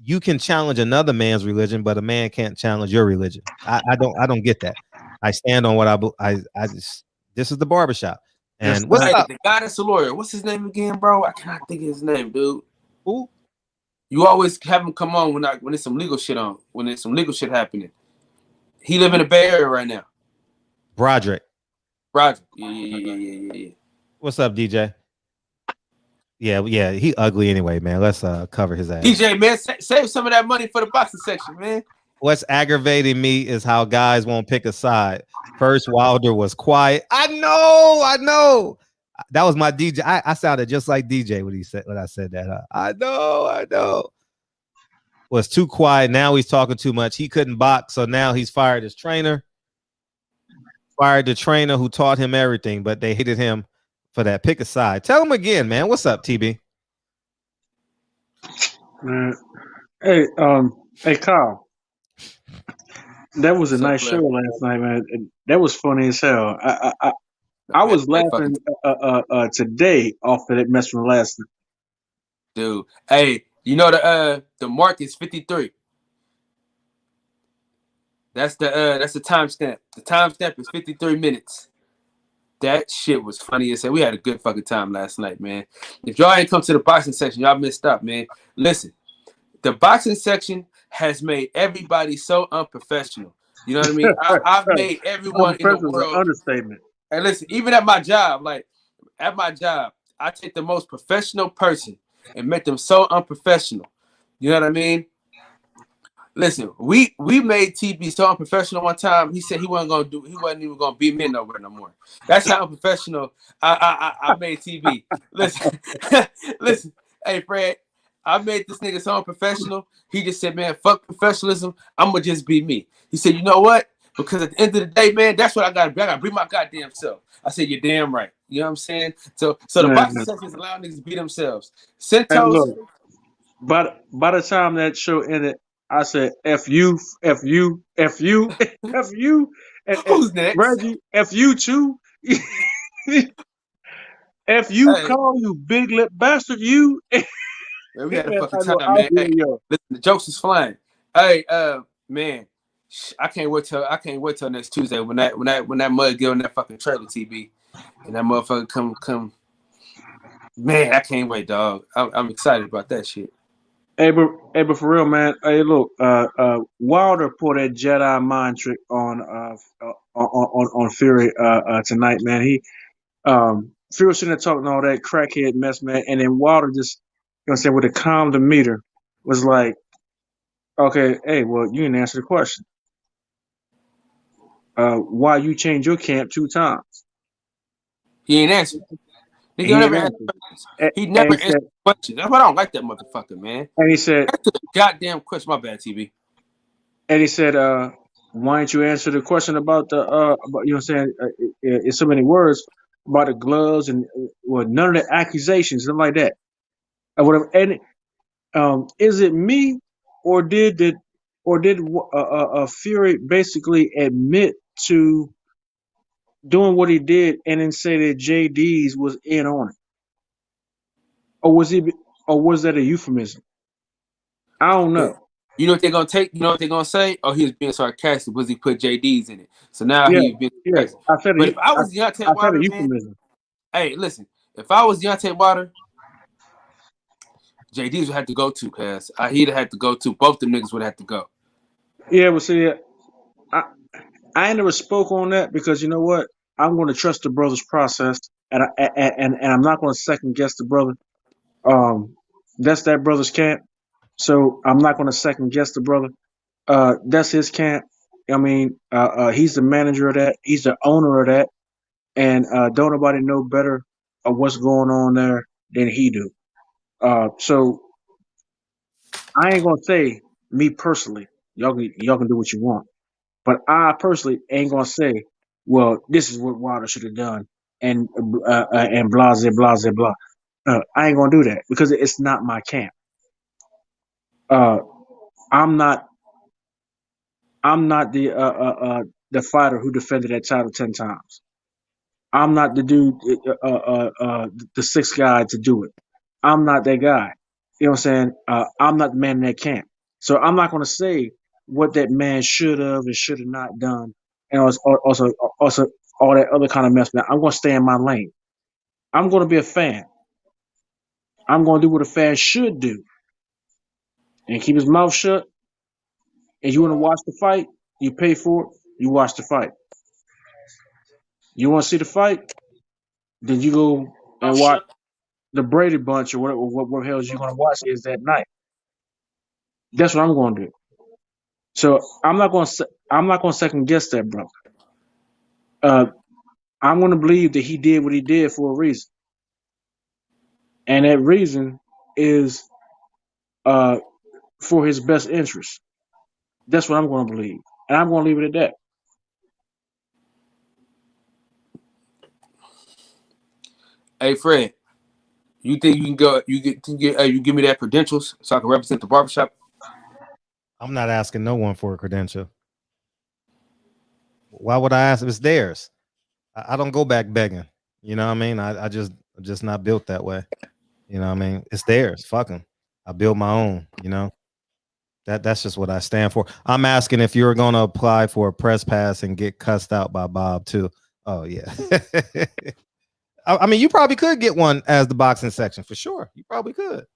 Speaker 4: you can challenge another man's religion, but a man can't challenge your religion. I don't get that. I stand on what I just. This is the barbershop. And what's up?
Speaker 15: The guy that's a lawyer. What's his name again, bro? I cannot think of his name, dude.
Speaker 4: Who?
Speaker 15: You always have him come on when there's some legal shit on. When there's some legal shit happening. He live in the Bay Area right now.
Speaker 4: Broderick.
Speaker 15: Yeah.
Speaker 4: What's up, DJ? Yeah. He ugly anyway, man. Let's cover his ass.
Speaker 15: DJ, man, save some of that money for the boxing section, man.
Speaker 4: What's aggravating me is how guys won't pick a side. First, Wilder was quiet. I know. That was my DJ. I sounded just like DJ when I said that. I know. Was too quiet. Now he's talking too much. He couldn't box, so now he's fired his trainer. Fired the trainer who taught him everything, but they hated him for that. Pick a side. Tell him again, man. What's up, TB?
Speaker 14: Hey, Kyle. That was a nice show last night, man. That was funny as hell. I was laughing today off of that mess from last night.
Speaker 15: Dude, hey, you know the mark is 53. That's the timestamp. The timestamp is 53 minutes. That shit was funny as hell. We had a good fucking time last night, man. If y'all ain't come to the boxing section, y'all missed out, man. Listen, the boxing section has made everybody so unprofessional. You know what I mean? I've made everyone in the world.
Speaker 14: An understatement.
Speaker 15: And listen, even at my job, I take the most professional person and make them so unprofessional. You know what I mean? Listen, we made TB so unprofessional one time. He said he wasn't even gonna beat me nowhere no more. That's how unprofessional I made TB. Listen, hey Fred, I made this nigga so unprofessional. He just said, man, fuck professionalism. I'm gonna just be me. He said, you know what? Because at the end of the day, man, that's what I gotta be. I gotta be my goddamn self. I said, you're damn right. You know what I'm saying? So the boxing section is allowing niggas to be themselves. Centos.
Speaker 14: By the time that show ended, I said, F you, F you, F you, F you. And
Speaker 15: who's next?
Speaker 14: Reggie, F you too. F you, hey. Call you big lip bastard, you.
Speaker 15: Man, we had a fucking time, man. Hey, listen, the jokes is flying. Hey, man, I can't wait till next Tuesday when that mud get on that fucking trailer, TB, and that motherfucker come. Man, I can't wait, dog. I'm excited about that shit.
Speaker 14: Hey, but for real, man. Hey, look, Wilder pulled that Jedi mind trick on Fury tonight, man. He Fury sitting there talking all that crackhead mess, man, and then Wilder just, you know what I'm saying, with a calm demeanor, was like, okay, hey, well, you didn't answer the question. Why you changed your camp 2 times?
Speaker 15: He ain't answered. He never answered questions. That's why I don't like that motherfucker, man.
Speaker 14: And he said,
Speaker 15: goddamn question. My bad, TV.
Speaker 14: And he said, why didn't you answer the question about the about, you know what I'm saying, in so many words about the gloves and none of the accusations, something like that. Whatever. And is it me or did Fury basically admit to doing what he did and then say that JD's was in on it? Or was that a euphemism? I don't know.
Speaker 15: You know what they're gonna take? You know what they're gonna say? Oh, he was being sarcastic because he put JD's in it. So now
Speaker 14: Yeah,
Speaker 15: he's being
Speaker 14: yeah.
Speaker 15: sarcastic. But if I was Deontay
Speaker 14: I said a
Speaker 15: Wilder, man,
Speaker 14: euphemism.
Speaker 15: hey, listen. If I was Deontay Wilder, JD's would have to go to, cuz he'd have to go to. Both them niggas would have to go.
Speaker 14: Yeah, well, see, I ain't never spoke on that because you know what? I'm going to trust the brother's process, and I'm not going to second guess the brother. That's that brother's camp, so I'm not going to second guess the brother. That's his camp. I mean, he's the manager of that. He's the owner of that, and don't nobody know better of what's going on there than he do. So I ain't gonna say me personally. Y'all can do what you want. But I personally ain't gonna say, well, this is what Wilder should have done, and blah blah blah blah. I ain't gonna do that because it's not my camp. I'm not the fighter who defended that title 10 times. I'm not the dude, the sixth guy to do it. I'm not that guy. You know what I'm saying? I'm not the man in that camp. So I'm not gonna say what that man should have and should have not done, and also all that other kind of mess. Now I'm gonna stay in my lane. I'm gonna be a fan. I'm gonna do what a fan should do, and keep his mouth shut. And you want to watch the fight? You pay for it. You watch the fight. You want to see the fight? Then you go and watch the Brady Bunch or whatever. What hell is you gonna watch is that night? That's what I'm gonna do. So I'm not gonna second guess that, bro. I'm gonna believe that he did what he did for a reason, and that reason is for his best interest. That's what I'm gonna believe, and I'm gonna leave it at that.
Speaker 15: Hey, Fred, you think you can go? You give me that credentials so I can represent the barbershop?
Speaker 4: I'm not asking no one for a credential. Why would I ask if it's theirs? I don't go back begging. You know what I mean? I'm just not built that way. You know what I mean? It's theirs. Fuck them. I build my own, you know? That's just what I stand for. I'm asking if you're going to apply for a press pass and get cussed out by Bob too. Oh, yeah. I mean, you probably could get one as the boxing section for sure. You probably could.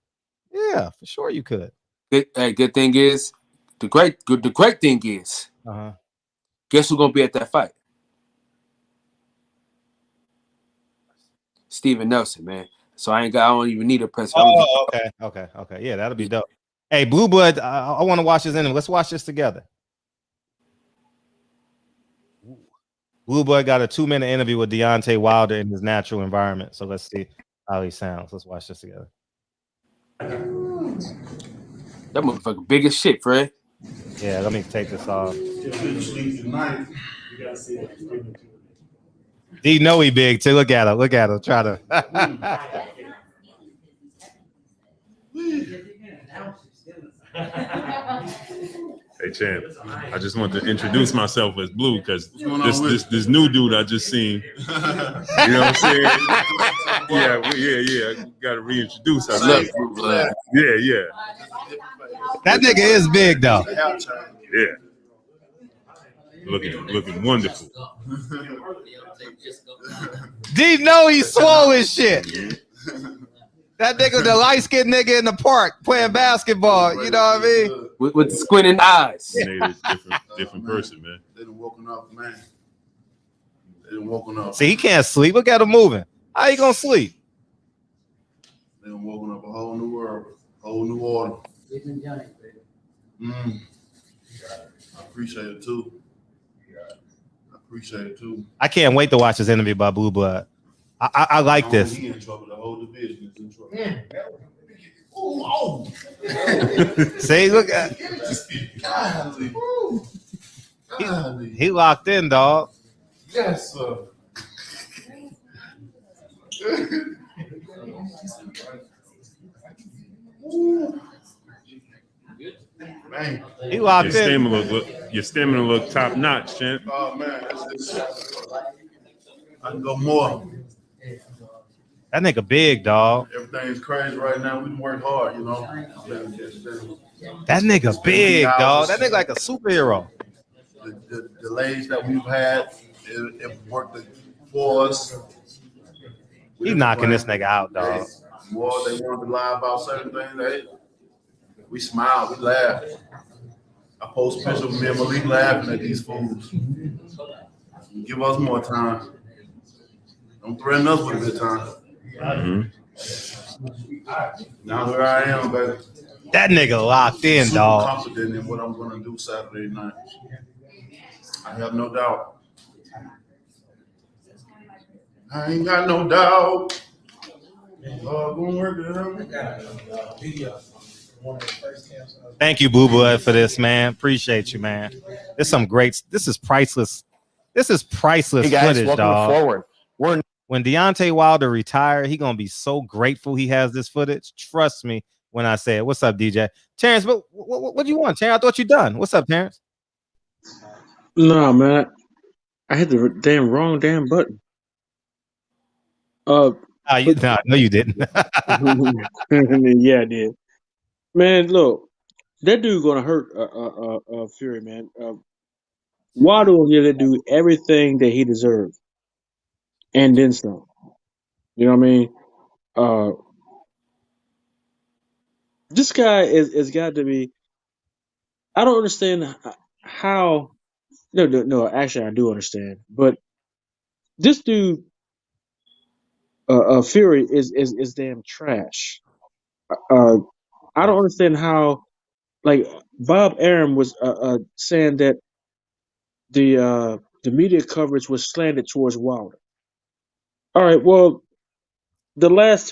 Speaker 4: Yeah, for sure you could.
Speaker 15: Good thing is, the great thing is, guess who's gonna be at that fight? Steven Nelson, man. So I don't even need a press.
Speaker 4: Oh, okay. Yeah, that'll be dope. Hey, Blue Blood, I want to watch this in. Let's watch this together. Blue Blood got a 2-minute interview with Deontay Wilder in his natural environment. So let's see how he sounds. Let's watch this together.
Speaker 15: That motherfucker big as shit, Fred.
Speaker 4: Yeah, let me take this off. D know he big too. Look at him. Try to.
Speaker 16: Hey Champ, I just want to introduce myself as Blue because this new dude I just seen. You know what I'm saying? Yeah. Got to reintroduce ourselves. Yeah.
Speaker 4: That nigga is big though.
Speaker 16: Yeah. Looking wonderful.
Speaker 4: D know he's swole as shit. That nigga, the light-skinned nigga in the park playing basketball. You know what I mean?
Speaker 15: With the squinting eyes.
Speaker 16: Different person, man.
Speaker 17: They done woken up, man. They done woken up.
Speaker 4: See, he can't sleep. Look at him moving. How you gonna sleep?
Speaker 17: They done woken up a whole new world, whole new order. I appreciate it too.
Speaker 4: I can't wait to watch this interview by Blue Blood. I like this.
Speaker 17: He in trouble. The whole division is in trouble.
Speaker 4: See, look at he locked in, dog.
Speaker 17: Yes, sir. Man.
Speaker 4: He locked in.
Speaker 16: Your stamina look top notch, champ.
Speaker 17: Oh man, I can go more.
Speaker 4: That nigga big, dog.
Speaker 17: Everything's crazy right now. We can work hard, you know.
Speaker 4: That nigga big, dog. That nigga like a superhero.
Speaker 17: The delays that we've had, it worked for us.
Speaker 4: He knocking this nigga out, dog.
Speaker 17: More they want to lie about certain things. We smile, we laugh. I post pictures of me and Malik laughing at these fools. Give us more time. Don't threaten us with a good time. Now here I am, baby.
Speaker 4: That nigga locked in,
Speaker 17: Super
Speaker 4: dog.
Speaker 17: confident in what I'm gonna do Saturday night. I have no doubt. I ain't got no doubt.
Speaker 4: Thank you, Boo Boo, for this, man. Appreciate you, man. This is priceless. This is priceless
Speaker 18: Hey guys,
Speaker 4: footage,
Speaker 18: welcome
Speaker 4: dog.
Speaker 18: to Forward.
Speaker 4: When Deontay Wilder retire, he gonna be so grateful he has this footage. Trust me when I say it. What's up, DJ? Terrence, what do you want, Terrence? I thought you done. What's up, Terrence?
Speaker 14: No, man. I hit the wrong button.
Speaker 4: No, you didn't.
Speaker 14: Yeah, I did. Man, look, that dude gonna hurt Fury, man. Wilder will give that dude everything that he deserves, and then some. You know what I mean? This guy is got to be. I don't understand how. No. Actually, I do understand, but this dude, Fury, is damn trash. I don't understand how. Like Bob Arum was saying that the media coverage was slanted towards Wilder. All right, well, the last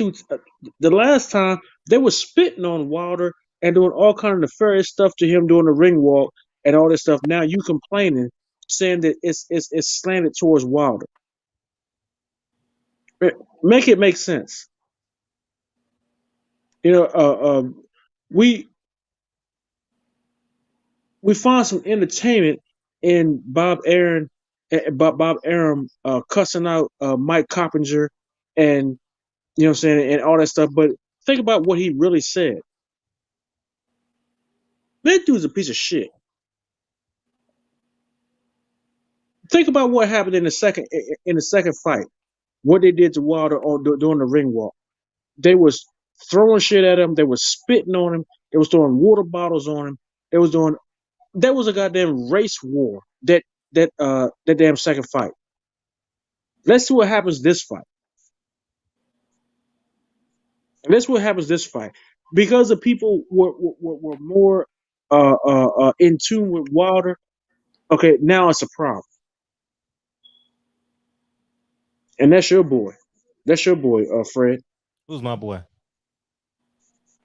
Speaker 14: time they were spitting on Wilder and doing all kind of nefarious stuff to him doing the ring walk and all this stuff. Now you complaining, saying that it's slanted towards Wilder. Make it make sense. You know, we find some entertainment in Bob Arum cussing out Mike Coppinger and you know what I'm saying and all that stuff. But think about what he really said. That dude's a piece of shit. Think about what happened in the second fight. What they did to Wilder during the ring walk. They was throwing shit at him. They was spitting on him. They was throwing water bottles on him. There was a goddamn race war that damn second fight. Let's see what happens this fight. That's what happens this fight. Because the people were more in tune with Wilder. Okay, now it's a problem. And that's your boy. That's your boy, Fred.
Speaker 4: Who's my boy?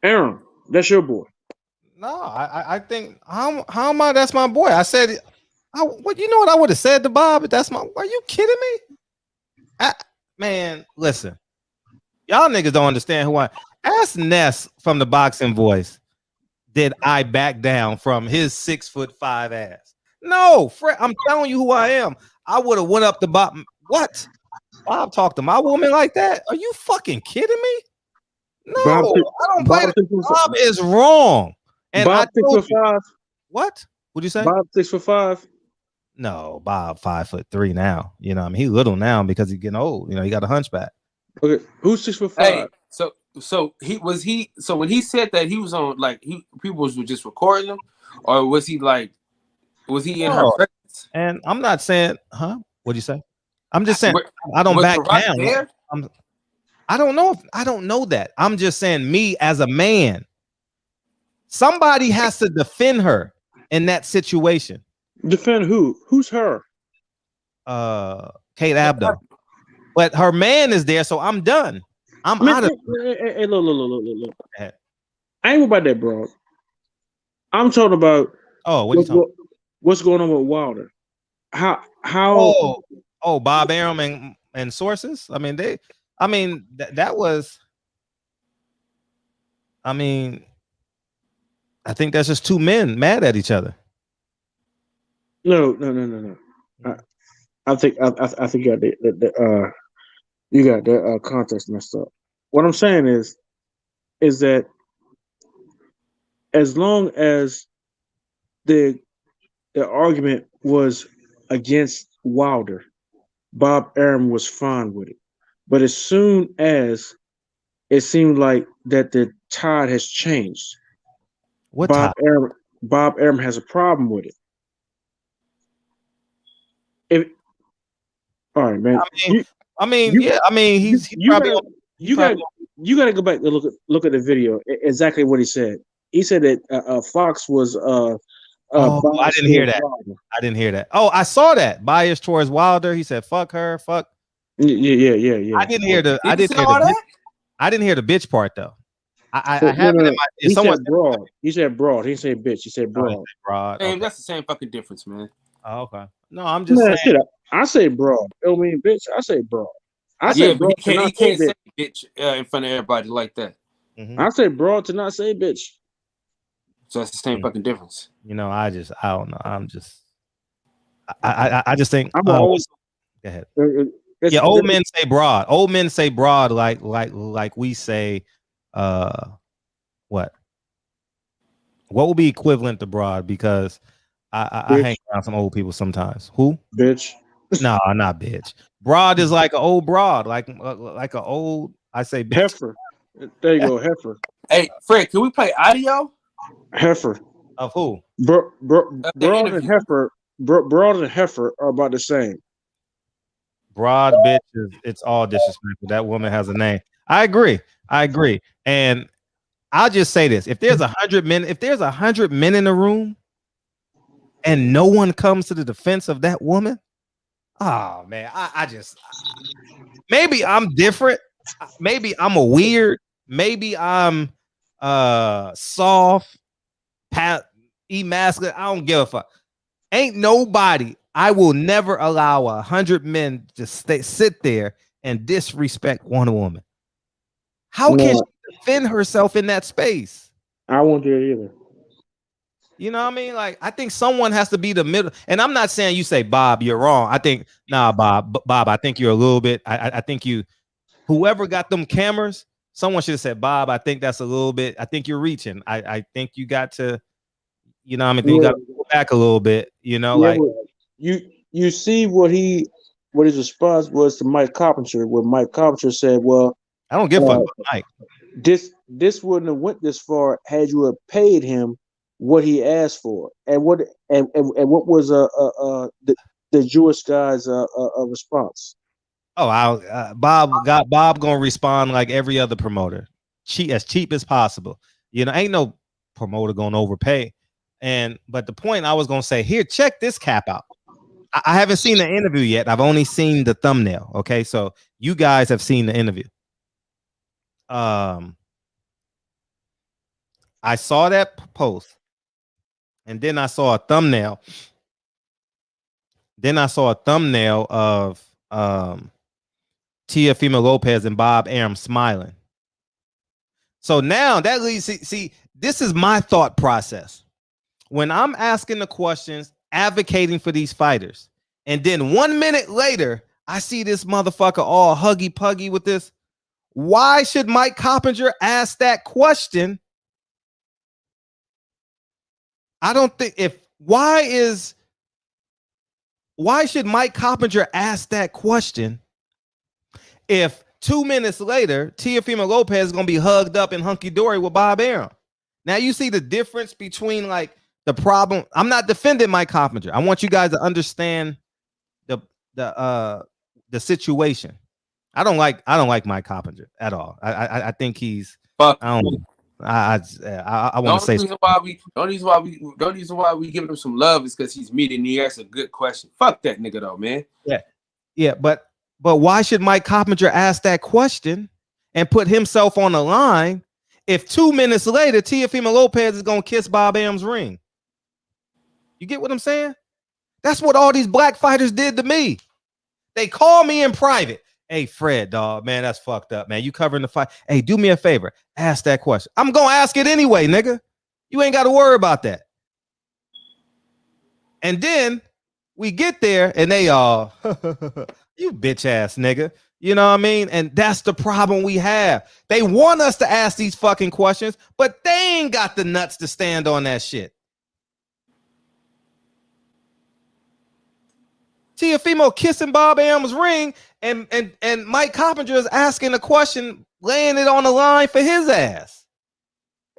Speaker 14: Arum. That's your boy.
Speaker 4: No, I think how am I? That's my boy. I said, what you know what I would have said to Bob? That's my. Are you kidding me? Man, listen, y'all niggas don't understand who I. Ask Ness from the Boxing Voice. Did I back down from his 6'5" ass? No, Fred. I'm telling you who I am. I would have went up to Bob. What? Bob talked to my woman like that? Are you fucking kidding me? No, I don't play that. Bob is wrong. And
Speaker 14: Bob 6'5".
Speaker 4: What? What'd you say?
Speaker 14: Bob 6'5".
Speaker 4: No, Bob 5'3" now. You know, I mean, he little now because he's getting old. You know, he got a hunchback.
Speaker 14: Okay, who's 6'5"?
Speaker 15: Hey, so when he said that he was on people was just recording him, or was he in her presence?
Speaker 4: And I'm not saying, huh? What'd you say? I'm just saying I don't back down.
Speaker 15: There?
Speaker 4: I don't know I don't know that. I'm just saying me as a man. Somebody has to defend her in that situation.
Speaker 14: Defend who? Who's her?
Speaker 4: Kate Abdo. But her man is there, so I'm done. I'm out of
Speaker 14: Hey, look. I ain't about that, bro. I'm talking about what's going on with Wilder. How
Speaker 4: Bob Arum and sources? I mean, that was I think that's just two men mad at each other.
Speaker 14: No. I think you got the context messed up. What I'm saying is that as long as the argument was against Wilder, Bob Arum was fine with it. But as soon as it seemed like that the tide has changed, Bob Arum has a problem with it. All right, man. You gotta go back and look at the video. Exactly what he said. He said that Fox was
Speaker 4: I didn't hear that.
Speaker 14: Wilder.
Speaker 4: I didn't hear that. Oh, I saw that. Biased towards Wilder. He said, "Fuck her, fuck."
Speaker 14: Yeah.
Speaker 4: I didn't hear the. I didn't hear the bitch part though. I have it in my.
Speaker 14: He said broad. He said broad. He didn't say bitch. He said broad.
Speaker 4: Broad.
Speaker 15: Hey, that's the same fucking difference, man.
Speaker 4: Oh, okay. No, I'm just saying.
Speaker 14: Shit, I say broad. I mean bitch. I say broad.
Speaker 15: But he can't say bitch in front of everybody like that.
Speaker 14: I say broad to not say bitch.
Speaker 15: So that's the same fucking difference.
Speaker 4: You know, I don't know. I just think.
Speaker 14: Go
Speaker 4: ahead. Old men say broad. Old men say broad like we say. What will be equivalent to broad? Because I hang around some old people sometimes. Who?
Speaker 14: Bitch.
Speaker 4: No, not bitch. Broad is like an old broad, like an old. I say bitch.
Speaker 14: Heifer. There you go, heifer.
Speaker 15: Hey, Fred, can we play audio?
Speaker 14: Heifer.
Speaker 4: Of who?
Speaker 14: Broad and heifer. Broad and heifer are about the same.
Speaker 4: Broad bitch it's all disrespectful. That woman has a name. I agree. And I'll just say this: if there's 100 men, in the room, and no one comes to the defense of that woman, oh man, I just maybe I'm different. Maybe I'm a weird. Maybe I'm soft, emasculate. I don't give a fuck. Ain't nobody. I will never allow 100 men to sit there and disrespect one woman. How can she defend herself in that space?
Speaker 14: I won't do it either.
Speaker 4: You know what I mean? Like, I think someone has to be the middle. And I'm not saying you say, Bob, you're wrong. I think, Bob, I think you're a little bit. I think whoever got them cameras, someone should have said, Bob, I think that's a little bit. I think you're reaching. I think you got to, you know, you got to go back a little bit, you know, like.
Speaker 14: You see what his response was to Mike Carpenter, where Mike Carpenter said, well,
Speaker 4: I don't give a fuck about Mike.
Speaker 14: This wouldn't have went this far had you have paid him what he asked for. And what was the Jewish guy's response?
Speaker 4: Oh, Bob gonna respond like every other promoter, as cheap as possible. You know, ain't no promoter gonna overpay. But the point I was gonna say here, check this cap out. I haven't seen the interview yet. I've only seen the thumbnail. Okay, so you guys have seen the interview. I saw that post, and then I saw a thumbnail. Of Teofimo Lopez and Bob Arum smiling. So now that leads. See, this is my thought process. When I'm asking the questions, advocating for these fighters, and then 1 minute later, I see this motherfucker all huggy puggy with this. Why should Mike Carpenter ask that question? I don't think why should Mike Carpenter ask that question if 2 minutes later, Teofimo Lopez is going to be hugged up and hunky-dory with Bob Arum? Now you see the difference between like the problem. I'm not defending Mike Carpenter. I want you guys to understand the situation. I don't like Mike Carpenter at all. I think he's. I don't. I want to say.
Speaker 15: The only reason why we giving him some love is because he's meaty and he asks a good question. Fuck that nigga though, man.
Speaker 4: Yeah, but why should Mike Carpenter ask that question and put himself on the line if 2 minutes later Teofimo Lopez is gonna kiss Bob Arum's ring? You get what I'm saying? That's what all these black fighters did to me. They call me in private. Hey, Fred, dog, man, that's fucked up, man. You covering the fight. Hey, do me a favor. Ask that question. I'm going to ask it anyway, nigga. You ain't got to worry about that. And then we get there and they all, you bitch ass nigga. You know what I mean? And that's the problem we have. They want us to ask these fucking questions, but they ain't got the nuts to stand on that shit. Teofimo kissing Bob Arum's ring, and Mike Coppinger is asking a question, laying it on the line for his ass.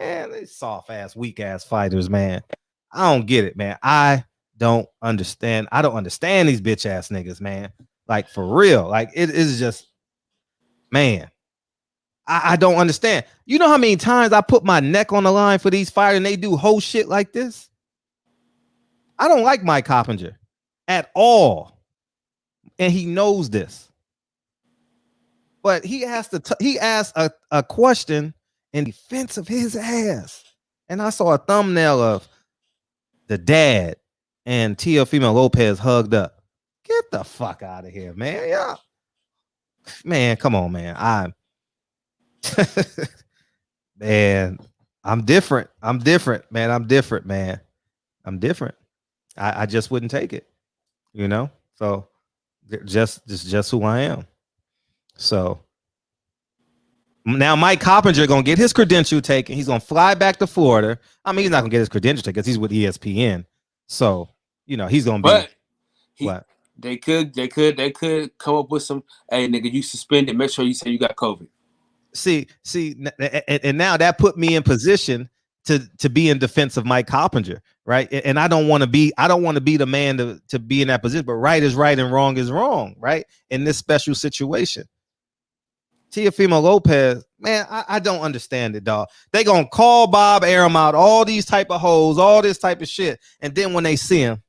Speaker 4: Man, they soft ass, weak ass fighters, man. I don't get it, man. I don't understand. I don't understand these bitch ass niggas, man. Like, for real. Like, it is just, man. I don't understand. You know how many times I put my neck on the line for these fighters and they do whole shit like this? I don't like Mike Coppinger at all. And he knows this. But he asked a question in defense of his ass. And I saw a thumbnail of the dad and Teofimo Lopez hugged up. Get the fuck out of here, man. Yeah. Man, come on, man. Man, I'm different. I'm different, man. I'm different, man. I'm different. I just wouldn't take it, you know? So just who I am. So now Mike Coppinger gonna get his credential taken. He's gonna fly back to Florida. I mean, he's not gonna get his credential taken because he's with ESPN. So, you know, he's gonna be what?
Speaker 15: They could come up with some, hey nigga, you suspended, make sure you say you got COVID.
Speaker 4: See, and now that put me in position to be in defense of Mike Coppinger, right? And I don't want to be the man to be in that position, but right is right and wrong is wrong, right? In this special situation. Teofimo Lopez, man, I don't understand it, dog. They gonna call Bob Arum out, all these type of hoes, all this type of shit, and then when they see him,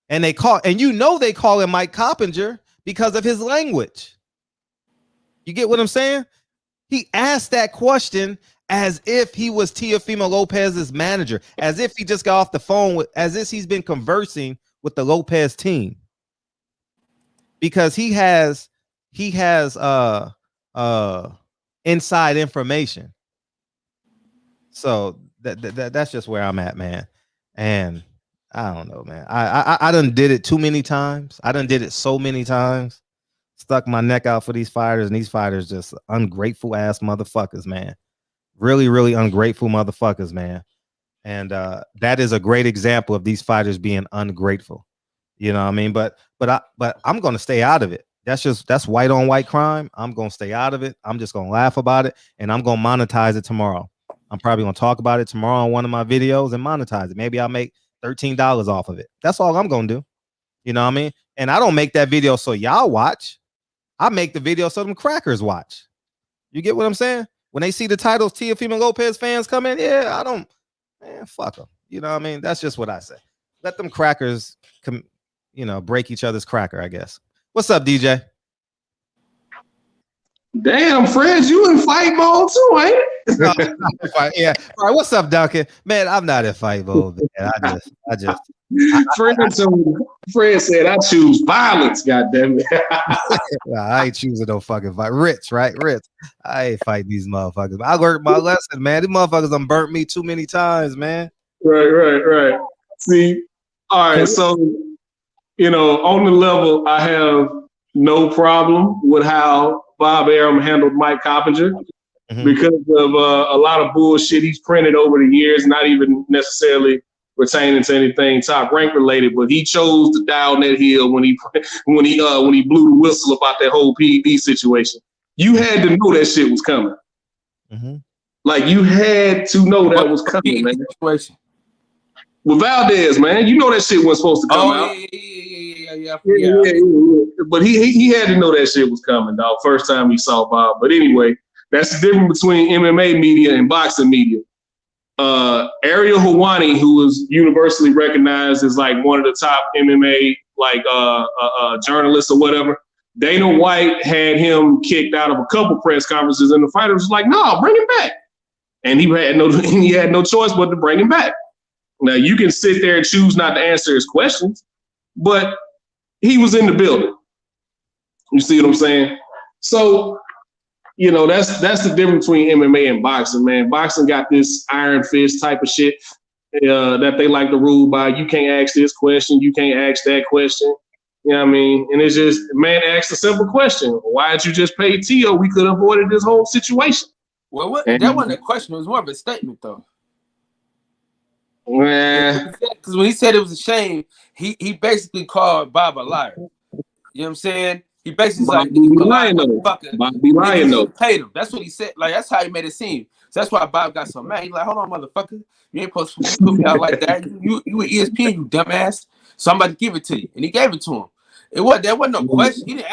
Speaker 4: and they call, and you know they call him Mike Coppinger because of his language. You get what I'm saying? He asked that question as if he was Teofimo Lopez's manager, as if he just got off the phone with, as if he's been conversing with the Lopez team. Because he has inside information. So that's just where I'm at, man. And I don't know, man. I done did it too many times. I done did it so many times. Stuck my neck out for these fighters, and these fighters just ungrateful ass motherfuckers, man. Really, really ungrateful motherfuckers, man. And that is a great example of these fighters being ungrateful. You know what I mean? But I'm gonna stay out of it. That's white on white crime. I'm gonna stay out of it. I'm just gonna laugh about it, and I'm gonna monetize it tomorrow. I'm probably gonna talk about it tomorrow on one of my videos and monetize it. Maybe I'll make $13 off of it. That's all I'm gonna do. You know what I mean? And I don't make that video so y'all watch. I make the video so them crackers watch. You get what I'm saying? When they see the titles, Teofimo Lopez fans come in, yeah, I don't, man, fuck them. You know what I mean? That's just what I say. Let them crackers come, you know, break each other's cracker, I guess. What's up, DJ?
Speaker 18: Damn, Fred, you in fight mode too, ain't it?
Speaker 4: Yeah. All right. What's up, Duncan? Man, I'm not in fight mode, man. I just.
Speaker 18: Fred said, I choose violence, goddammit.
Speaker 4: Nah, I ain't choosing no fucking fight. Rich, right? Rich. I ain't fighting these motherfuckers. I learned my lesson, man. These motherfuckers done burnt me too many times, man.
Speaker 18: Right. See, all right, so, you know, on the level, I have no problem with how Bob Arum handled Mike Coppinger because of a lot of bullshit he's printed over the years, not even necessarily pertaining to anything top rank related, but he chose to die on that hill when he blew the whistle about that whole PED situation. You had to know that shit was coming. Like, you had to know that was coming, man. Situation with Valdez, man, you know that shit wasn't supposed to come out. Yeah. But he had to know that shit was coming, dog. First time he saw Bob. But anyway, that's the difference between MMA media and boxing media. Ariel Helwani, who is universally recognized as like one of the top MMA journalists or whatever, Dana White had him kicked out of a couple press conferences, and the fighter was like, "No, bring him back." And he had no choice but to bring him back. Now, you can sit there and choose not to answer his questions, but he was in the building. You see what I'm saying? So, you know, that's the difference between MMA and boxing, man. Boxing got this iron fist type of shit that they like to rule by. You can't ask this question. You can't ask that question. You know what I mean? And it's just, man asked a simple question. Why didn't you just pay T.O.? We could have avoided this whole situation.
Speaker 15: Well,
Speaker 18: And,
Speaker 15: that wasn't a question. It was more of a statement, though.
Speaker 18: Man.
Speaker 15: Because when he said it was a shame, he basically called Bob a liar. You know what I'm saying? He basically
Speaker 18: Bob
Speaker 15: like,
Speaker 18: be
Speaker 15: nigga,
Speaker 18: lying though. Bob be lying though.
Speaker 15: Paid him. That's what he said. Like, that's how he made it seem. So that's why Bob got so mad. He's like, hold on, motherfucker. You ain't supposed to put me out like that. You an ESPN, you dumbass. So I'm about to give it to you. And he gave it to him. There wasn't no question. He didn't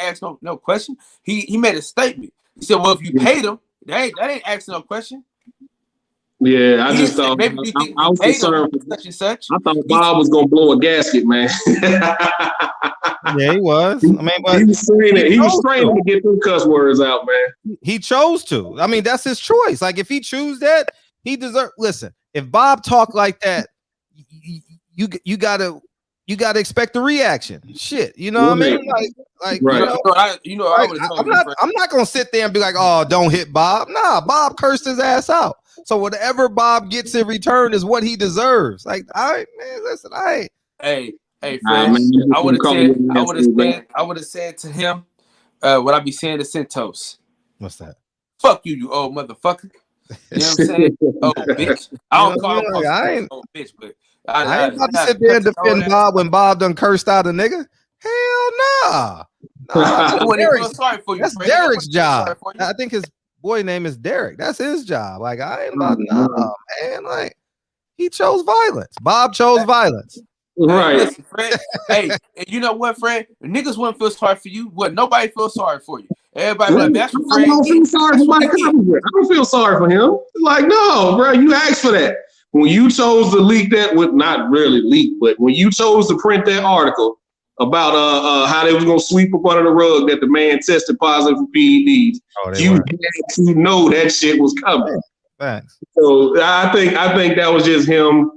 Speaker 15: ask no question. He made a statement. He said, well, if you paid him, that ain't asking no question.
Speaker 18: Yeah, I just thought I was concerned.
Speaker 15: Such and such.
Speaker 18: I thought Bob was gonna blow a gasket, man.
Speaker 4: Yeah, he was. I mean, but
Speaker 18: he was straining to get them cuss words out, man.
Speaker 4: He chose to. I mean, that's his choice. Like, if he choose that, he deserves. Listen, if Bob talk like that, you gotta expect a reaction. Shit, you know what I mean? Like,
Speaker 18: right.
Speaker 4: I'm not gonna sit there and be like, oh, don't hit Bob. Nah, Bob cursed his ass out. So whatever Bob gets in return is what he deserves. Like, hey,
Speaker 15: Fred, I would have said to him what I be saying to Centos.
Speaker 4: What's that?
Speaker 15: Fuck you, you old motherfucker. You know what I'm saying? Oh, bitch. I don't call him old bitch, but
Speaker 4: I ain't about to sit there and defend Bob when Bob done cursed out a nigga. Hell nah. That's Derek's job. I think his boy name is Derek. That's his job. Like, I ain't about man. Like, he chose violence. Bob chose violence.
Speaker 18: Right.
Speaker 15: Hey, listen, Fred. Hey, and you know what, Fred? Niggas wouldn't feel sorry for you. What? Nobody feels sorry for you. Everybody like, that's what Fred.
Speaker 18: I don't feel sorry for Mike Coppinger. I don't feel sorry for him. Like, no, bro, you asked for that. When you chose to leak that, not really leak, but when you chose to print that article about how they was gonna sweep up under the rug that the man tested positive for PEDs, you had to know that shit was coming.
Speaker 4: Thanks.
Speaker 18: So I think that was just him,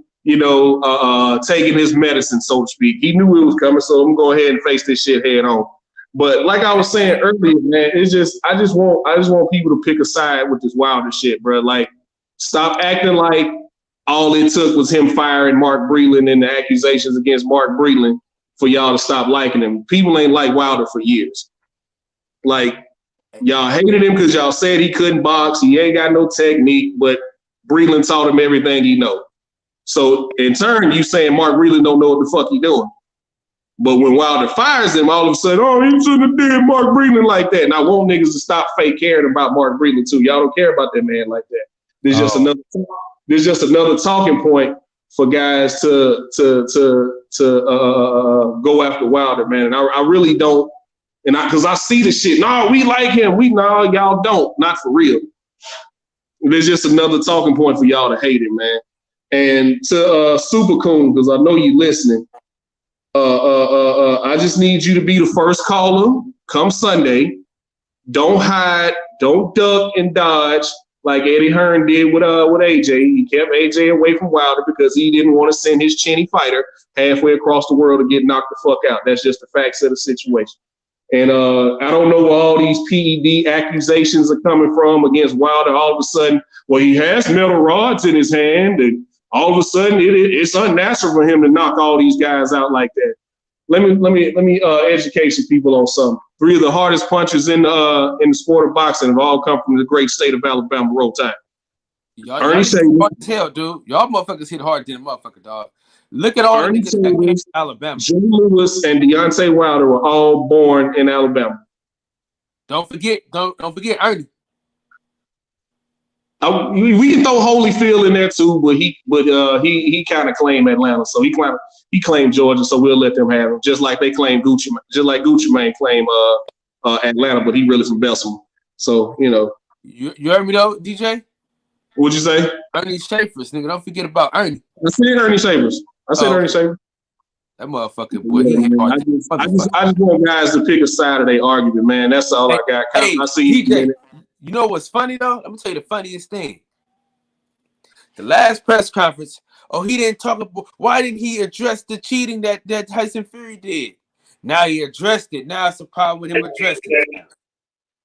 Speaker 18: taking his medicine, so to speak. He knew it was coming, so I'm gonna go ahead and face this shit head on. But like I was saying earlier, man, it's just I just want people to pick a side with this Wilder shit, bro. Like, stop acting like all it took was him firing Mark Breland and the accusations against Mark Breland for y'all to stop liking him. People ain't like Wilder for years. Like, y'all hated him because y'all said he couldn't box. He ain't got no technique, but Breland taught him everything he know. So in turn, you saying Mark Breland don't know what the fuck he doing. But when Wilder fires him, all of a sudden, oh, he shouldn't have did Mark Breland like that. And I want niggas to stop fake caring about Mark Breland too. Y'all don't care about that man like that. There's just another talking point for guys to go after Wilder, man. And I really don't, because I see the shit. No, we like him. No, y'all don't. Not for real. There's just another talking point for y'all to hate him, man. And to Super Coon, because I know you listening. I just need you to be the first caller come Sunday. Don't hide, don't duck and dodge like Eddie Hearn did with AJ. He kept AJ away from Wilder because he didn't want to send his chinny fighter halfway across the world to get knocked the fuck out. That's just the facts of the situation. And I don't know where all these PED accusations are coming from against Wilder. All of a sudden, well, he has metal rods in his hand, and all of a sudden it's unnatural for him to knock all these guys out like that. Let me educate some people on something. 3 of the hardest punchers in the sport of boxing have all come from the great state of Alabama. Roll Tide.
Speaker 15: Y'all hard as hell, dude. Y'all motherfuckers hit harder than a motherfucker, dog. Look at all the niggas that came from Alabama.
Speaker 18: Jay Lewis and Deontay Wilder were all born in Alabama.
Speaker 15: Don't forget Ernie.
Speaker 18: We can throw Holyfield in there too, but he kind of claimed Atlanta, so he claimed Georgia, so we'll let them have him. Just like they claim Gucci, just like Gucci Mane claimed Atlanta, but he really from Bessemer. So
Speaker 15: you heard me though, DJ.
Speaker 18: What'd you say?
Speaker 15: Ernie Schaefer's, nigga. Don't forget about Ernie.
Speaker 18: I said Ernie Schaefer's. Ernie Schaefer.
Speaker 15: That motherfucker boy. Yeah,
Speaker 18: I just want guys to pick a side of their argument, man. That's all I got. I see
Speaker 15: DJ. You know what's funny though? I'm gonna tell you the funniest thing. The last press conference, he didn't talk about why didn't he address the cheating that Tyson Fury did? Now he addressed it. Now it's a problem with him addressing it.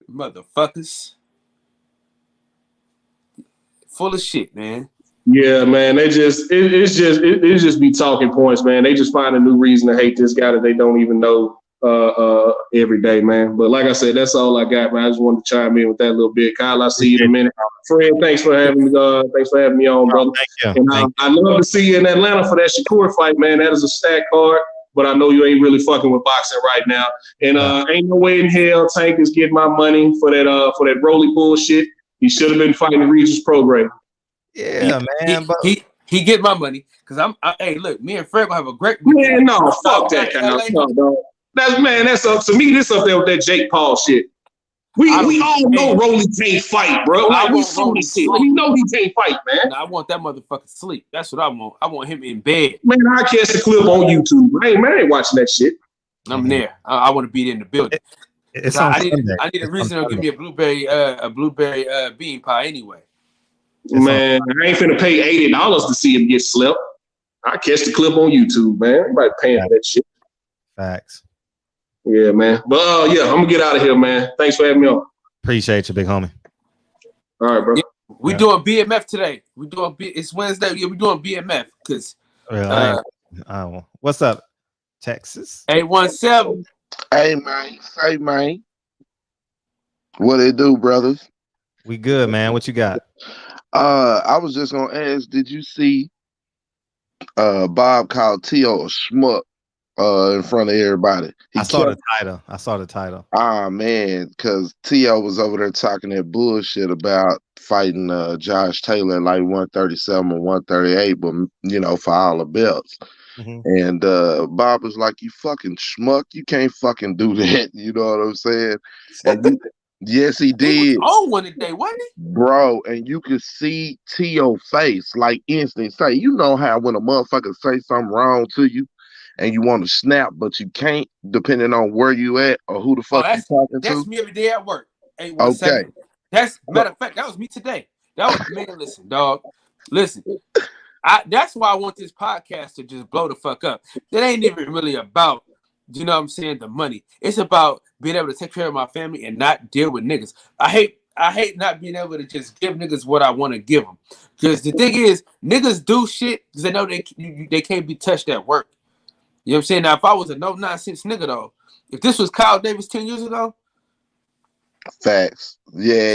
Speaker 15: Motherfuckers. Full of shit, man.
Speaker 18: Yeah, man. It's just be talking points, man. They just find a new reason to hate this guy that they don't even know every day, man. But like I said, that's all I got, man. I just wanted to chime in with that little bit. Kyle, I'll see you in a minute. Fred, thanks for having me. Thanks for having me on, brother.
Speaker 4: Thank you.
Speaker 18: And I'd love to see you in Atlanta for that Shakur fight, man. That is a stack card. But I know you ain't really fucking with boxing right now. And ain't no way in hell Tank is getting my money for that Rolly bullshit. He should have been fighting the Regis program.
Speaker 4: Yeah, man.
Speaker 15: He get my money because hey, look, me and Fred gonna have a great
Speaker 18: man. No, fuck that kind of stuff, dog. That's up to me. This up there with that Jake Paul shit. We all know Rolly can't fight, bro. Like we saw this shit. We know he can't fight, man.
Speaker 15: Nah, I want that motherfucker sleep. That's what I want. I want him in bed.
Speaker 18: Man, I catch the clip on YouTube. I ain't watching that shit.
Speaker 15: I'm there. I want to be there in the building.
Speaker 4: It's
Speaker 15: I
Speaker 4: on
Speaker 15: need
Speaker 4: Sunday.
Speaker 15: a reason to give me a blueberry bean pie anyway.
Speaker 18: Man, I ain't finna pay $80 to see him get slept. I catch the clip on YouTube, man. Everybody paying for that shit.
Speaker 4: Facts.
Speaker 18: Yeah, man. But yeah, I'm gonna get out of here, man. Thanks for having me on.
Speaker 4: Appreciate you, big homie.
Speaker 18: All right, bro.
Speaker 15: Yeah, we doing BMF today. It's Wednesday. Yeah, we doing BMF because.
Speaker 4: What's up, Texas?
Speaker 15: 817.
Speaker 19: Hey man. What it do, brothers?
Speaker 4: We good, man. What you got?
Speaker 19: I was just gonna ask, did you see Bob called T.O. a schmuck in front of everybody?
Speaker 4: I saw the title.
Speaker 19: Ah man, because T.O. was over there talking that bullshit about fighting Josh Taylor at like 137 or 138, but for all the belts. Mm-hmm. And Bob was like, "You fucking schmuck, you can't fucking do that." You know what I'm saying? And yes, he did.
Speaker 15: He was on one today, wasn't he?
Speaker 19: Bro, and you could see T.O. face like instant say, you know how when a motherfucker say something wrong to you and you want to snap, but you can't, depending on where you at or who the fuck you talking to.
Speaker 15: That's me every day at work.
Speaker 19: Okay.
Speaker 15: That's matter of fact, that was me today. That was man, listen, dog. Listen. That's why I want this podcast to just blow the fuck up. That ain't even really about, you know what I'm saying, the money. It's about being able to take care of my family and not deal with niggas. I hate not being able to just give niggas what I want to give them. Because the thing is, niggas do shit because they know they can't be touched at work. You know what I'm saying? Now, if I was a no-nonsense nigga, though, if this was Kyle Davis 10 years ago.
Speaker 19: Facts. Yeah,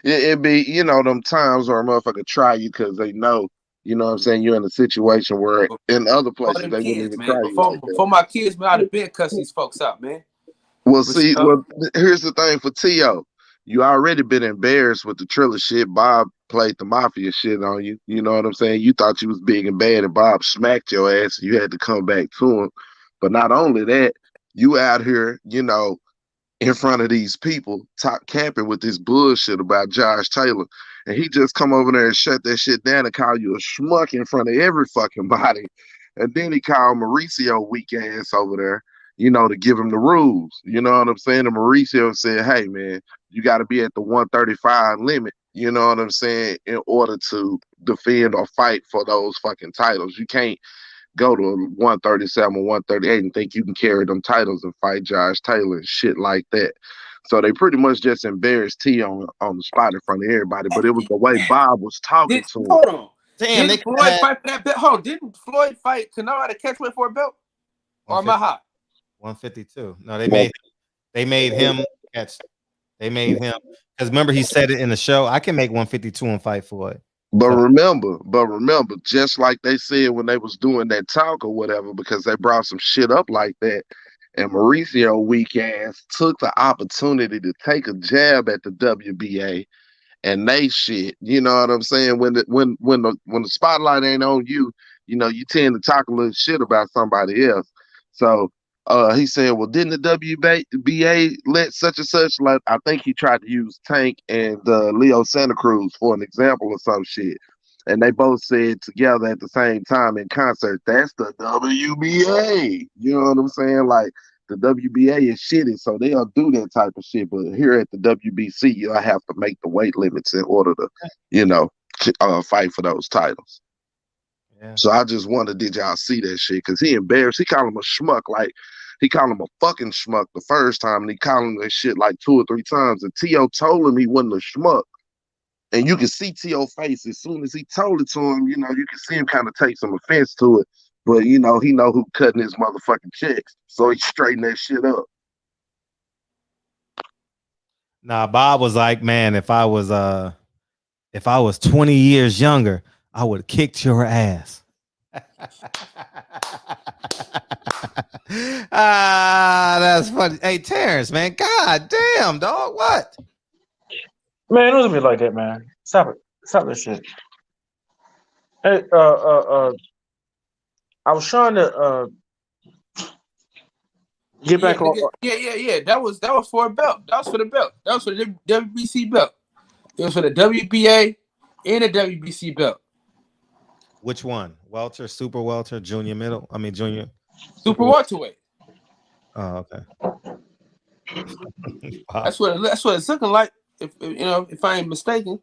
Speaker 19: it'd be, them times where a motherfucker try you because they know, you know what I'm saying, you're in a situation where in other places they wouldn't even try you.
Speaker 15: Before my kids, man, I'd have been cussing these folks out, man.
Speaker 19: Well, here's the thing for T.O. You already been embarrassed with the Triller shit. Bob played the mafia shit on you. You know what I'm saying? You thought you was big and bad, and Bob smacked your ass. You had to come back to him. But not only that, you out here, in front of these people, top camping with this bullshit about Josh Taylor. And he just come over there and shut that shit down and call you a schmuck in front of every fucking body. And then he called Mauricio weak ass over there, to give him the rules. You know what I'm saying? And Mauricio said, hey, man, you got to be at the 135 limit, you know what I'm saying, in order to defend or fight for those fucking titles. You can't go to 137 or 138 and think you can carry them titles and fight Josh Taylor and shit like that. So they pretty much just embarrassed T on the spot in front of everybody. But it was the way Bob was talking to him.
Speaker 15: Hold on. Damn, didn't Floyd fight for that belt? Hold on. Didn't Floyd fight Canelo at a catchweight for a belt? Or am I hot?
Speaker 4: 152. No, they made him catch. They made him because remember he said it in the show. I can make 152 and fight Floyd.
Speaker 19: But remember, just like they said when they was doing that talk or whatever, because they brought some shit up like that, and Mauricio weak ass took the opportunity to take a jab at the WBA and they shit. You know what I'm saying? When the spotlight ain't on you, you tend to talk a little shit about somebody else. So he said, well, didn't the WBA let such and such, like I think he tried to use Tank and Leo Santa Cruz for an example of some shit. And they both said together at the same time in concert, that's the WBA. You know what I'm saying? Like the WBA is shitty, so they'll do that type of shit. But here at the WBC, you'll have to make the weight limits in order to, fight for those titles. Yeah. So I just wondered, did y'all see that shit? Because he embarrassed. He called him a schmuck. Like, he called him a fucking schmuck the first time, and he called him that shit like 2 or 3 times. And T.O. told him he wasn't a schmuck. And you can see T.O. face as soon as he told it to him, you can see him kind of take some offense to it. But, he know who cutting his motherfucking checks. So he straightened that shit up.
Speaker 4: Nah, Bob was like, man, if I was 20 years younger, I would have kicked your ass. That's funny. Hey, Terrence, man, god damn, dog, what?
Speaker 14: Man, it wasn't me like that, man. Stop it. Stop that shit. Hey, I was trying to get back on.
Speaker 15: Yeah. That was for a belt. That was for the belt. That was for the WBC belt. It was for the WBA and the WBC belt.
Speaker 4: Which one? Welter, super welter, junior middle? I mean junior.
Speaker 15: Super welterweight.
Speaker 4: Oh, okay.
Speaker 15: That's what it's looking like. If I ain't mistaken,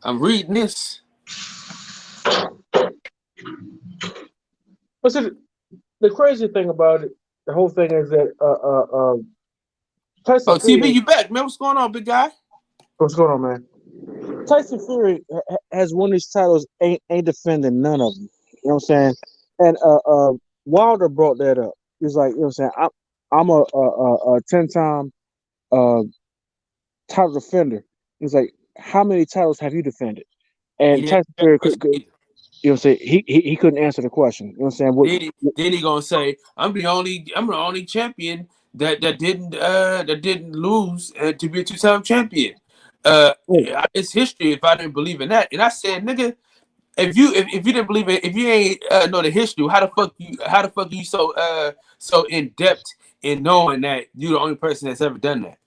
Speaker 15: I'm reading this.
Speaker 14: But see, the crazy thing about it, the whole thing is that Tyson Fury,
Speaker 15: TB, you back, man? What's going on, big guy?
Speaker 14: What's going on, man? Tyson Fury has won these titles, ain't defending none of them. You know what I'm saying? And Wilder brought that up. He's like, you know what I'm saying? I'm a 10-time title defender. He's like, how many titles have you defended? And Tyson Fury could you know what I'm saying? He couldn't answer the question. You know what I'm saying?
Speaker 15: Then he gonna say, I'm the only champion that didn't lose to be a 2-time champion. It's history if I didn't believe in that. And I said, nigga, if you didn't believe it, if you ain't know the history, how the fuck you so in depth in knowing that you're the only person that's ever done that?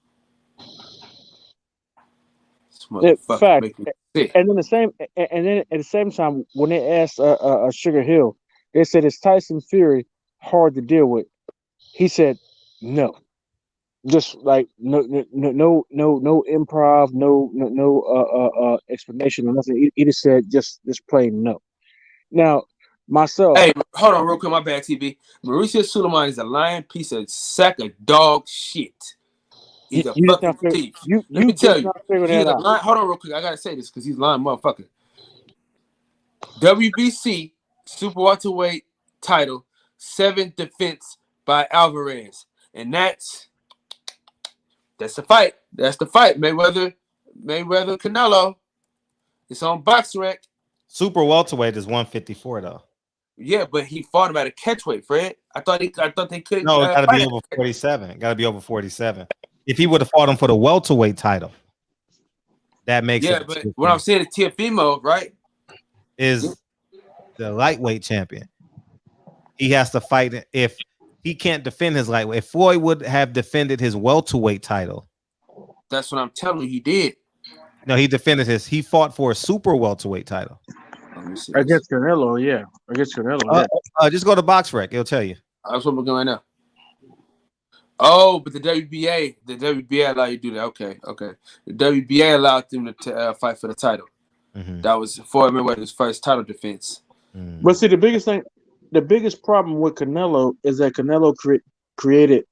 Speaker 14: Fact. And then at the same time, when they asked Sugar Hill, they said, "Is Tyson Fury hard to deal with?" He said, "No." Just like no improv, no explanation or nothing. He just said just plain no. Now, myself.
Speaker 15: Hey, hold on real quick, my bad, TV. Mauricio Sulaiman is a lying piece of sack of dog shit. He's a fucking thief. Let me tell you, he's a lying. Hold on real quick, I gotta say this because he's a lying motherfucker. WBC super welterweight title, 7th defense by Alvarez, and that's the fight. That's the fight. Mayweather Canelo. It's on BoxRec.
Speaker 4: Super welterweight is 154 though.
Speaker 15: Yeah, but he fought him at a catchweight, Fred. I thought they couldn't.
Speaker 4: No, it gotta be over 47. Gotta be over 47. If he would have fought him for the welterweight title, that makes it.
Speaker 15: But what I'm saying is Teofimo, right?
Speaker 4: Is the lightweight champion. He has to fight if he can't defend his lightweight. If Floyd would have defended his welterweight title.
Speaker 15: That's what I'm telling you, he did.
Speaker 4: No, he fought for a super welterweight title.
Speaker 14: Against Canelo, yeah. Against Canelo, yeah.
Speaker 4: Just go to BoxRec, it'll tell you.
Speaker 15: That's what we're going now. Oh, but the WBA allowed you to do that. Okay. The WBA allowed them to fight for the title. Mm-hmm. That was Floyd Mayweather's first title defense.
Speaker 14: Mm. But see, the biggest problem with Canelo is that Canelo created.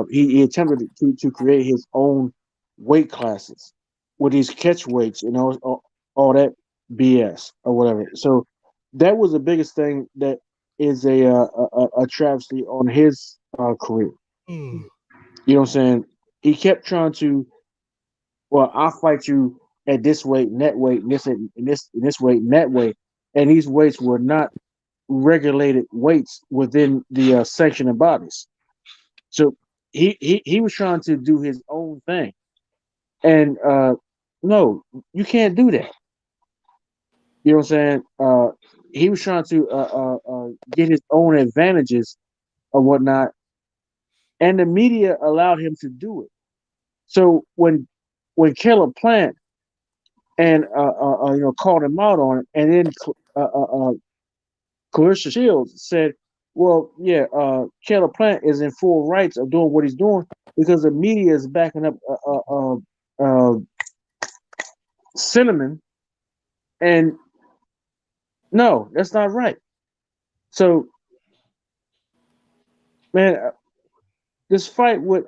Speaker 14: He attempted to create his own weight classes with these catch weights, all that BS or whatever. So that was the biggest thing that is a travesty on his career. Mm. You know what I'm saying? He kept trying to, well, I'll fight you at this weight, and that weight, and this weight, and that weight, and these weights were not regulated weights within the sanctioning bodies. So he was trying to do his own thing, and no, you can't do that. You know what I'm saying? He was trying to get his own advantages or whatnot, and the media allowed him to do it. So when Caleb Plant and called him out on it, and then Clarissa Shields said, "Well, yeah, Caleb Plant is in full rights of doing what he's doing because the media is backing up Cinnamon." And no, that's not right. So, man, this fight with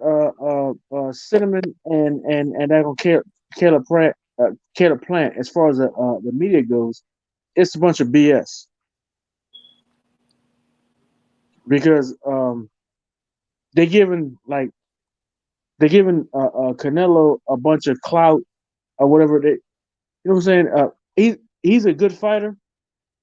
Speaker 14: Cinnamon and that Caleb Plant Caleb Plant, as far as the media goes, it's a bunch of BS. Because they're giving Canelo a bunch of clout or whatever. You know what I'm saying? He's a good fighter,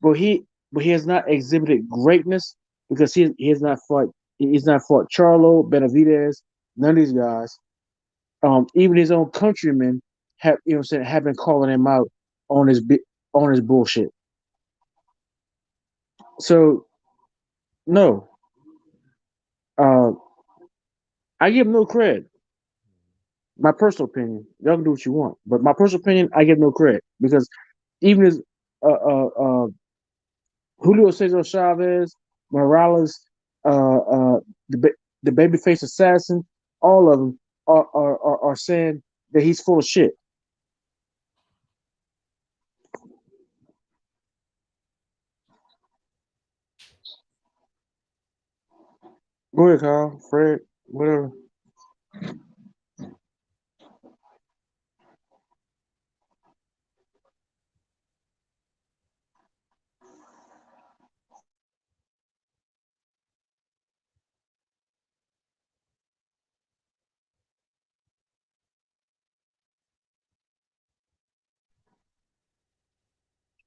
Speaker 14: but he has not exhibited greatness because he has not fought. He's not fought Charlo, Benavidez, none of these guys. Even his own countrymen have have been calling him out on his bullshit. So no, I give him no credit. My personal opinion, y'all can do what you want, but my personal opinion, I give no credit because even as Julio Cesar Chavez, Morales, the babyface assassin, all of them are saying that he's full of shit. Go ahead, Kyle, Fred, whatever.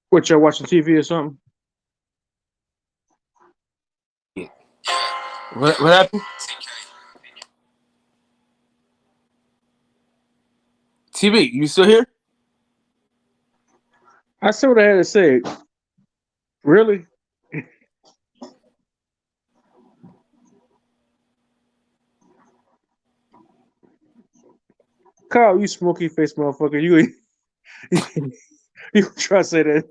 Speaker 14: What, y'all watching TV or something?
Speaker 15: What happened? TV, you still here?
Speaker 14: I said what I had to say. Really? Kyle, you smoky face motherfucker. You try to say that.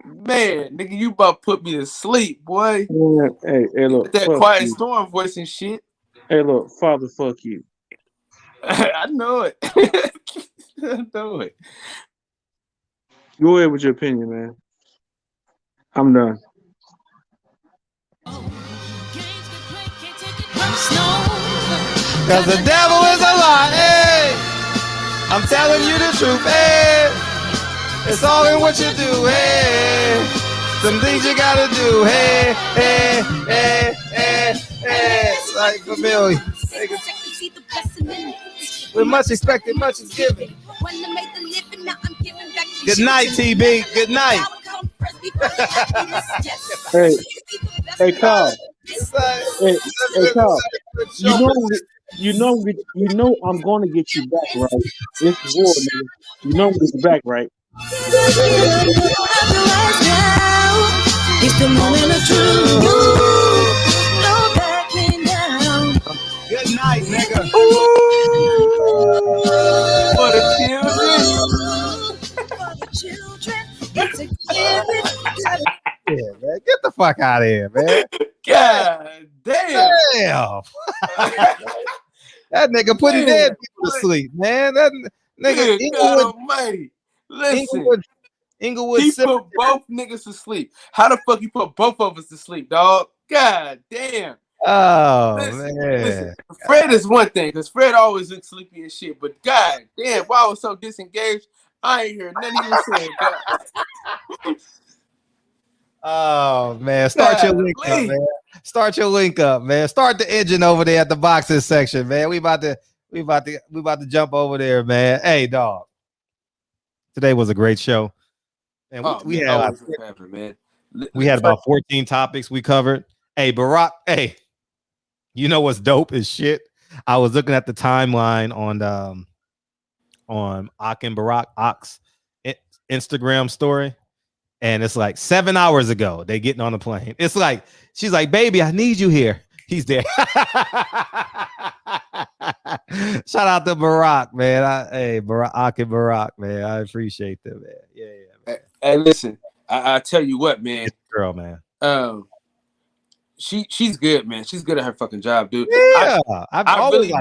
Speaker 15: Man, nigga, you about to put me to sleep, boy.
Speaker 14: Hey, look.
Speaker 15: That quiet storm voice and shit.
Speaker 14: Hey, look, father, fuck you.
Speaker 15: I know it. I know it.
Speaker 14: Go ahead with your opinion, man. I'm done.
Speaker 4: Cause the devil is a lie, hey. I'm telling you the truth, hey. It's all in what you do, hey. Some things you gotta do, hey, hey, hey, hey, hey. Like familiar. With much expected, much is given. Good night, TB. Good night.
Speaker 14: Hey, Carl. Hey, Carl. You know, I'm going to get you back, right? It's war, nigga. You know I'm going to get you back, right?
Speaker 2: It's the moment of truth. No backing down.
Speaker 4: Good night, nigga.
Speaker 15: For the children.
Speaker 2: For the children. It's a given.
Speaker 4: Yeah, man. Get the fuck out of here, man.
Speaker 15: God damn.
Speaker 4: Damn. That nigga putting dead people to sleep, man. That nigga
Speaker 15: God almighty. Listen.
Speaker 4: Inglewood
Speaker 15: he put both niggas to sleep. How the fuck you put both of us to sleep, dog? God damn.
Speaker 4: Oh,
Speaker 15: man.
Speaker 4: Listen,
Speaker 15: Fred is one thing, because Fred always looks sleepy and shit. But god damn, why I was so disengaged, I ain't heard nothing he was saying, dog.
Speaker 4: Oh man, start your link up, man. Start your link up, man. Start the engine over there at the boxing section, man. We about to jump over there, man. Hey, dog. Today was a great show. And we had about 14 topics we covered. Hey, Barack. Hey, you know what's dope as shit? I was looking at the timeline on Ak and Barack Ak's Instagram story, and it's like 7 hours ago they getting on the plane. It's like she's like, "Baby, I need you here." He's there. Shout out to Barack, man. Barack, Ak and Barack, man. I appreciate them, man. Yeah.
Speaker 15: Man. Hey, listen, I tell you what, man.
Speaker 4: Girl, man.
Speaker 15: She's good, man. She's good at her fucking job, dude.
Speaker 4: Yeah,
Speaker 15: I really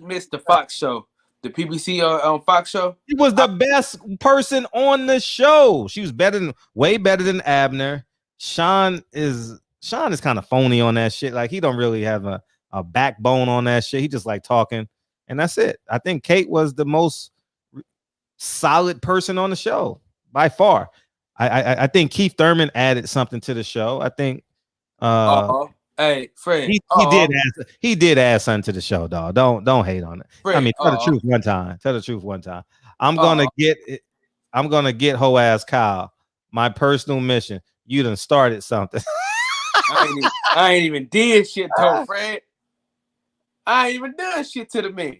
Speaker 15: miss the Fox show, the PBC on Fox show.
Speaker 4: She was the best person on the show. She was way better than Abner. Sean is kind of phony on that shit. Like he don't really have a backbone on that shit. He just like talking, and that's it. I think Kate was the most solid person on the show by far. I think Keith Thurman added something to the show. I think
Speaker 15: hey Fred,
Speaker 4: he did add something to the show, dog. Don't hate on it.
Speaker 15: Fred,
Speaker 4: I mean, tell the truth one time. Tell the truth one time. I'm gonna get hoe ass Kyle. My personal mission. You done started something.
Speaker 15: I ain't even did shit though, Fred. I ain't even done shit to the man.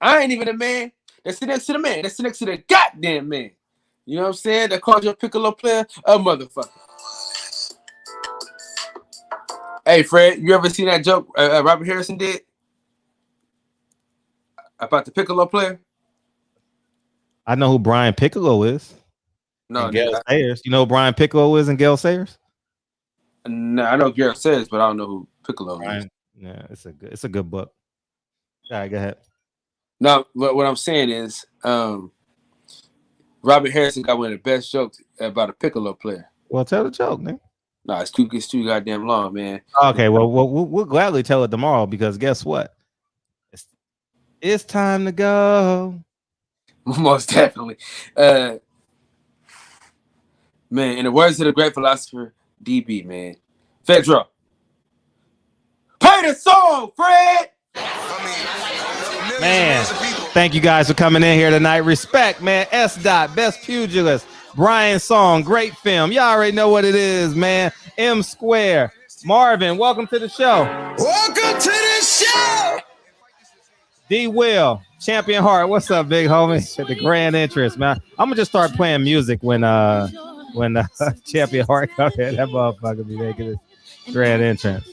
Speaker 15: I ain't even a man. That's next to the man. That's next to the goddamn man. You know what I'm saying? That called you a piccolo player, a motherfucker. Hey, Fred, you ever seen that joke Robert Harrison did about the piccolo player?
Speaker 4: I know who Brian Piccolo is.
Speaker 15: No,
Speaker 4: Gail Sayers. You know who Brian Piccolo is and Gail Sayers?
Speaker 15: No, I know Garrett Sayers, but I don't know who Piccolo is.
Speaker 4: Yeah, it's a good book. All right, go ahead.
Speaker 15: No, but what I'm saying is, Robert Harrison got one of the best jokes about a piccolo player.
Speaker 4: Well, tell the joke, man.
Speaker 15: No, it's too goddamn long, man.
Speaker 4: Okay, well, we'll gladly tell it tomorrow because guess what? It's time to go.
Speaker 15: Most definitely. Man, in the words of the great philosopher, DB, man. Fedro. Play the song, Fred!
Speaker 4: Man, thank you guys for coming in here tonight. Respect, man. S. Dot, Best Pugilist. Brian Song, great film. Y'all already know what it is, man. M Square. Marvin, welcome to the show.
Speaker 3: Welcome to the show.
Speaker 4: D. Will, Champion Heart. What's up, big homie? The grand entrance, man. I'm gonna just start playing music when Champion Heart comes in. That motherfucker be making his grand entrance.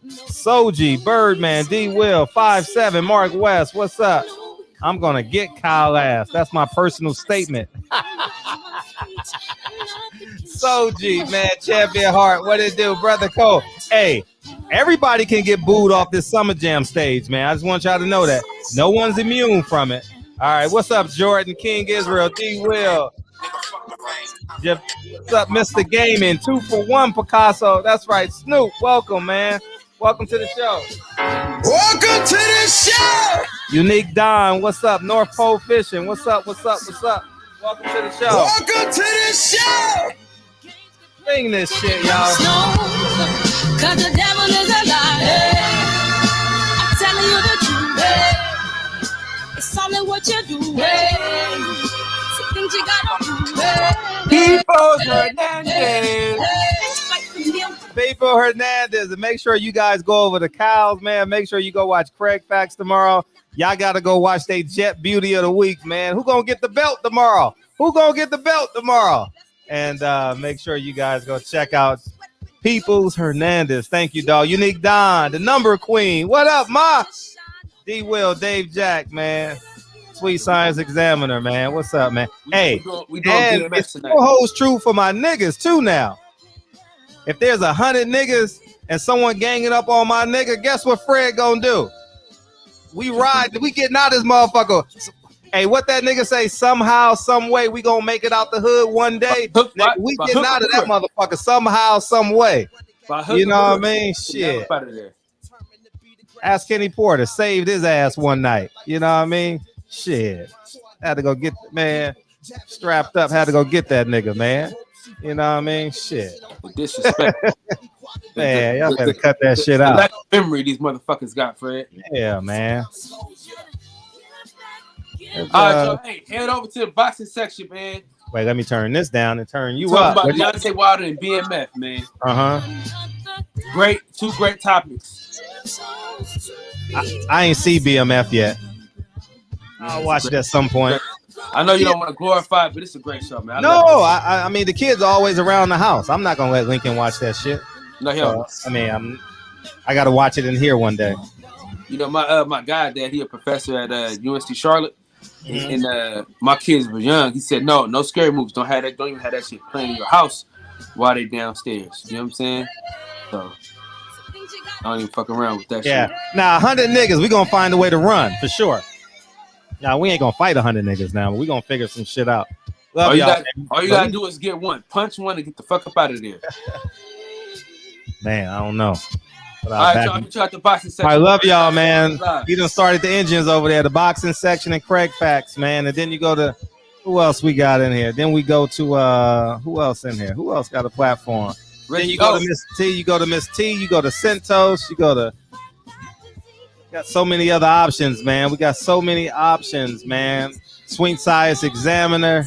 Speaker 4: Soji, Birdman, D. Will, 5'7", Mark West. What's up? I'm gonna get Kyle ass. That's my personal statement. Soji, man, Champion Heart. What it do, brother Cole? Hey, everybody can get booed off this Summer Jam stage, man. I just want y'all to know that. No one's immune from it. All right, what's up, Jordan, King Israel, D. Will? What's up, Mr. Gaming? 2 for 1, Picasso. That's right, Snoop. Welcome, man. Welcome to the show.
Speaker 3: Welcome to the show.
Speaker 4: Unique Don, what's up? North Pole Fishing, what's up? What's up? What's up? Welcome to the show.
Speaker 3: Welcome to the show.
Speaker 4: Sing this shit, y'all.
Speaker 2: Cause the devil is a liar. I'm telling you the truth. It's only what you do. So things you gotta do.
Speaker 15: People Hernandez.
Speaker 4: People Hernandez. And make sure you guys go over to Kyle's, man. Make sure you go watch Craig Facts tomorrow. Y'all got to go watch they Jet Beauty of the Week, man. Who gonna get the belt tomorrow? Who gonna get the belt tomorrow? And make sure you guys go check out Peoples Hernandez. Thank you, dog. Unique Don, the number queen. What up, Ma? D. Will, Dave Jack, man. Sweet Science Examiner, man. What's up, man? Hey,
Speaker 15: we doing
Speaker 4: and
Speaker 15: DMS
Speaker 4: it
Speaker 15: tonight.
Speaker 4: holds true for my niggas too now. If there's 100 niggas and someone ganging up on my nigga, guess what Fred gonna do? We ride, we getting out this motherfucker. Hey, what that nigga say? Somehow, some way, we gonna make it out the hood one day. Nigga, we getting out of that motherfucker somehow, some way. You know what I mean? Shit. Ask Kenny Porter, saved his ass one night. You know what I mean? Shit. Had to go get, man, strapped up, had to go get that nigga, man. You know what I mean? Shit.
Speaker 15: Disrespect.
Speaker 4: Man, y'all better cut that shit out.
Speaker 15: Lack of memory these motherfuckers got, Fred.
Speaker 4: Yeah, man.
Speaker 15: All right, so hey, head over to the boxing section, man.
Speaker 4: Wait, let me turn this down and turn you
Speaker 15: Talk
Speaker 4: up.
Speaker 15: about Deontay Wilder and BMF, man. Two great topics.
Speaker 4: I ain't see BMF yet. I'll watch it at some point.
Speaker 15: I know you don't want to glorify it, but it's a great show, man.
Speaker 4: I mean the kids are always around the house. I'm not gonna let Lincoln watch that shit.
Speaker 15: No,
Speaker 4: I mean, I gotta watch it in here one day.
Speaker 15: You know, my guy, Dad, he a professor at UNC Charlotte, and my kids were young. He said, no scary movies. Don't even have that shit playing in your house while they downstairs. You know what I'm saying? So I don't even fuck around with that shit.
Speaker 4: Yeah. Now 100 niggas, we gonna find a way to run for sure. Now we ain't gonna fight 100 niggas now, but we gonna figure some shit out.
Speaker 15: All you gotta do is get one, punch one, and get the fuck up out of there.
Speaker 4: Man, I don't know.
Speaker 15: right, y'all get you out the boxing section.
Speaker 4: I love y'all, man. He done started the engines over there, the boxing section and Craig Facts, man. And then you go to who else we got in here? Then we go to who else in here? Who else got a platform? Then you go to Miss T, you go to Miss T, you go to Centos, you go to got so many other options, man. We got so many options, man. Swing Science Examiner.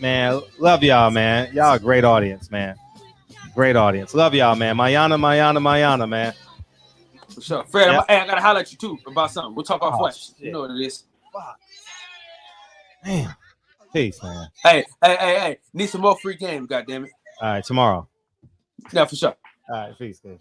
Speaker 4: Man, love y'all, man. Y'all a great audience, man. Great audience. Love y'all, man. Mayana, man.
Speaker 15: For sure. Fred,
Speaker 4: Yep.
Speaker 15: I gotta holler at you too about something. We'll talk off wax. You know what it is.
Speaker 4: Damn. Peace, man.
Speaker 15: Hey. Need some more free game, goddammit.
Speaker 4: All right, tomorrow.
Speaker 15: Yeah, for sure.
Speaker 4: All right, peace, dude.